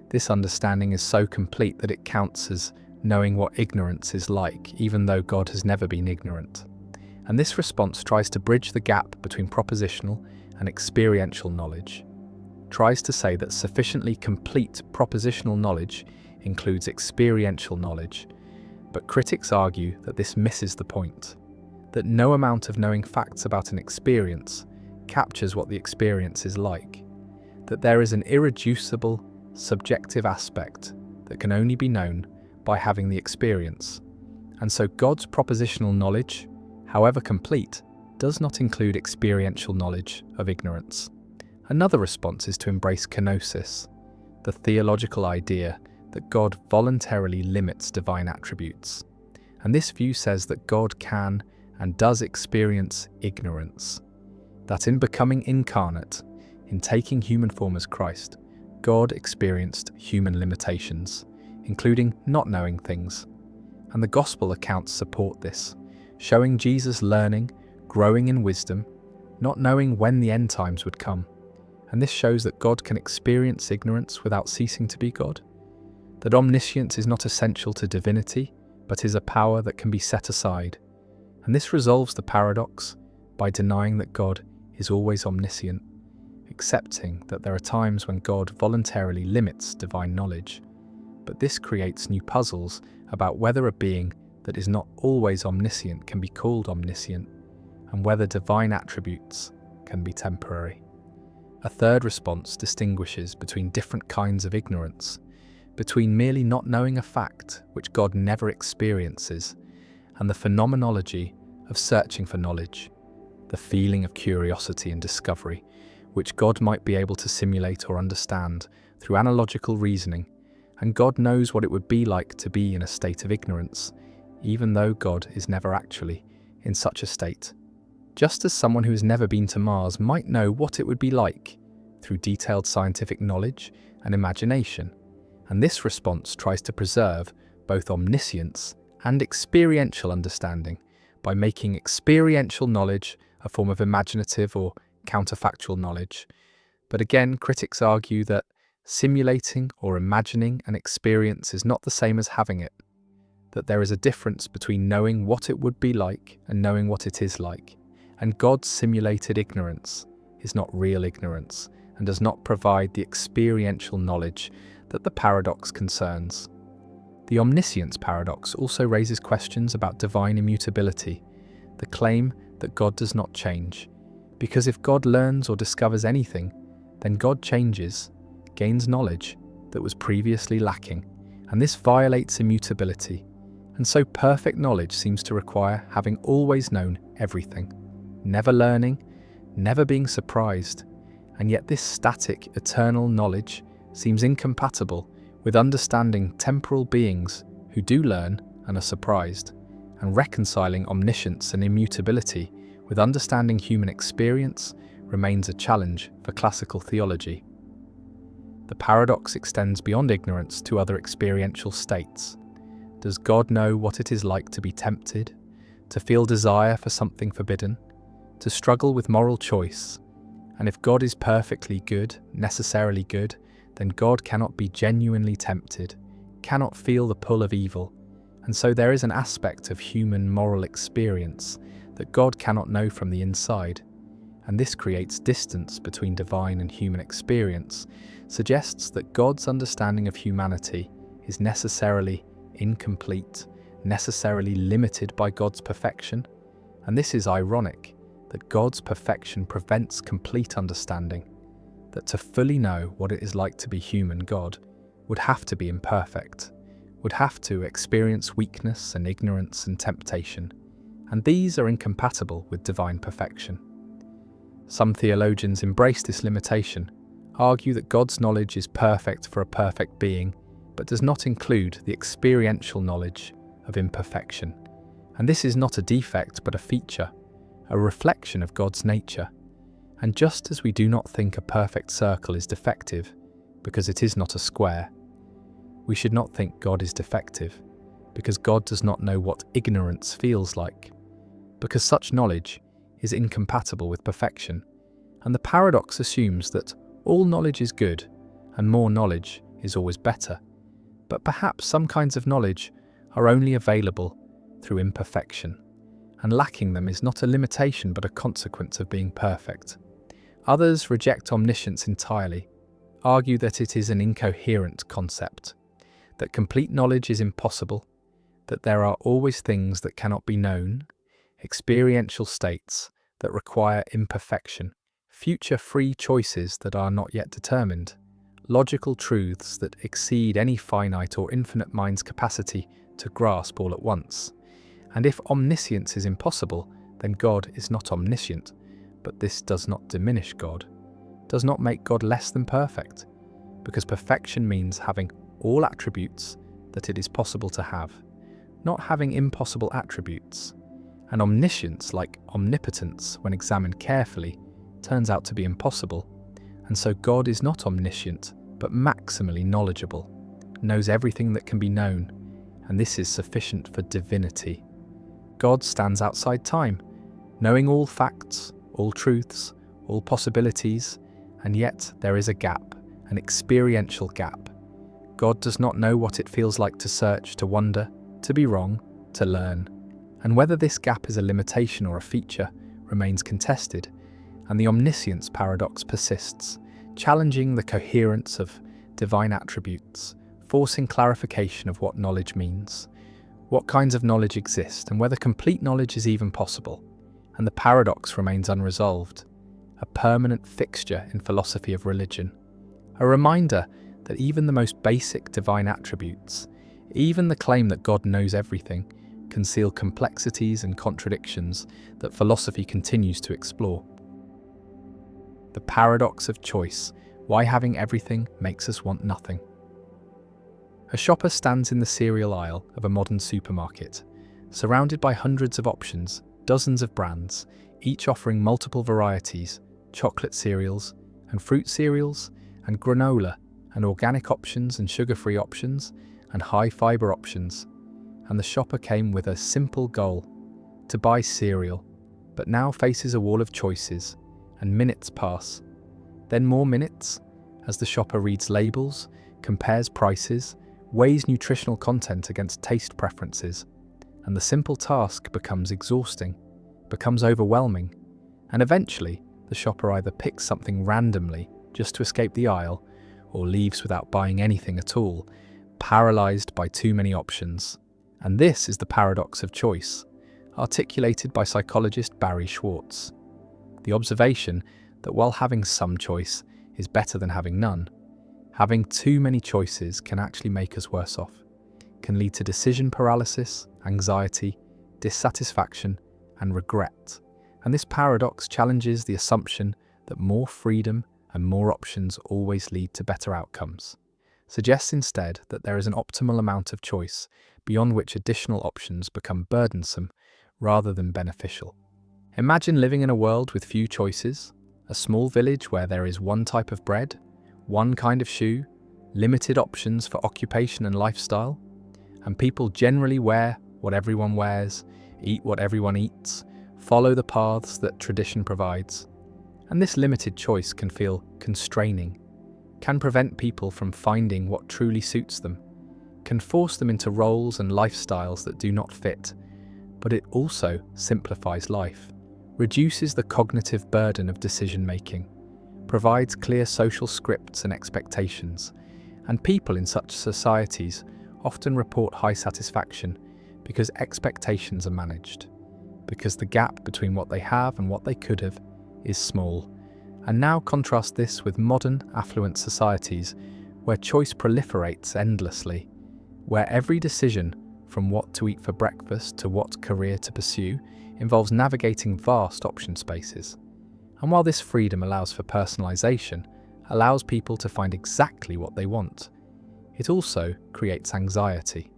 this understanding is so complete that it counts as knowing what ignorance is like, even though God has never been ignorant. And this response tries to bridge the gap between propositional and experiential knowledge, tries to say that sufficiently complete propositional knowledge includes experiential knowledge. But critics argue that this misses the point, that no amount of knowing facts about an experience captures what the experience is like, that there is an irreducible, subjective aspect that can only be known by having the experience. And so God's propositional knowledge, however complete, does not include experiential knowledge of ignorance. Another response is to embrace kenosis, the theological idea that God voluntarily limits divine attributes. And this view says that God can and does experience ignorance, that in becoming incarnate, in taking human form as Christ, God experienced human limitations, including not knowing things. And the gospel accounts support this, showing Jesus learning, growing in wisdom, not knowing when the end times would come. And this shows that God can experience ignorance without ceasing to be God, that omniscience is not essential to divinity, but is a power that can be set aside. And this resolves the paradox by denying that God is always omniscient, accepting that there are times when God voluntarily limits divine knowledge. But this creates new puzzles about whether a being that is not always omniscient can be called omniscient, and whether divine attributes can be temporary. A third response distinguishes between different kinds of ignorance, between merely not knowing a fact which God never experiences, and the phenomenology of searching for knowledge, the feeling of curiosity and discovery, which God might be able to simulate or understand through analogical reasoning. And God knows what it would be like to be in a state of ignorance, even though God is never actually in such a state. Just as someone who has never been to Mars might know what it would be like through detailed scientific knowledge and imagination. And this response tries to preserve both omniscience and experiential understanding by making experiential knowledge a form of imaginative or counterfactual knowledge. But again, critics argue that simulating or imagining an experience is not the same as having it, that there is a difference between knowing what it would be like and knowing what it is like. And God's simulated ignorance is not real ignorance and does not provide the experiential knowledge that the paradox concerns. The omniscience paradox also raises questions about divine immutability, the claim that God does not change. Because if God learns or discovers anything, then God changes, gains knowledge that was previously lacking, and this violates immutability. And so perfect knowledge seems to require having always known everything, never learning, never being surprised. And yet this static, eternal knowledge seems incompatible with understanding temporal beings who do learn and are surprised, and reconciling omniscience and immutability with understanding human experience remains a challenge for classical theology. The paradox extends beyond ignorance to other experiential states. Does God know what it is like to be tempted, to feel desire for something forbidden, to struggle with moral choice? And if God is perfectly good, necessarily good, then God cannot be genuinely tempted, cannot feel the pull of evil. And so there is an aspect of human moral experience that God cannot know from the inside. And this creates distance between divine and human experience, suggests that God's understanding of humanity is necessarily incomplete, necessarily limited by God's perfection. And this is ironic, that God's perfection prevents complete understanding, that to fully know what it is like to be human, God would have to be imperfect, would have to experience weakness and ignorance and temptation, and these are incompatible with divine perfection. Some theologians embrace this limitation, argue that God's knowledge is perfect for a perfect being, but does not include the experiential knowledge of imperfection. And this is not a defect but a feature, a reflection of God's nature. And just as we do not think a perfect circle is defective because it is not a square, we should not think God is defective because God does not know what ignorance feels like, because such knowledge is incompatible with perfection, and the paradox assumes that all knowledge is good and more knowledge is always better. But perhaps some kinds of knowledge are only available through imperfection, and lacking them is not a limitation but a consequence of being perfect. Others reject omniscience entirely, argue that it is an incoherent concept, that complete knowledge is impossible, that there are always things that cannot be known, experiential states that require imperfection, future free choices that are not yet determined, logical truths that exceed any finite or infinite mind's capacity to grasp all at once. And if omniscience is impossible, then God is not omniscient, but this does not diminish God, does not make God less than perfect, because perfection means having all attributes that it is possible to have, not having impossible attributes. And omniscience, like omnipotence, when examined carefully, turns out to be impossible. And so God is not omniscient, but maximally knowledgeable, knows everything that can be known, and this is sufficient for divinity. God stands outside time, knowing all facts, all truths, all possibilities, and yet there is a gap, an experiential gap. God does not know what it feels like to search, to wonder, to be wrong, to learn. And whether this gap is a limitation or a feature remains contested, and the omniscience paradox persists, challenging the coherence of divine attributes, forcing clarification of what knowledge means, what kinds of knowledge exist, and whether complete knowledge is even possible. And the paradox remains unresolved, a permanent fixture in philosophy of religion, a reminder that even the most basic divine attributes, even the claim that God knows everything, conceal complexities and contradictions that philosophy continues to explore. The paradox of choice, why having everything makes us want nothing. A shopper stands in the cereal aisle of a modern supermarket, surrounded by hundreds of options, dozens of brands, each offering multiple varieties, chocolate cereals and fruit cereals and granola and organic options and sugar-free options and high-fiber options. And the shopper came with a simple goal, to buy cereal, but now faces a wall of choices, and minutes pass. Then more minutes, as the shopper reads labels, compares prices, weighs nutritional content against taste preferences, and the simple task becomes exhausting, becomes overwhelming, and eventually the shopper either picks something randomly just to escape the aisle, or leaves without buying anything at all, paralyzed by too many options. And this is the paradox of choice, articulated by psychologist Barry Schwartz. The observation that while having some choice is better than having none, having too many choices can actually make us worse off, can lead to decision paralysis, anxiety, dissatisfaction, and regret. And this paradox challenges the assumption that more freedom and more options always lead to better outcomes, suggests instead that there is an optimal amount of choice beyond which additional options become burdensome rather than beneficial. Imagine living in a world with few choices, a small village where there is one type of bread, one kind of shoe, limited options for occupation and lifestyle, and people generally wear what everyone wears, eat what everyone eats, follow the paths that tradition provides. And this limited choice can feel constraining, can prevent people from finding what truly suits them, can force them into roles and lifestyles that do not fit, but it also simplifies life, reduces the cognitive burden of decision-making, provides clear social scripts and expectations, and people in such societies often report high satisfaction because expectations are managed, because the gap between what they have and what they could have is small. And now contrast this with modern, affluent societies where choice proliferates endlessly, where every decision, from what to eat for breakfast to what career to pursue, involves navigating vast option spaces. And while this freedom allows for personalization, allows people to find exactly what they want, it also creates anxiety,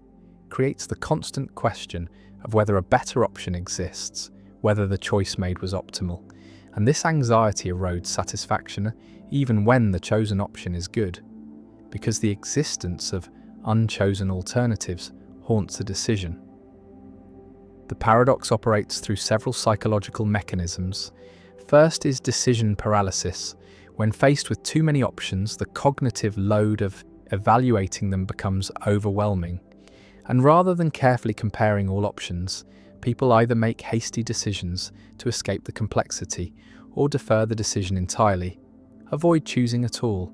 creates the constant question of whether a better option exists, whether the choice made was optimal. And this anxiety erodes satisfaction even when the chosen option is good, because the existence of unchosen alternatives haunts a decision. The paradox operates through several psychological mechanisms. First is decision paralysis. When faced with too many options, the cognitive load of evaluating them becomes overwhelming. And rather than carefully comparing all options, people either make hasty decisions to escape the complexity or defer the decision entirely, avoid choosing at all.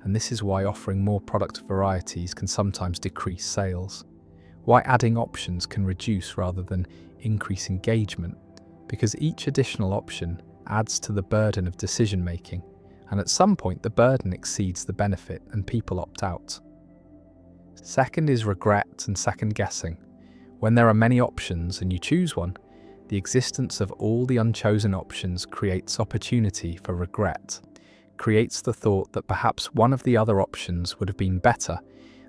And this is why offering more product varieties can sometimes decrease sales. Why adding options can reduce rather than increase engagement, because each additional option adds to the burden of decision making, and at some point the burden exceeds the benefit and people opt out. Second is regret and second guessing. When there are many options and you choose one, the existence of all the unchosen options creates opportunity for regret, creates the thought that perhaps one of the other options would have been better,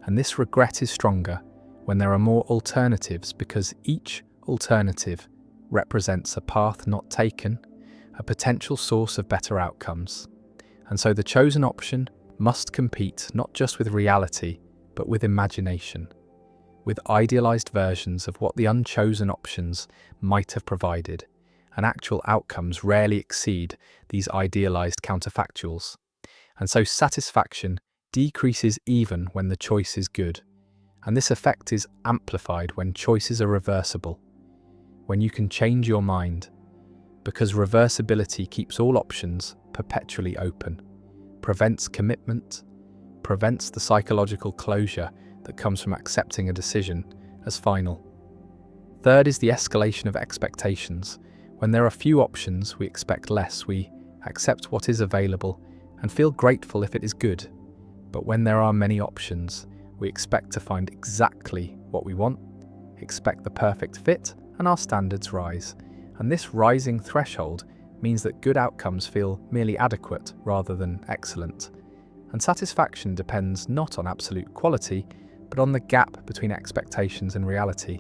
and this regret is stronger when there are more alternatives, because each alternative represents a path not taken, a potential source of better outcomes. And so the chosen option must compete not just with reality, but with imagination, with idealized versions of what the unchosen options might have provided, and actual outcomes rarely exceed these idealized counterfactuals. And so satisfaction decreases even when the choice is good, and this effect is amplified when choices are reversible, when you can change your mind, because reversibility keeps all options perpetually open, prevents commitment, prevents the psychological closure that comes from accepting a decision as final. Third is the escalation of expectations. When there are few options, we expect less. We accept what is available and feel grateful if it is good. But when there are many options, we expect to find exactly what we want, expect the perfect fit, and our standards rise. And this rising threshold means that good outcomes feel merely adequate rather than excellent. And satisfaction depends not on absolute quality, but on the gap between expectations and reality.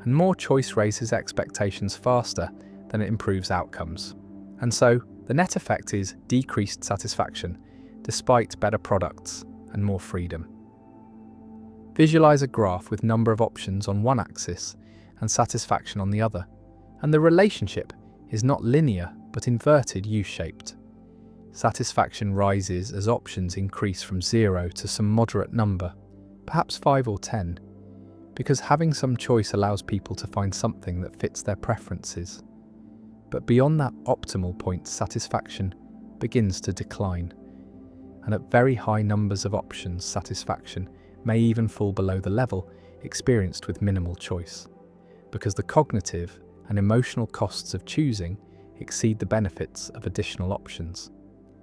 And more choice raises expectations faster than it improves outcomes. And so, the net effect is decreased satisfaction, despite better products and more freedom. Visualize a graph with number of options on one axis and satisfaction on the other. And the relationship is not linear, but inverted U-shaped. Satisfaction rises as options increase from 0 to some moderate number, perhaps 5 or 10, because having some choice allows people to find something that fits their preferences. But beyond that optimal point, satisfaction begins to decline. And at very high numbers of options, satisfaction may even fall below the level experienced with minimal choice, because the cognitive and emotional costs of choosing exceed the benefits of additional options.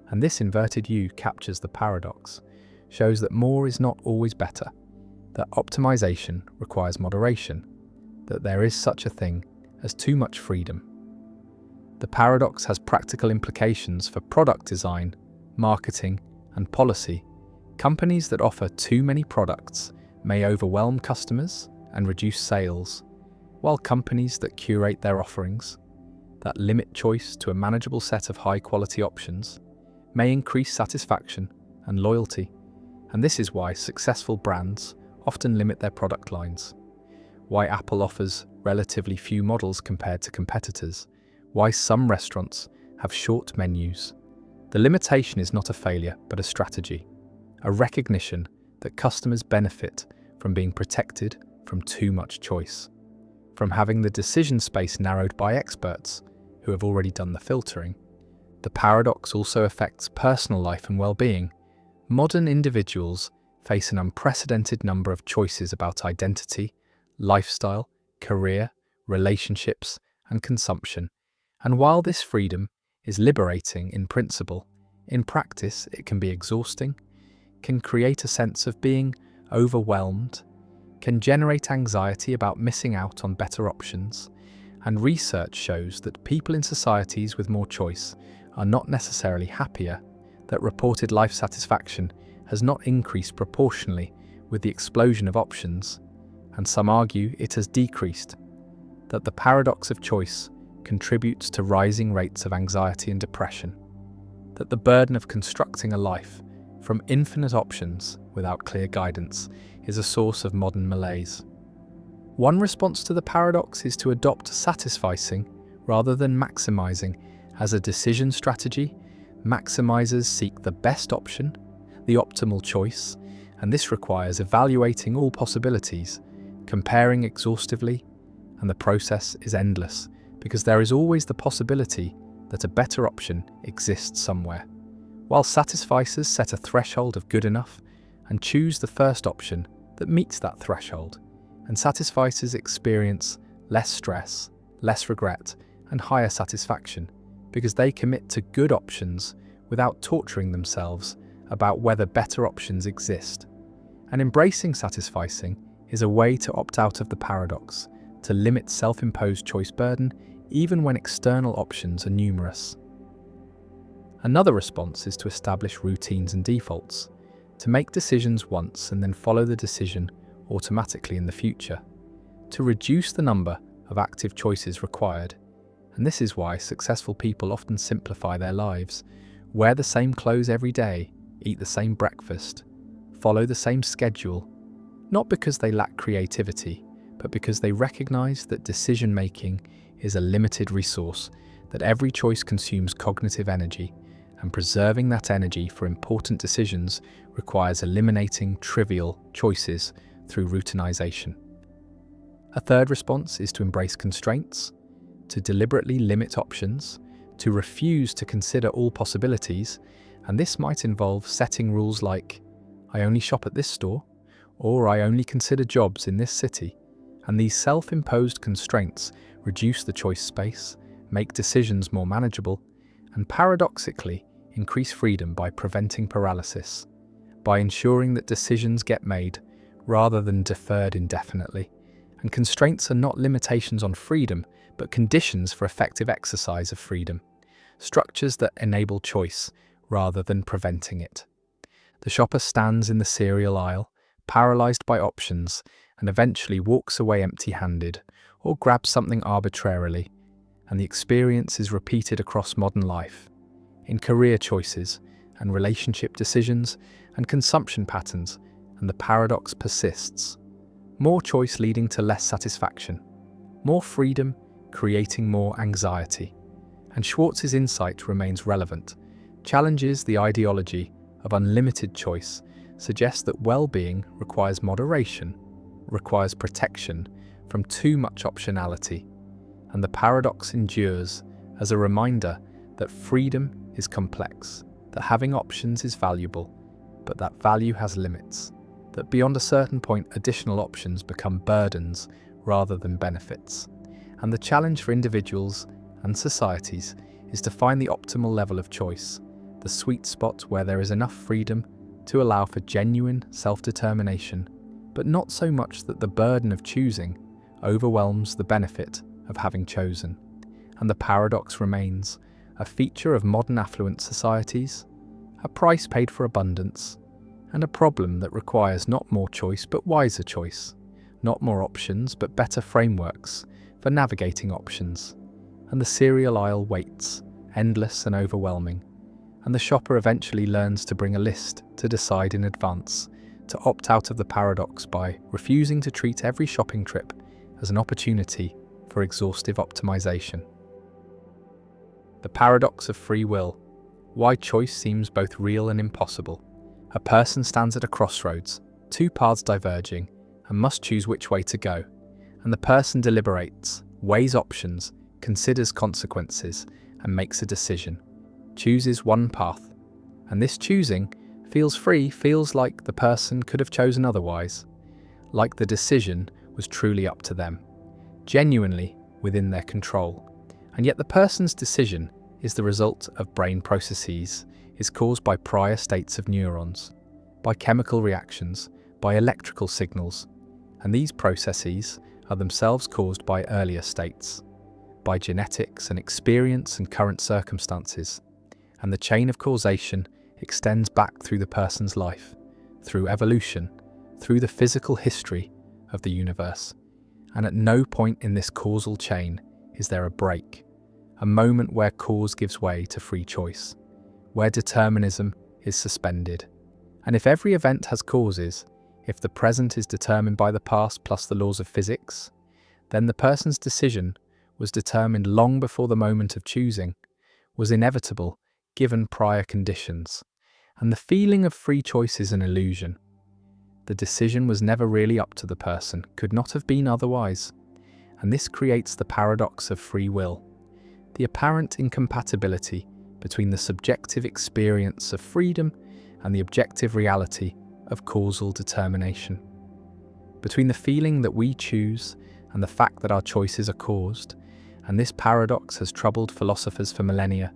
And this inverted U captures the paradox, shows that more is not always better, that optimization requires moderation, that there is such a thing as too much freedom. The paradox has practical implications for product design, marketing, and policy. Companies that offer too many products may overwhelm customers and reduce sales, while companies that curate their offerings, that limit choice to a manageable set of high-quality options, may increase satisfaction and loyalty. And this is why successful brands often limit their product lines, why Apple offers relatively few models compared to competitors, why some restaurants have short menus. The limitation is not a failure, but a strategy, a recognition that customers benefit from being protected from too much choice, from having the decision space narrowed by experts who have already done the filtering. The paradox also affects personal life and well-being. Modern individuals face an unprecedented number of choices about identity, lifestyle, career, relationships, and consumption. And while this freedom is liberating in principle, in practice it can be exhausting, can create a sense of being overwhelmed, can generate anxiety about missing out on better options, and research shows that people in societies with more choice are not necessarily happier, that reported life satisfaction has not increased proportionally with the explosion of options, and some argue it has decreased, that the paradox of choice contributes to rising rates of anxiety and depression, that the burden of constructing a life from infinite options without clear guidance is a source of modern malaise. One response to the paradox is to adopt satisficing rather than maximizing as a decision strategy. Maximizers seek the best option, the optimal choice, and this requires evaluating all possibilities, comparing exhaustively, and the process is endless because there is always the possibility that a better option exists somewhere. While satisficers set a threshold of good enough and choose the first option that meets that threshold, and satisficers experience less stress, less regret, and higher satisfaction because they commit to good options without torturing themselves about whether better options exist. And embracing satisficing is a way to opt out of the paradox, to limit self-imposed choice burden even when external options are numerous. Another response is to establish routines and defaults, to make decisions once and then follow the decision automatically in the future, to reduce the number of active choices required. And this is why successful people often simplify their lives, wear the same clothes every day, eat the same breakfast, follow the same schedule, not because they lack creativity, but because they recognize that decision-making is a limited resource, that every choice consumes cognitive energy, and preserving that energy for important decisions requires eliminating trivial choices through routinization. A third response is to embrace constraints, to deliberately limit options, to refuse to consider all possibilities, and this might involve setting rules like, I only shop at this store, or I only consider jobs in this city. And these self-imposed constraints reduce the choice space, make decisions more manageable, and paradoxically increase freedom by preventing paralysis, by ensuring that decisions get made rather than deferred indefinitely. And constraints are not limitations on freedom, but conditions for effective exercise of freedom, structures that enable choice rather than preventing it. The shopper stands in the cereal aisle, paralyzed by options, and eventually walks away empty-handed or grabs something arbitrarily, and the experience is repeated across modern life, in career choices and relationship decisions and consumption patterns, and the paradox persists. More choice leading to less satisfaction, more freedom creating more anxiety. And Schwartz's insight remains relevant, challenges the ideology of unlimited choice, suggests that well-being requires moderation, requires protection from too much optionality, and the paradox endures as a reminder that freedom is complex, that having options is valuable, but that value has limits, that beyond a certain point additional options become burdens rather than benefits. And the challenge for individuals and societies is to find the optimal level of choice, the sweet spot where there is enough freedom to allow for genuine self-determination, but not so much that the burden of choosing overwhelms the benefit of having chosen. And the paradox remains a feature of modern affluent societies, a price paid for abundance, and a problem that requires not more choice but wiser choice, not more options but better frameworks for navigating options. And the cereal aisle waits, endless and overwhelming, and the shopper eventually learns to bring a list to decide in advance, to opt out of the paradox by refusing to treat every shopping trip as an opportunity for exhaustive optimization. The paradox of free will, why choice seems both real and impossible. A person stands at a crossroads, two paths diverging, and must choose which way to go. And the person deliberates, weighs options, considers consequences, and makes a decision, chooses one path. And this choosing feels free, feels like the person could have chosen otherwise, like the decision was truly up to them, genuinely within their control. And yet the person's decision is the result of brain processes, is caused by prior states of neurons, by chemical reactions, by electrical signals, and these processes are themselves caused by earlier states, by genetics and experience and current circumstances, and the chain of causation extends back through the person's life, through evolution, through the physical history of the universe. And at no point in this causal chain is there a break, a moment where cause gives way to free choice, where determinism is suspended. And if every event has causes, If the present is determined by the past plus the laws of physics, then the person's decision was determined long before the moment of choosing, was inevitable given prior conditions, and the feeling of free choice is an illusion. The decision was never really up to the person, could not have been otherwise, and this creates the paradox of free will, the apparent incompatibility between the subjective experience of freedom and the objective reality of causal determination. Between the feeling that we choose and the fact that our choices are caused, and this paradox has troubled philosophers for millennia,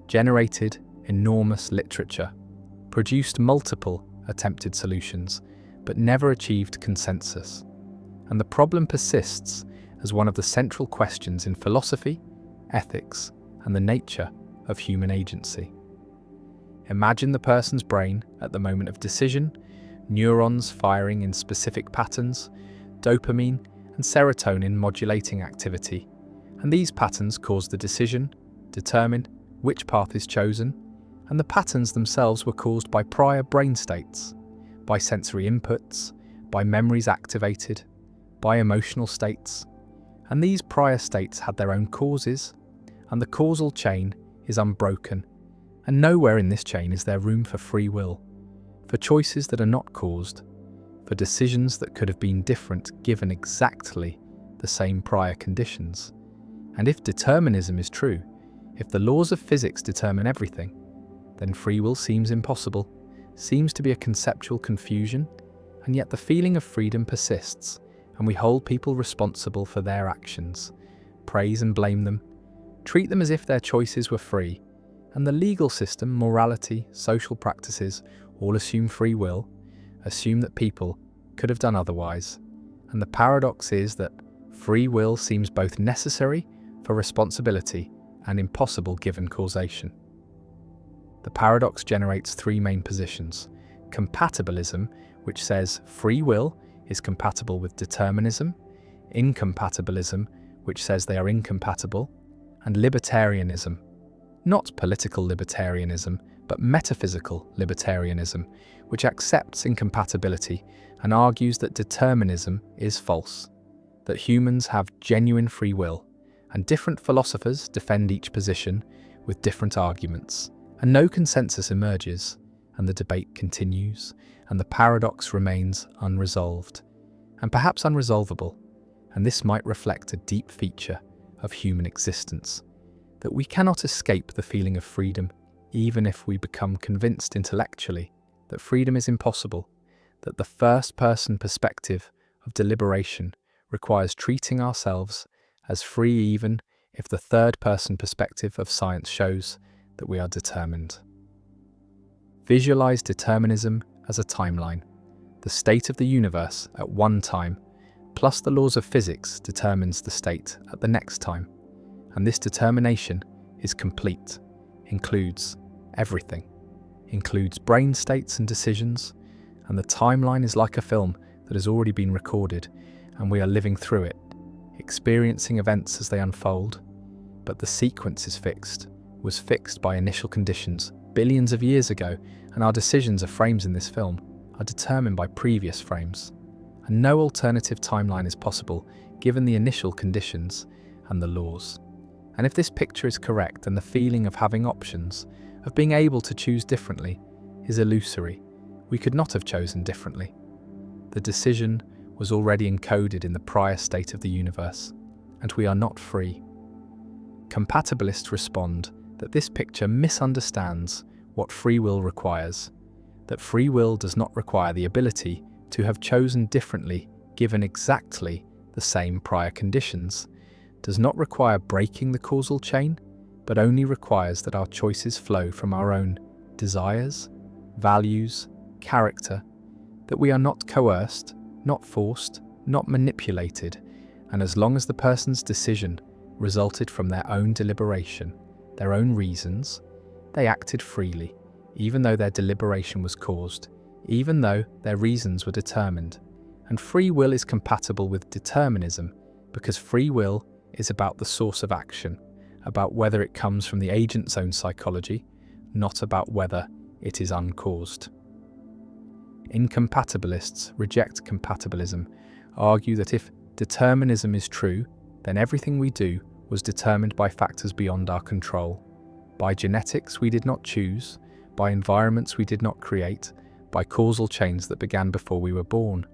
generated enormous literature, produced multiple attempted solutions, but never achieved consensus. And the problem persists as one of the central questions in philosophy, ethics, and the nature of human agency. Imagine the person's brain at the moment of decision, neurons firing in specific patterns, dopamine and serotonin modulating activity, and these patterns cause the decision, determine which path is chosen, and the patterns themselves were caused by prior brain states, by sensory inputs, by memories activated, by emotional states, and these prior states had their own causes, and the causal chain is unbroken, and nowhere in this chain is there room for free will, for choices that are not caused, for decisions that could have been different given exactly the same prior conditions. And if determinism is true, if the laws of physics determine everything, then free will seems impossible, seems to be a conceptual confusion, and yet the feeling of freedom persists, and we hold people responsible for their actions, praise and blame them, treat them as if their choices were free, and the legal system, morality, social practices all assume free will, assume that people could have done otherwise. And the paradox is that free will seems both necessary for responsibility and impossible given causation. The paradox generates three main positions: compatibilism, which says free will is compatible with determinism, incompatibilism, which says they are incompatible, and libertarianism, not political libertarianism, but metaphysical libertarianism, which accepts incompatibility and argues that determinism is false, that humans have genuine free will, and different philosophers defend each position with different arguments, and no consensus emerges, and the debate continues, and the paradox remains unresolved, and perhaps unresolvable, and this might reflect a deep feature of human existence, that we cannot escape the feeling of freedom, even if we become convinced intellectually that freedom is impossible, that the first-person perspective of deliberation requires treating ourselves as free even if the third-person perspective of science shows that we are determined. Visualize determinism as a timeline. The state of the universe at one time, plus the laws of physics, determines the state at the next time. And this determination is complete, includes everything, includes brain states and decisions, and the timeline is like a film that has already been recorded, and we are living through it, experiencing events as they unfold. But the sequence is fixed, was fixed by initial conditions billions of years ago, and our decisions are frames in this film, are determined by previous frames. And no alternative timeline is possible given the initial conditions and the laws. And if this picture is correct, then the feeling of having options, of being able to choose differently, is illusory. We could not have chosen differently. The decision was already encoded in the prior state of the universe, and we are not free. Compatibilists respond that this picture misunderstands what free will requires, that free will does not require the ability to have chosen differently given exactly the same prior conditions, does not require breaking the causal chain, but only requires that our choices flow from our own desires, values, character, that we are not coerced, not forced, not manipulated, and as long as the person's decision resulted from their own deliberation, their own reasons, they acted freely, even though their deliberation was caused, even though their reasons were determined. And free will is compatible with determinism because free will is about the source of action, about whether it comes from the agent's own psychology, not about whether it is uncaused. Incompatibilists reject compatibilism, argue that if determinism is true, then everything we do was determined by factors beyond our control. By genetics we did not choose, by environments we did not create, by causal chains that began before we were born.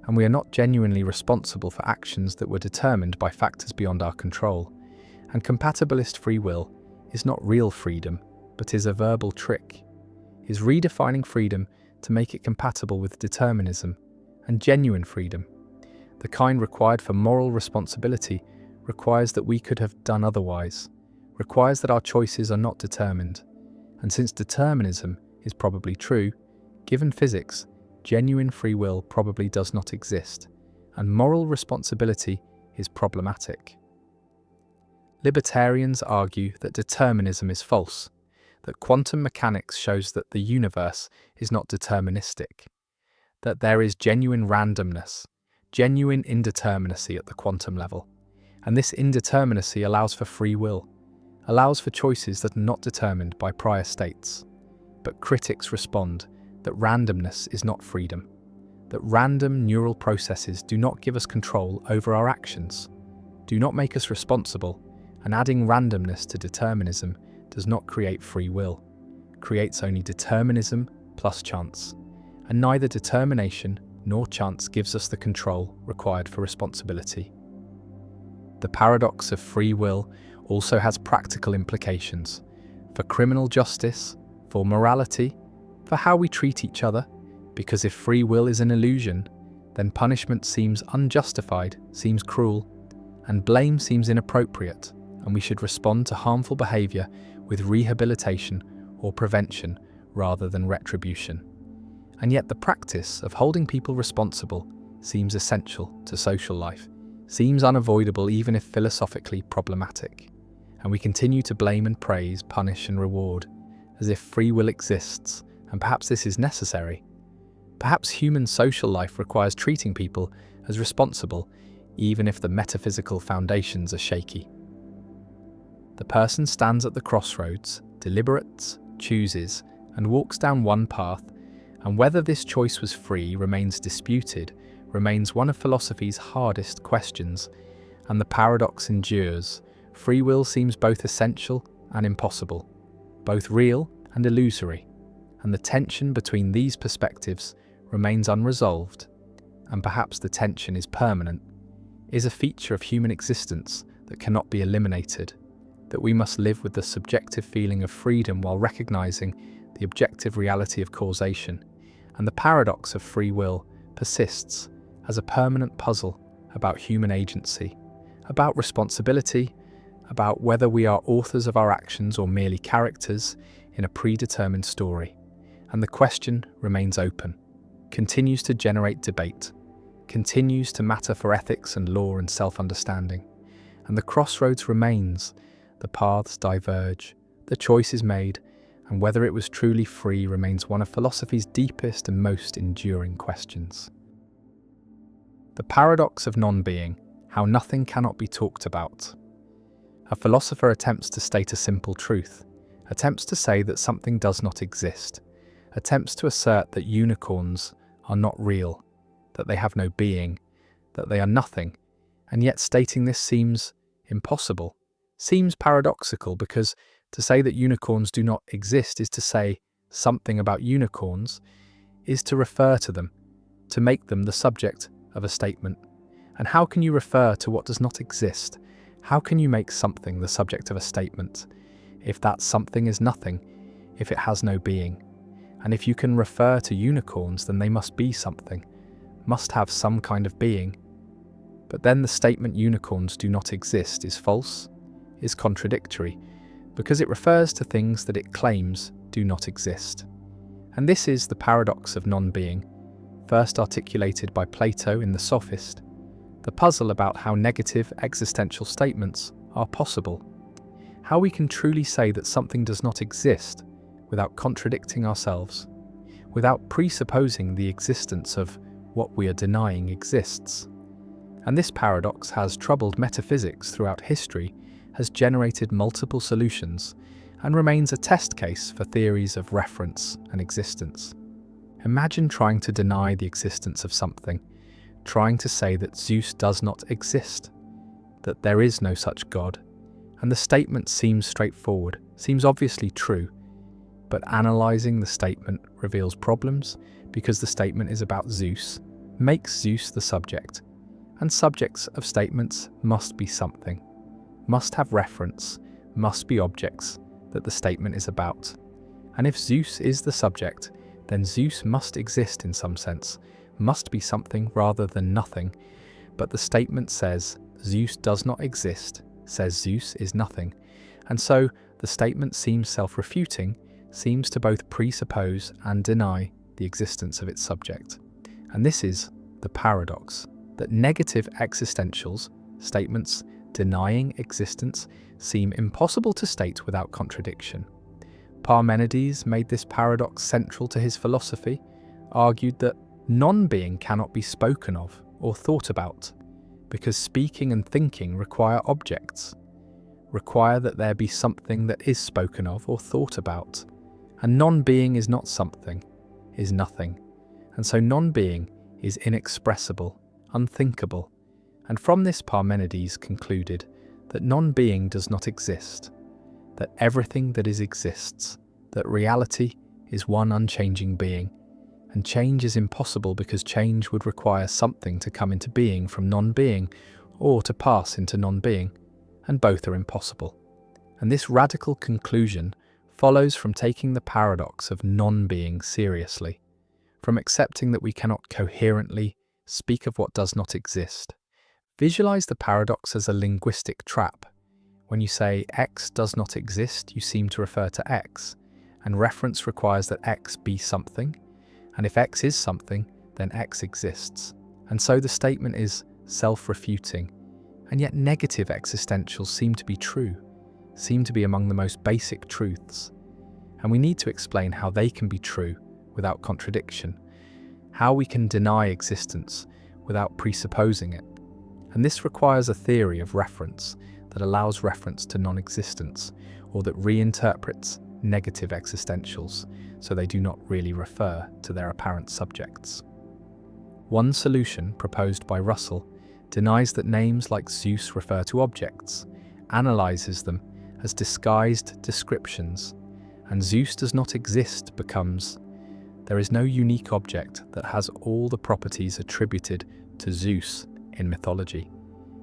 And we are not genuinely responsible for actions that were determined by factors beyond our control. And compatibilist free will is not real freedom, but is a verbal trick, is redefining freedom to make it compatible with determinism, and genuine freedom, the kind required for moral responsibility, requires that we could have done otherwise, requires that our choices are not determined. And since determinism is probably true, given physics, genuine free will probably does not exist, and moral responsibility is problematic. Libertarians argue that determinism is false, that quantum mechanics shows that the universe is not deterministic, that there is genuine randomness, genuine indeterminacy at the quantum level, and this indeterminacy allows for free will, allows for choices that are not determined by prior states. But critics respond that randomness is not freedom, that random neural processes do not give us control over our actions, do not make us responsible, and adding randomness to determinism does not create free will, creates only determinism plus chance, and neither determination nor chance gives us the control required for responsibility. The paradox of free will also has practical implications for criminal justice, for morality, for how we treat each other, because if free will is an illusion, then punishment seems unjustified, seems cruel, and blame seems inappropriate, and we should respond to harmful behaviour with rehabilitation or prevention rather than retribution. And yet the practice of holding people responsible seems essential to social life, seems unavoidable even if philosophically problematic. And we continue to blame and praise, punish and reward, as if free will exists, and perhaps this is necessary. Perhaps human social life requires treating people as responsible, even if the metaphysical foundations are shaky. The person stands at the crossroads, deliberates, chooses, and walks down one path, and whether this choice was free remains disputed, remains one of philosophy's hardest questions, and the paradox endures. Free will seems both essential and impossible, both real and illusory, and the tension between these perspectives remains unresolved, and perhaps the tension is permanent, is a feature of human existence that cannot be eliminated, that we must live with the subjective feeling of freedom while recognizing the objective reality of causation, and the paradox of free will persists as a permanent puzzle about human agency, about responsibility, about whether we are authors of our actions or merely characters in a predetermined story. And the question remains open, continues to generate debate, continues to matter for ethics and law and self-understanding. And the crossroads remains, the paths diverge, the choice is made, and whether it was truly free remains one of philosophy's deepest and most enduring questions. The paradox of non-being, how nothing cannot be talked about. A philosopher attempts to state a simple truth, attempts to say that something does not exist, attempts to assert that unicorns are not real, that they have no being, that they are nothing, and yet stating this seems impossible, seems paradoxical, because to say that unicorns do not exist is to say something about unicorns, is to refer to them, to make them the subject of a statement. And how can you refer to what does not exist? How can you make something the subject of a statement if that something is nothing, if it has no being? And if you can refer to unicorns, then they must be something, must have some kind of being. But then the statement unicorns do not exist is false, is contradictory, because it refers to things that it claims do not exist. And this is the paradox of non-being, first articulated by Plato in the Sophist, the puzzle about how negative existential statements are possible, how we can truly say that something does not exist without contradicting ourselves, without presupposing the existence of what we are denying exists. And this paradox has troubled metaphysics throughout history, has generated multiple solutions, and remains a test case for theories of reference and existence. Imagine trying to deny the existence of something, trying to say that Zeus does not exist, that there is no such god, and the statement seems straightforward, seems obviously true, but analysing the statement reveals problems because the statement is about Zeus, makes Zeus the subject, and subjects of statements must be something, must have reference, must be objects that the statement is about. And if Zeus is the subject, then Zeus must exist in some sense, must be something rather than nothing, but the statement says Zeus does not exist, says Zeus is nothing, and so the statement seems self-refuting, seems to both presuppose and deny the existence of its subject. And this is the paradox, that negative existentials, statements denying existence, seem impossible to state without contradiction. Parmenides made this paradox central to his philosophy, argued that non-being cannot be spoken of or thought about, because speaking and thinking require objects, require that there be something that is spoken of or thought about. And non-being is not something, is nothing. And so non-being is inexpressible, unthinkable. And from this Parmenides concluded that non-being does not exist, that everything that is exists, that reality is one unchanging being, and change is impossible because change would require something to come into being from non-being or to pass into non-being, and both are impossible. And this radical conclusion follows from taking the paradox of non-being seriously, from accepting that we cannot coherently speak of what does not exist. Visualize the paradox as a linguistic trap. When you say X does not exist, you seem to refer to X, and reference requires that X be something, and if X is something, then X exists. And so the statement is self-refuting, and yet negative existentials seem to be true, seem to be among the most basic truths. And we need to explain how they can be true without contradiction, how we can deny existence without presupposing it. And this requires a theory of reference that allows reference to non-existence, or that reinterprets negative existentials so they do not really refer to their apparent subjects. One solution proposed by Russell denies that names like Zeus refer to objects, analyzes them as disguised descriptions, and Zeus does not exist becomes, there is no unique object that has all the properties attributed to Zeus in mythology.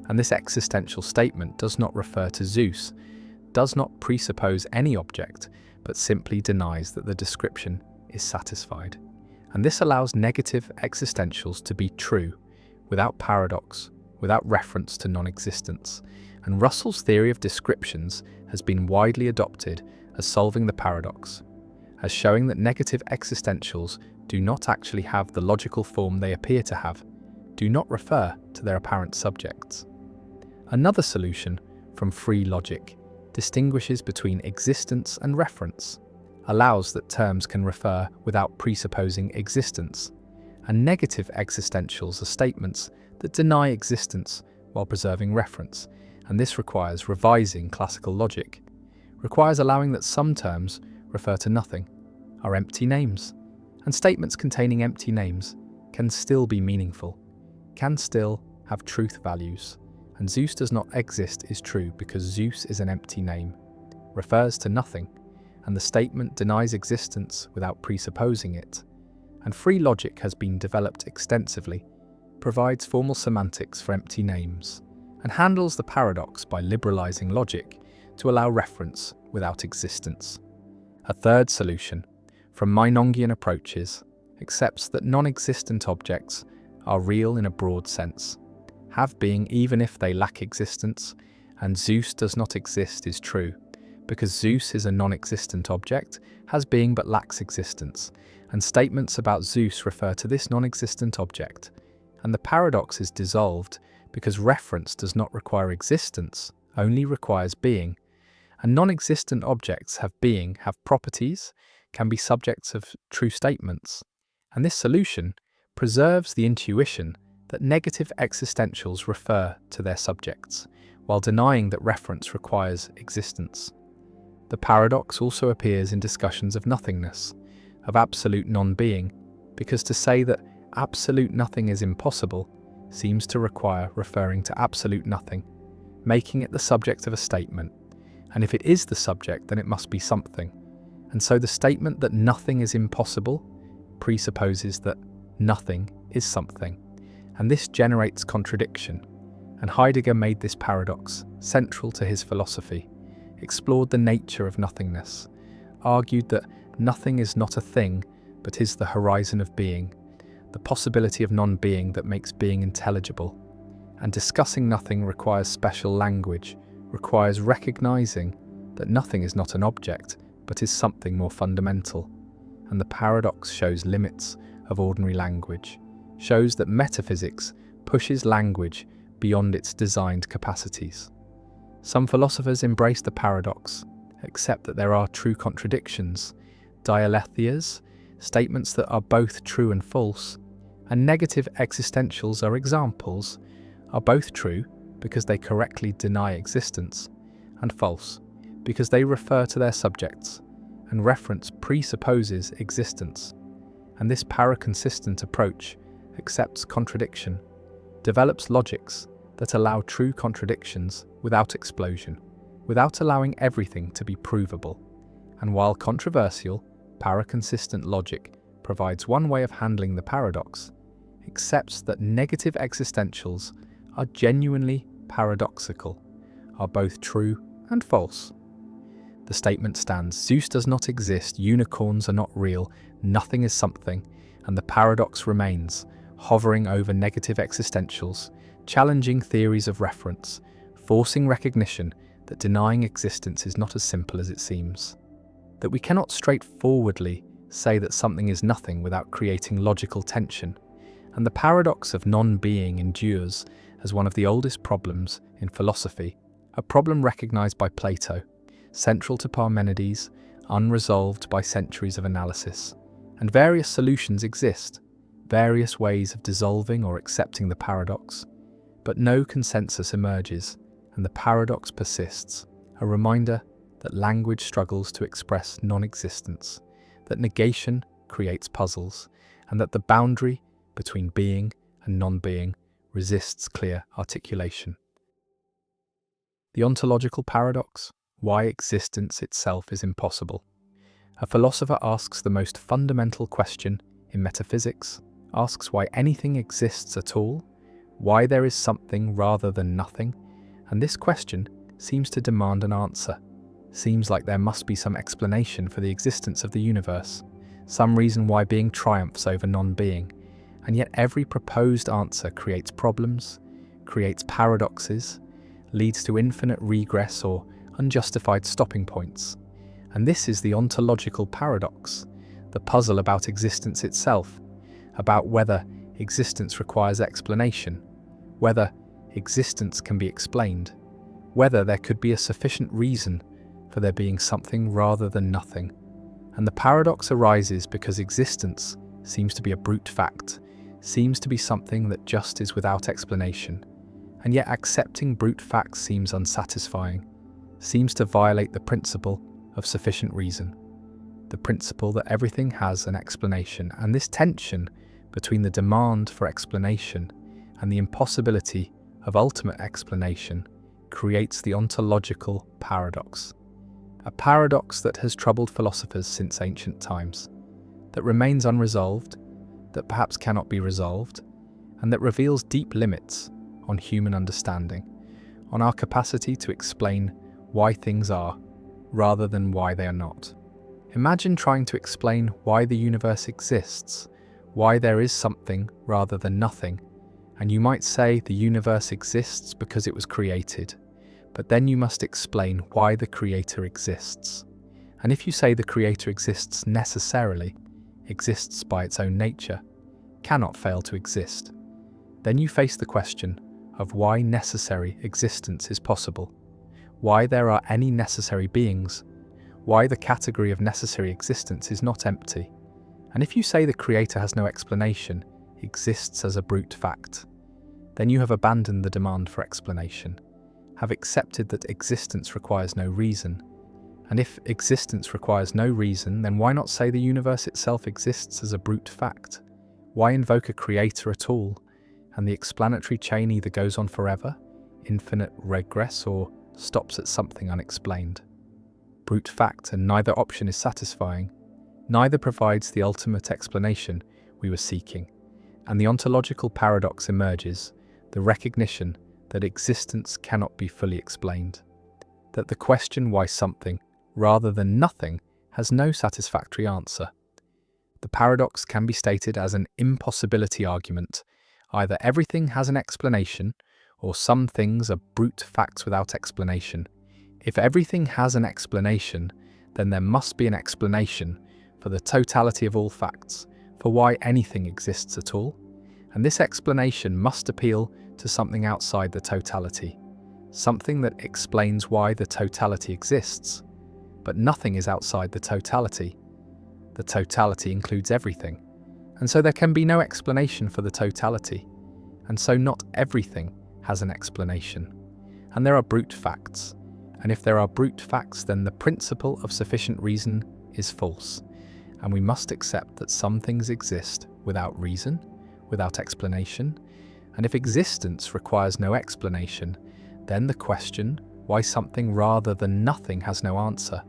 And this existential statement does not refer to Zeus, does not presuppose any object, but simply denies that the description is satisfied. And this allows negative existentials to be true, without paradox, without reference to non-existence. And Russell's theory of descriptions has been widely adopted as solving the paradox, as showing that negative existentials do not actually have the logical form they appear to have, do not refer to their apparent subjects. Another solution, from free logic, distinguishes between existence and reference, allows that terms can refer without presupposing existence, and negative existentials are statements that deny existence while preserving reference, and this requires revising classical logic, requires allowing that some terms refer to nothing, are empty names, and statements containing empty names can still be meaningful, can still have truth values. And Zeus does not exist is true because Zeus is an empty name, refers to nothing, and the statement denies existence without presupposing it. And free logic has been developed extensively, provides formal semantics for empty names, and handles the paradox by liberalizing logic to allow reference without existence. A third solution, from Meinongian approaches, accepts that non-existent objects are real in a broad sense, have being even if they lack existence, and Zeus does not exist is true, because Zeus is a non-existent object, has being but lacks existence, and statements about Zeus refer to this non-existent object, and the paradox is dissolved because reference does not require existence, only requires being, and non-existent objects have being, have properties, can be subjects of true statements, and this solution preserves the intuition that negative existentials refer to their subjects, while denying that reference requires existence. The paradox also appears in discussions of nothingness, of absolute non-being, because to say that absolute nothing is impossible seems to require referring to absolute nothing, making it the subject of a statement. And if it is the subject, then it must be something. And so the statement that nothing is impossible presupposes that nothing is something. And this generates contradiction. And Heidegger made this paradox central to his philosophy, explored the nature of nothingness, argued that nothing is not a thing, but is the horizon of being, the possibility of non-being that makes being intelligible. And discussing nothing requires special language, requires recognizing that nothing is not an object, but is something more fundamental. And the paradox shows limits of ordinary language, shows that metaphysics pushes language beyond its designed capacities. Some philosophers embrace the paradox, accept that there are true contradictions, dialetheas, statements that are both true and false, and negative existentials are examples, are both true because they correctly deny existence, and false because they refer to their subjects, and reference presupposes existence. And this paraconsistent approach accepts contradiction, develops logics that allow true contradictions without explosion, without allowing everything to be provable. And while controversial, paraconsistent logic provides one way of handling the paradox, accepts that negative existentials are genuinely paradoxical, are both true and false. The statement stands: Zeus does not exist, unicorns are not real, nothing is something, and the paradox remains, hovering over negative existentials, challenging theories of reference, forcing recognition that denying existence is not as simple as it seems. That we cannot straightforwardly say that something is nothing without creating logical tension, and the paradox of non-being endures as one of the oldest problems in philosophy, a problem recognized by Plato, central to Parmenides, unresolved by centuries of analysis. And various solutions exist, various ways of dissolving or accepting the paradox, but no consensus emerges, and the paradox persists, a reminder that language struggles to express non-existence, that negation creates puzzles, and that the boundary between being and non-being resists clear articulation. The ontological paradox: why existence itself is impossible. A philosopher asks the most fundamental question in metaphysics, asks why anything exists at all, why there is something rather than nothing, and this question seems to demand an answer. Seems like there must be some explanation for the existence of the universe, some reason why being triumphs over non-being, and yet every proposed answer creates problems, creates paradoxes, leads to infinite regress or unjustified stopping points. And this is the ontological paradox, the puzzle about existence itself, about whether existence requires explanation, whether existence can be explained, whether there could be a sufficient reason for there being something rather than nothing. And the paradox arises because existence seems to be a brute fact, seems to be something that just is without explanation, and yet accepting brute facts seems unsatisfying, seems to violate the principle of sufficient reason, the principle that everything has an explanation. And this tension between the demand for explanation and the impossibility of ultimate explanation creates the ontological paradox, a paradox that has troubled philosophers since ancient times, that remains unresolved, that perhaps cannot be resolved, and that reveals deep limits on human understanding, on our capacity to explain why things are rather than why they are not. Imagine trying to explain why the universe exists, why there is something rather than nothing, and you might say the universe exists because it was created, but then you must explain why the creator exists. And if you say the creator exists necessarily, exists by its own nature, cannot fail to exist, then you face the question of why necessary existence is possible, why there are any necessary beings, why the category of necessary existence is not empty. And if you say the creator has no explanation, exists as a brute fact, then you have abandoned the demand for explanation, have accepted that existence requires no reason. And if existence requires no reason, then why not say the universe itself exists as a brute fact? Why invoke a creator at all? And the explanatory chain either goes on forever, infinite regress, or stops at something unexplained. Brute fact, and neither option is satisfying. Neither provides the ultimate explanation we were seeking, and the ontological paradox emerges, the recognition that existence cannot be fully explained, that the question why something, rather than nothing, has no satisfactory answer. The paradox can be stated as an impossibility argument. Either everything has an explanation, or some things are brute facts without explanation. If everything has an explanation, then there must be an explanation for the totality of all facts, for why anything exists at all. And this explanation must appeal to something outside the totality, something that explains why the totality exists. But nothing is outside the totality. The totality includes everything, and so there can be no explanation for the totality, and so not everything has an explanation. And there are brute facts, and if there are brute facts, then the principle of sufficient reason is false, and we must accept that some things exist without reason, without explanation, and if existence requires no explanation, then the question why something rather than nothing has no answer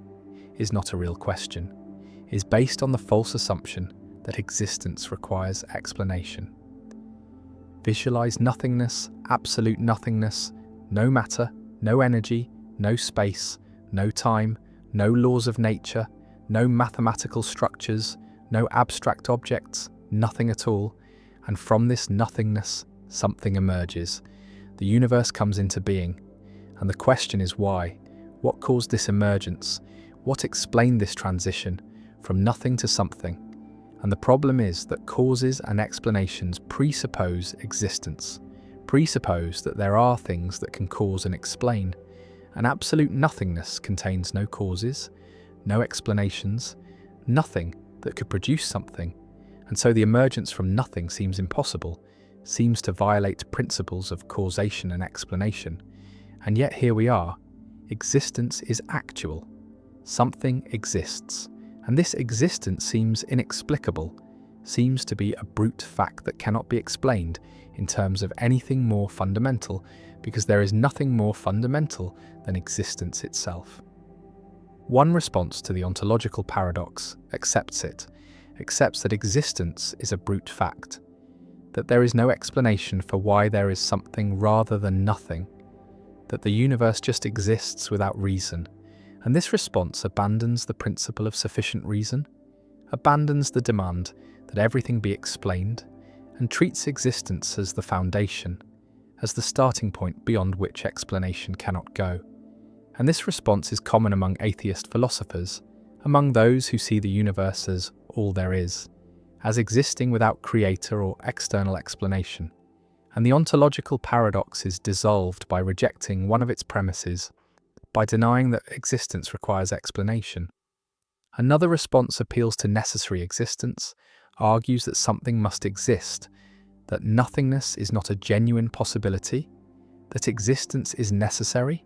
is not a real question, is based on the false assumption that existence requires explanation. Visualize nothingness, absolute nothingness, no matter, no energy, no space, no time, no laws of nature, no mathematical structures, no abstract objects, nothing at all, and from this nothingness, something emerges. The universe comes into being, and the question is why? What caused this emergence? What explained this transition from nothing to something? And the problem is that causes and explanations presuppose existence, presuppose that there are things that can cause and explain. And absolute nothingness contains no causes, no explanations, nothing that could produce something. And so the emergence from nothing seems impossible, seems to violate principles of causation and explanation. And yet here we are. Existence is actual. Something exists. And this existence seems inexplicable, seems to be a brute fact that cannot be explained in terms of anything more fundamental, because there is nothing more fundamental than existence itself. One response to the ontological paradox accepts it, accepts that existence is a brute fact, that there is no explanation for why there is something rather than nothing, that the universe just exists without reason. And this response abandons the principle of sufficient reason, abandons the demand that everything be explained, and treats existence as the foundation, as the starting point beyond which explanation cannot go. And this response is common among atheist philosophers, among those who see the universe as all there is, as existing without creator or external explanation. And the ontological paradox is dissolved by rejecting one of its premises, by denying that existence requires explanation. Another response appeals to necessary existence, argues that something must exist, that nothingness is not a genuine possibility, that existence is necessary,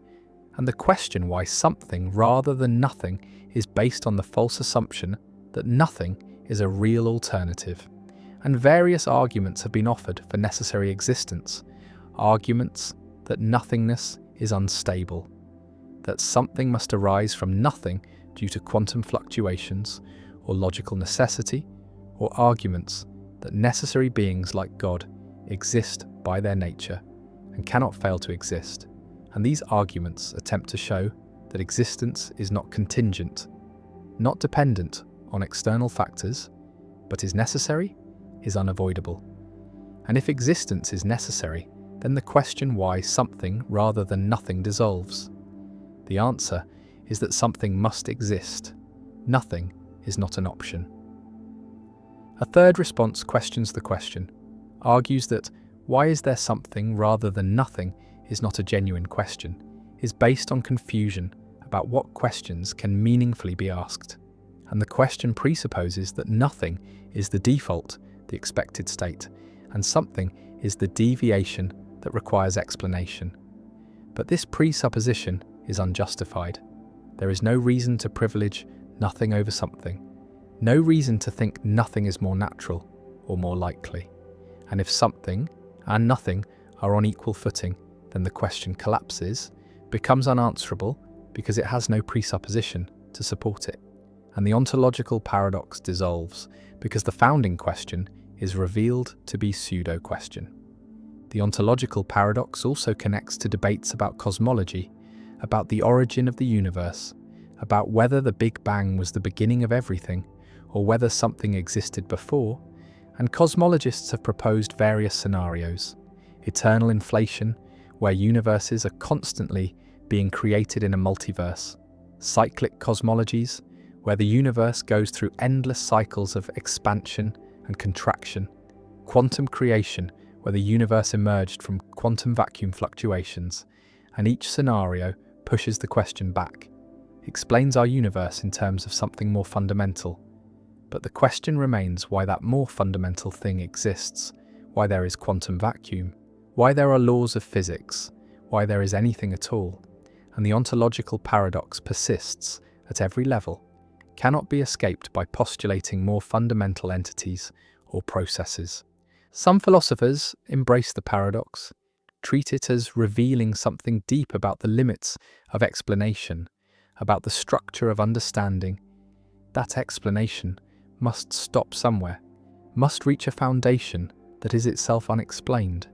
and the question why something rather than nothing is based on the false assumption that nothing is a real alternative. And various arguments have been offered for necessary existence, arguments that nothingness is unstable, that something must arise from nothing due to quantum fluctuations or logical necessity, or arguments that necessary beings like God exist by their nature and cannot fail to exist. And these arguments attempt to show that existence is not contingent, not dependent on external factors, but is necessary, is unavoidable. And if existence is necessary, then the question why something rather than nothing dissolves. The answer is that something must exist. Nothing is not an option. A third response questions the question, argues that why is there something rather than nothing is not a genuine question, is based on confusion about what questions can meaningfully be asked. And the question presupposes that nothing is the default, the expected state, and something is the deviation that requires explanation. But this presupposition is unjustified. There is no reason to privilege nothing over something, no reason to think nothing is more natural or more likely. And if something and nothing are on equal footing, then the question collapses, becomes unanswerable because it has no presupposition to support it. And the ontological paradox dissolves because the founding question is revealed to be pseudo-question. The ontological paradox also connects to debates about cosmology, about the origin of the universe, about whether the Big Bang was the beginning of everything, or whether something existed before, and cosmologists have proposed various scenarios. Eternal inflation, where universes are constantly being created in a multiverse. Cyclic cosmologies, where the universe goes through endless cycles of expansion and contraction. Quantum creation, where the universe emerged from quantum vacuum fluctuations, and each scenario pushes the question back, explains our universe in terms of something more fundamental. But the question remains why that more fundamental thing exists, why there is quantum vacuum, why there are laws of physics, why there is anything at all. And the ontological paradox persists at every level, cannot be escaped by postulating more fundamental entities or processes. Some philosophers embrace the paradox, treat it as revealing something deep about the limits of explanation, about the structure of understanding. That explanation must stop somewhere, must reach a foundation that is itself unexplained.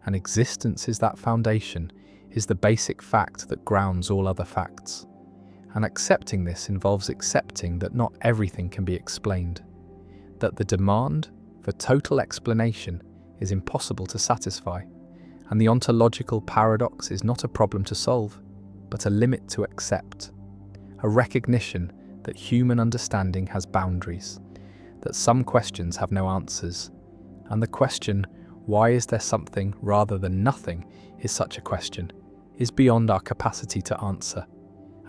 And existence is that foundation, is the basic fact that grounds all other facts. And accepting this involves accepting that not everything can be explained, that the demand for total explanation is impossible to satisfy, and the ontological paradox is not a problem to solve, but a limit to accept, a recognition that human understanding has boundaries, that some questions have no answers, and the question, why is there something rather than nothing, is such a question, is beyond our capacity to answer,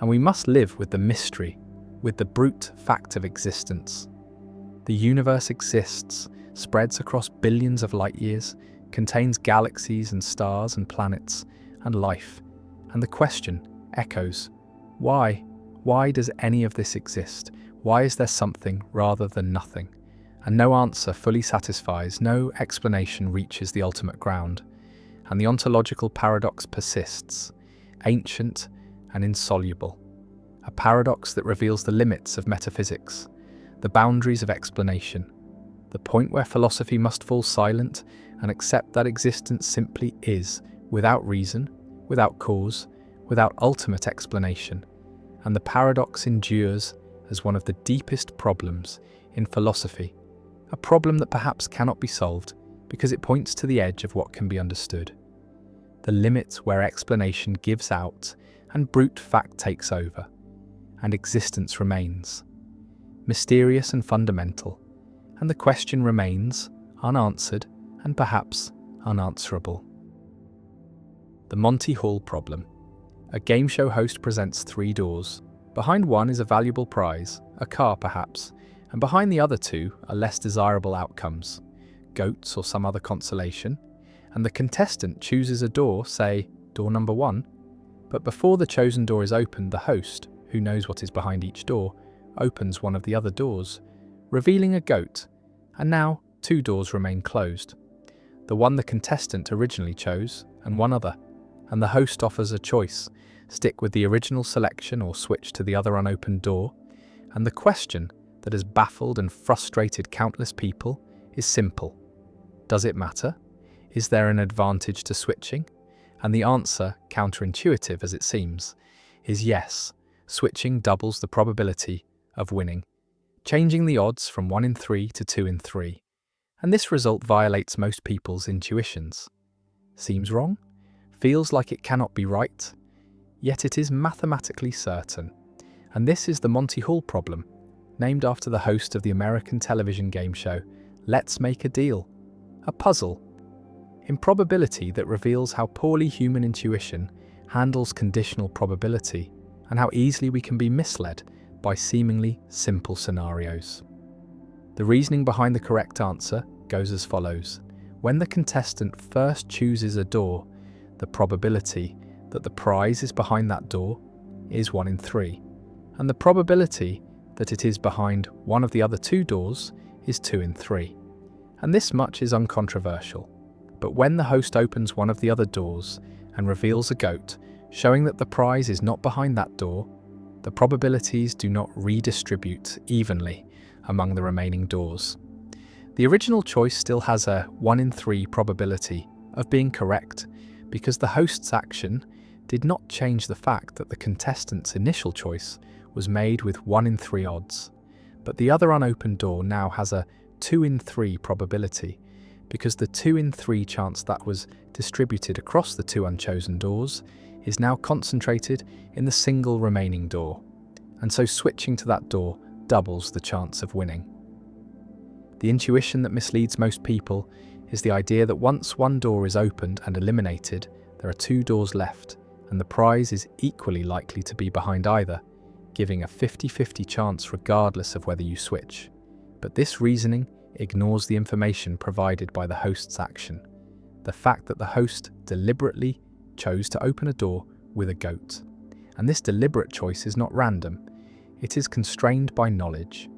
and we must live with the mystery, with the brute fact of existence. The universe exists, spreads across billions of light years, contains galaxies and stars and planets and life, and the question echoes, why? Why does any of this exist? Why is there something rather than nothing? And no answer fully satisfies, no explanation reaches the ultimate ground, and the ontological paradox persists, ancient and insoluble, a paradox that reveals the limits of metaphysics, the boundaries of explanation, the point where philosophy must fall silent and accept that existence simply is, without reason, without cause, without ultimate explanation. And the paradox endures as one of the deepest problems in philosophy, a problem that perhaps cannot be solved because it points to the edge of what can be understood, the limit where explanation gives out and brute fact takes over, and existence remains, mysterious and fundamental, and the question remains unanswered and perhaps unanswerable. The Monty Hall problem. A game show host presents 3 doors. Behind one is a valuable prize, a car perhaps, and behind the other 2 are less desirable outcomes, goats or some other consolation, and the contestant chooses a door, say, door number 1, but before the chosen door is opened, the host, who knows what is behind each door, opens one of the other doors, revealing a goat, and now 2 doors remain closed. The one the contestant originally chose, and one other, and the host offers a choice, stick with the original selection or switch to the other unopened door, and the question that has baffled and frustrated countless people is simple. Does it matter? Is there an advantage to switching? And the answer, counterintuitive as it seems, is yes. Switching doubles the probability of winning, changing the odds from 1 in 3 to 2 in 3. And this result violates most people's intuitions. Seems wrong? Feels like it cannot be right? Yet it is mathematically certain. And this is the Monty Hall problem, named after the host of the American television game show Let's Make a Deal, a puzzle, improbability that reveals how poorly human intuition handles conditional probability and how easily we can be misled by seemingly simple scenarios. The reasoning behind the correct answer goes as follows. When the contestant first chooses a door, the probability that the prize is behind that door is 1 in 3, and the probability that it is behind one of the other 2 doors is 2 in 3. And this much is uncontroversial. But when the host opens one of the other doors and reveals a goat, showing that the prize is not behind that door, the probabilities do not redistribute evenly among the remaining doors. The original choice still has a 1 in 3 probability of being correct because the host's action did not change the fact that the contestant's initial choice was made with 1 in 3 odds. But the other unopened door now has a 2 in 3 probability because the 2 in 3 chance that was distributed across the 2 unchosen doors is now concentrated in the single remaining door, and so switching to that door doubles the chance of winning. The intuition that misleads most people is the idea that once one door is opened and eliminated, there are 2 doors left, and the prize is equally likely to be behind either, giving a 50-50 chance regardless of whether you switch. But this reasoning ignores the information provided by the host's action, the fact that the host deliberately chose to open a door with a goat. And this deliberate choice is not random, it is constrained by knowledge.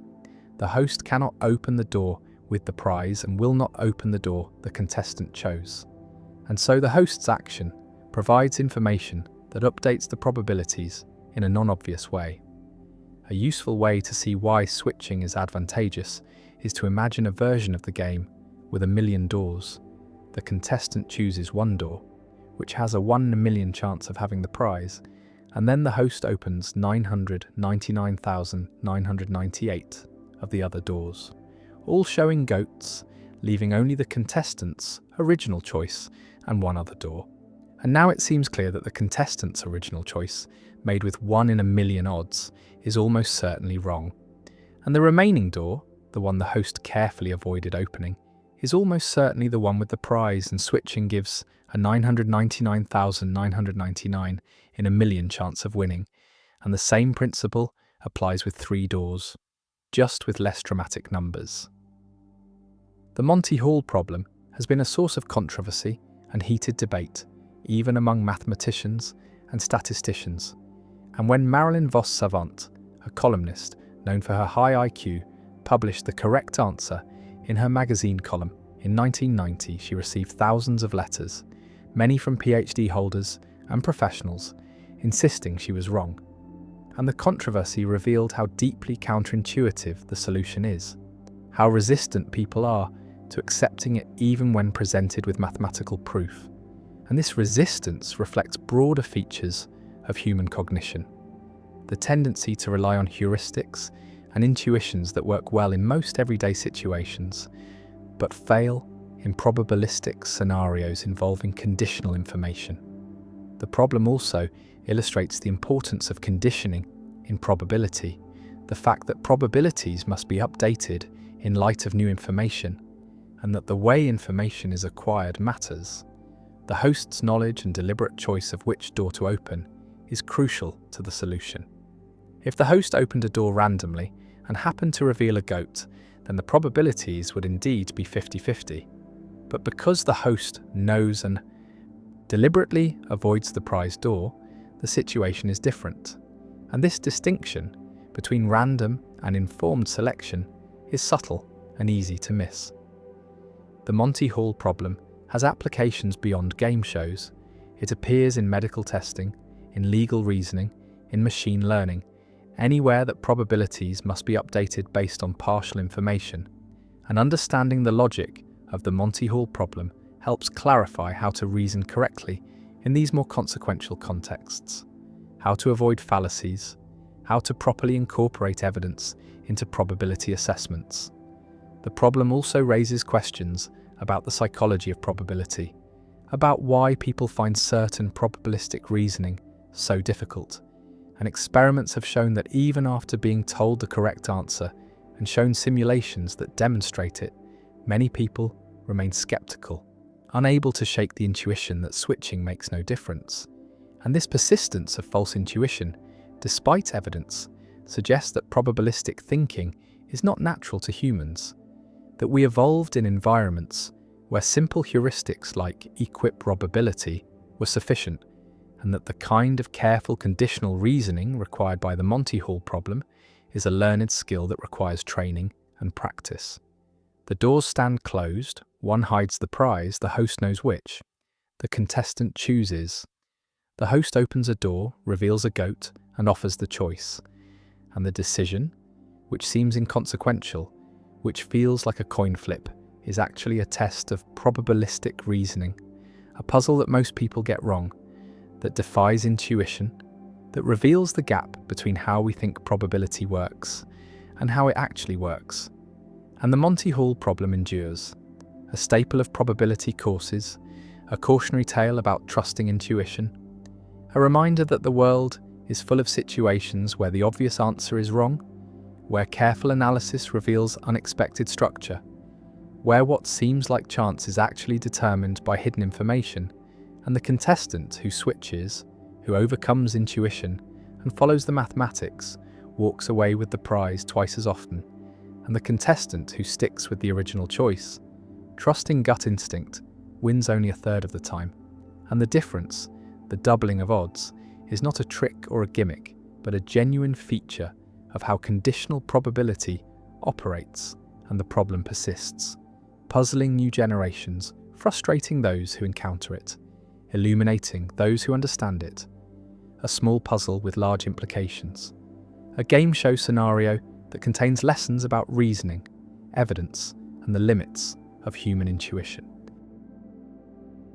The host cannot open the door with the prize and will not open the door the contestant chose. And so the host's action provides information that updates the probabilities in a non-obvious way. A useful way to see why switching is advantageous is to imagine a version of the game with 1,000,000 doors. The contestant chooses one door, which has a 1 in a million chance of having the prize, and then the host opens 999,998 of the other doors, all showing goats, leaving only the contestant's original choice and one other door. And now it seems clear that the contestant's original choice, made with 1 in a million odds, is almost certainly wrong. And the remaining door, the one the host carefully avoided opening, is almost certainly the one with the prize, and switching gives a 999,999 in a million chance of winning. And the same principle applies with 3 doors, just with less dramatic numbers. The Monty Hall problem has been a source of controversy and heated debate, even among mathematicians and statisticians. And when Marilyn Vos Savant, a columnist known for her high IQ, published the correct answer in her magazine column in 1990, she received thousands of letters, many from PhD holders and professionals, insisting she was wrong. And the controversy revealed how deeply counterintuitive the solution is, how resistant people are to accepting it even when presented with mathematical proof. And this resistance reflects broader features of human cognition, the tendency to rely on heuristics and intuitions that work well in most everyday situations, but fail in probabilistic scenarios involving conditional information. The problem also illustrates the importance of conditioning in probability, the fact that probabilities must be updated in light of new information, and that the way information is acquired matters. The host's knowledge and deliberate choice of which door to open is crucial to the solution. If the host opened a door randomly and happened to reveal a goat, then the probabilities would indeed be 50-50. But because the host knows and deliberately avoids the prize door, the situation is different. And this distinction between random and informed selection is subtle and easy to miss. The Monty Hall problem has applications beyond game shows. It appears in medical testing, in legal reasoning, in machine learning, anywhere that probabilities must be updated based on partial information. And understanding the logic of the Monty Hall problem helps clarify how to reason correctly in these more consequential contexts, how to avoid fallacies, how to properly incorporate evidence into probability assessments. The problem also raises questions about the psychology of probability, about why people find certain probabilistic reasoning so difficult. And experiments have shown that even after being told the correct answer and shown simulations that demonstrate it, many people remain skeptical, unable to shake the intuition that switching makes no difference. And this persistence of false intuition, despite evidence, suggests that probabilistic thinking is not natural to humans, that we evolved in environments where simple heuristics like equiprobability were sufficient, and that the kind of careful conditional reasoning required by the Monty Hall problem is a learned skill that requires training and practice. The doors stand closed, one hides the prize, the host knows which. The contestant chooses. The host opens a door, reveals a goat, and offers the choice. And the decision, which seems inconsequential, which feels like a coin flip, is actually a test of probabilistic reasoning, a puzzle that most people get wrong, that defies intuition, that reveals the gap between how we think probability works and how it actually works. And the Monty Hall problem endures, a staple of probability courses, a cautionary tale about trusting intuition, a reminder that the world is full of situations where the obvious answer is wrong, where careful analysis reveals unexpected structure, where what seems like chance is actually determined by hidden information, and the contestant who switches, who overcomes intuition and follows the mathematics, walks away with the prize twice as often, and the contestant who sticks with the original choice, trusting gut instinct, wins only a third of the time. And the difference, the doubling of odds, is not a trick or a gimmick, but a genuine feature of how conditional probability operates, and the problem persists, puzzling new generations, frustrating those who encounter it, illuminating those who understand it. A small puzzle with large implications. A game show scenario that contains lessons about reasoning, evidence, and the limits of human intuition.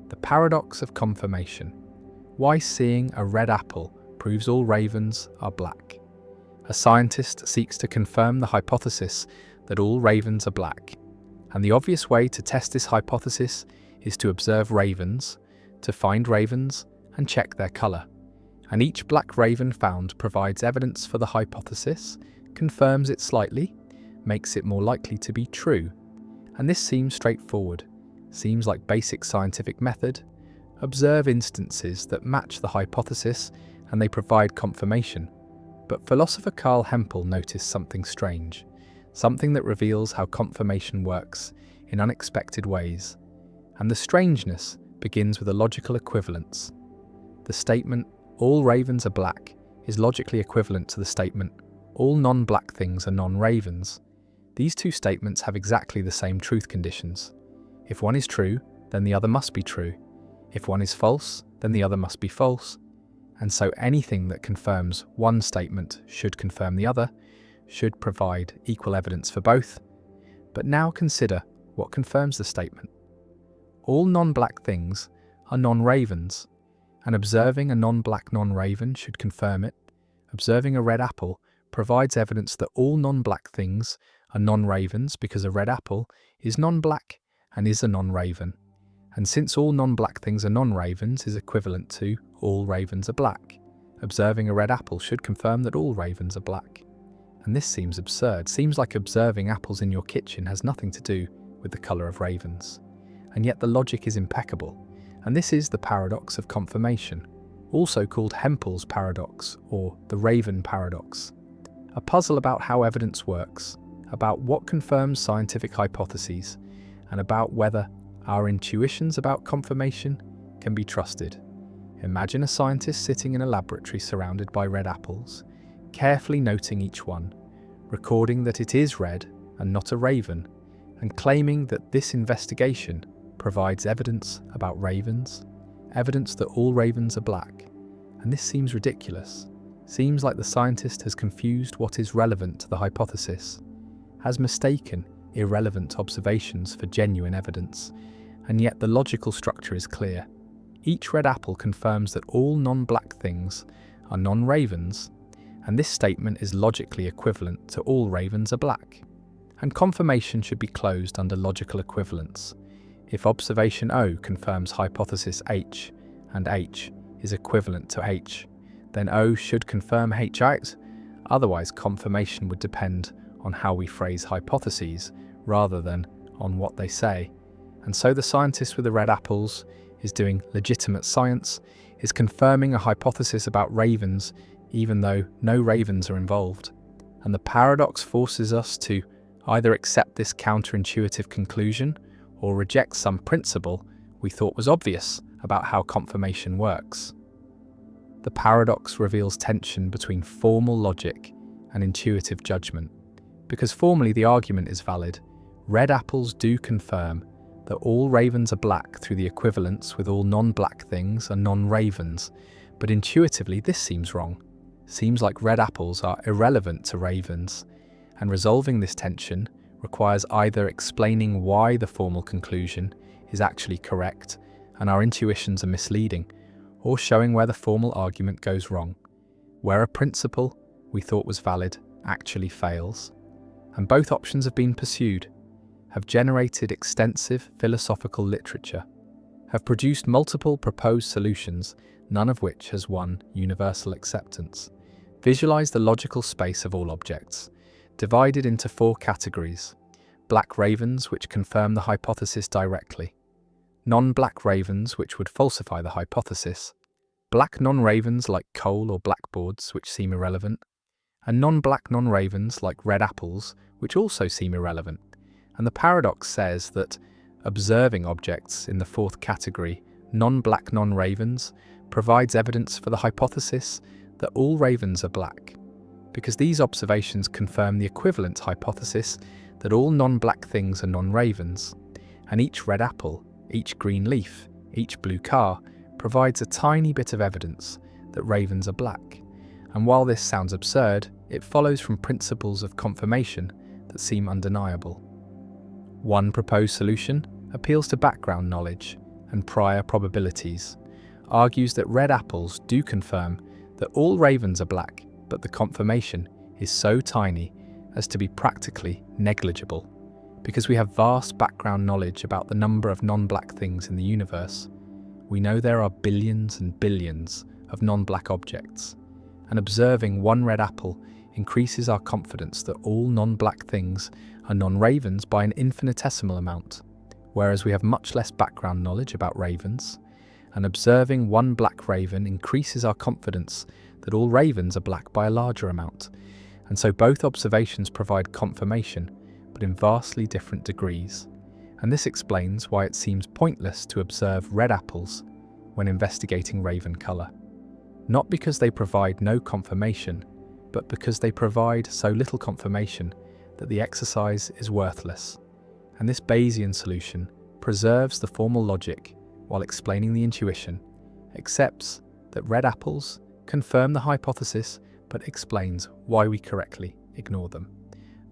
The paradox of confirmation. Why seeing a red apple proves all ravens are black. A scientist seeks to confirm the hypothesis that all ravens are black. And the obvious way to test this hypothesis is to observe ravens, to find ravens, and check their colour. And each black raven found provides evidence for the hypothesis, confirms it slightly, makes it more likely to be true. And this seems straightforward, seems like basic scientific method. Observe instances that match the hypothesis and they provide confirmation. But philosopher Carl Hempel noticed something strange, something that reveals how confirmation works in unexpected ways. And the strangeness begins with a logical equivalence. The statement, all ravens are black, is logically equivalent to the statement, all non-black things are non-ravens. These two statements have exactly the same truth conditions. If one is true, then the other must be true. If one is false, then the other must be false. And so anything that confirms one statement should confirm the other, should provide equal evidence for both. But now consider what confirms the statement. All non-black things are non-ravens, and observing a non-black non-raven should confirm it. Observing a red apple provides evidence that all non-black things are non-ravens because a red apple is non-black and is a non-raven. And since all non-black things are non-ravens is equivalent to all ravens are black, observing a red apple should confirm that all ravens are black. And this seems absurd, seems like observing apples in your kitchen has nothing to do with the colour of ravens. And yet the logic is impeccable. And this is the paradox of confirmation, also called Hempel's paradox or the Raven paradox. A puzzle about how evidence works, about what confirms scientific hypotheses, and about whether our intuitions about confirmation can be trusted. Imagine a scientist sitting in a laboratory surrounded by red apples, carefully noting each one, recording that it is red and not a raven, and claiming that this investigation provides evidence about ravens, evidence that all ravens are black. And this seems ridiculous. Seems like the scientist has confused what is relevant to the hypothesis, has mistaken irrelevant observations for genuine evidence, and yet the logical structure is clear. Each red apple confirms that all non-black things are non-ravens, and this statement is logically equivalent to all ravens are black. And confirmation should be closed under logical equivalence. If observation O confirms hypothesis H, and H is equivalent to H, then O should confirm H out, otherwise confirmation would depend on how we phrase hypotheses rather than on what they say. And so the scientist with the red apples is doing legitimate science, is confirming a hypothesis about ravens even though no ravens are involved. And the paradox forces us to either accept this counterintuitive conclusion or reject some principle we thought was obvious about how confirmation works. The paradox reveals tension between formal logic and intuitive judgment. Because formally the argument is valid, red apples do confirm that all ravens are black through the equivalence with all non-black things are non-ravens, but intuitively this seems wrong. Seems like red apples are irrelevant to ravens, and resolving this tension requires either explaining why the formal conclusion is actually correct and our intuitions are misleading, or showing where the formal argument goes wrong, where a principle we thought was valid actually fails. And both options have been pursued, have generated extensive philosophical literature, have produced multiple proposed solutions, none of which has won universal acceptance. Visualize the logical space of all objects, divided into 4 categories: black ravens, which confirm the hypothesis directly; non-black ravens, which would falsify the hypothesis; black non-ravens like coal or blackboards, which seem irrelevant; and non-black non-ravens like red apples, which also seem irrelevant. And the paradox says that observing objects in the 4th category, non-black non-ravens, provides evidence for the hypothesis that all ravens are black, because these observations confirm the equivalent hypothesis that all non-black things are non-ravens, and each red apple, each green leaf, each blue car provides a tiny bit of evidence that ravens are black. And while this sounds absurd, it follows from principles of confirmation that seem undeniable. One proposed solution appeals to background knowledge and prior probabilities, argues that red apples do confirm that all ravens are black, but the confirmation is so tiny as to be practically negligible. Because we have vast background knowledge about the number of non-black things in the universe, we know there are billions and billions of non-black objects, and observing one red apple increases our confidence that all non-black things are non-ravens by an infinitesimal amount, whereas we have much less background knowledge about ravens, and observing one black raven increases our confidence that all ravens are black by a larger amount. And so both observations provide confirmation, but in vastly different degrees. And this explains why it seems pointless to observe red apples when investigating raven colour. Not because they provide no confirmation, but because they provide so little confirmation that the exercise is worthless. And this Bayesian solution preserves the formal logic while explaining the intuition, accepts that red apples confirm the hypothesis, but explains why we correctly ignore them.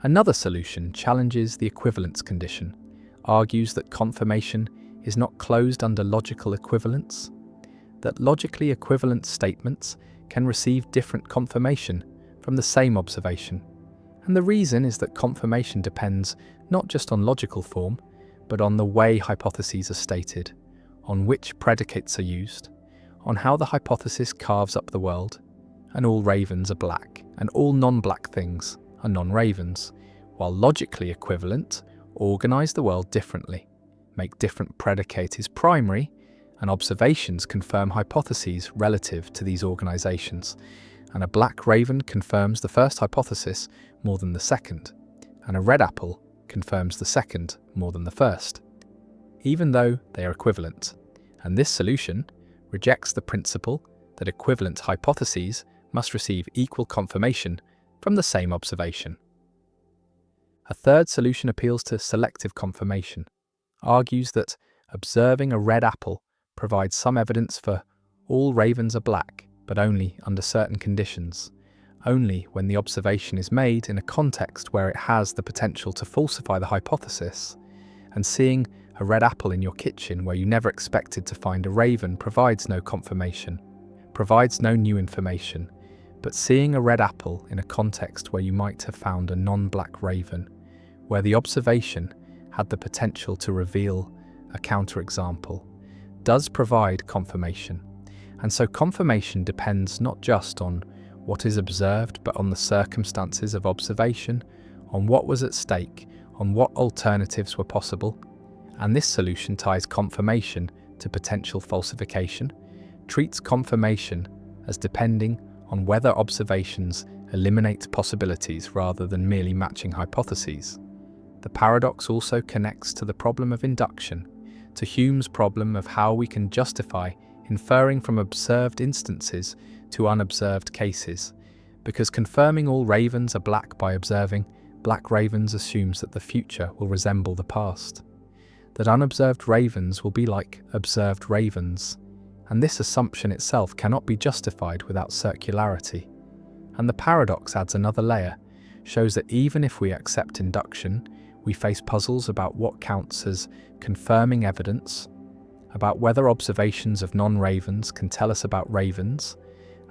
Another solution challenges the equivalence condition, argues that confirmation is not closed under logical equivalence, that logically equivalent statements can receive different confirmation from the same observation. And the reason is that confirmation depends not just on logical form, but on the way hypotheses are stated, on which predicates are used, on how the hypothesis carves up the world, and all ravens are black, and all non-black things are non-ravens, while logically equivalent organise the world differently, make different predicates primary, and observations confirm hypotheses relative to these organisations, and a black raven confirms the first hypothesis more than the second, and a red apple confirms the second more than the first, even though they are equivalent. And this solution rejects the principle that equivalent hypotheses must receive equal confirmation from the same observation. A third solution appeals to selective confirmation, argues that observing a red apple provides some evidence for all ravens are black, but only under certain conditions, only when the observation is made in a context where it has the potential to falsify the hypothesis, and seeing a red apple in your kitchen where you never expected to find a raven provides no confirmation, provides no new information, but seeing a red apple in a context where you might have found a non-black raven, where the observation had the potential to reveal a counterexample, does provide confirmation. And so confirmation depends not just on what is observed, but on the circumstances of observation, on what was at stake, on what alternatives were possible. And this solution ties confirmation to potential falsification, treats confirmation as depending on whether observations eliminate possibilities rather than merely matching hypotheses. The paradox also connects to the problem of induction, to Hume's problem of how we can justify inferring from observed instances to unobserved cases, because confirming all ravens are black by observing black ravens assumes that the future will resemble the past, that unobserved ravens will be like observed ravens, and this assumption itself cannot be justified without circularity. And the paradox adds another layer, shows that even if we accept induction, we face puzzles about what counts as confirming evidence, about whether observations of non-ravens can tell us about ravens,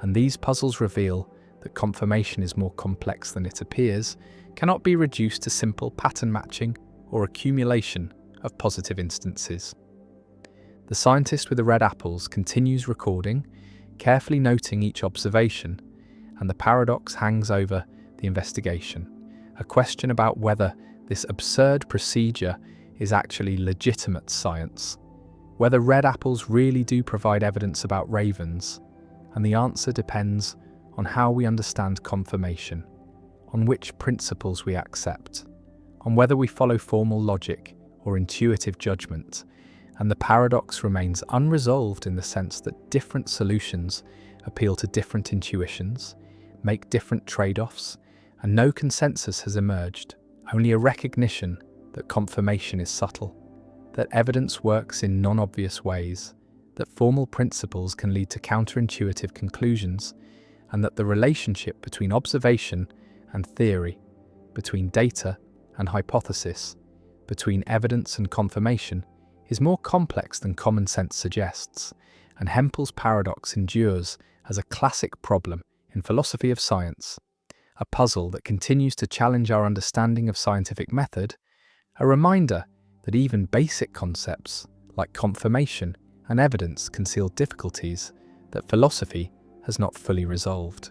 and these puzzles reveal that confirmation is more complex than it appears, cannot be reduced to simple pattern matching or accumulation of positive instances. The scientist with the red apples continues recording, carefully noting each observation, and the paradox hangs over the investigation, a question about whether this absurd procedure is actually legitimate science, whether red apples really do provide evidence about ravens, and the answer depends on how we understand confirmation, on which principles we accept, on whether we follow formal logic or intuitive judgment, and the paradox remains unresolved in the sense that different solutions appeal to different intuitions, make different trade-offs, and no consensus has emerged, only a recognition that confirmation is subtle, that evidence works in non-obvious ways, that formal principles can lead to counterintuitive conclusions, and that the relationship between observation and theory, between data and hypothesis, between evidence and confirmation, is more complex than common sense suggests, and Hempel's paradox endures as a classic problem in philosophy of science, a puzzle that continues to challenge our understanding of scientific method, a reminder that even basic concepts like confirmation and evidence conceal difficulties that philosophy has not fully resolved.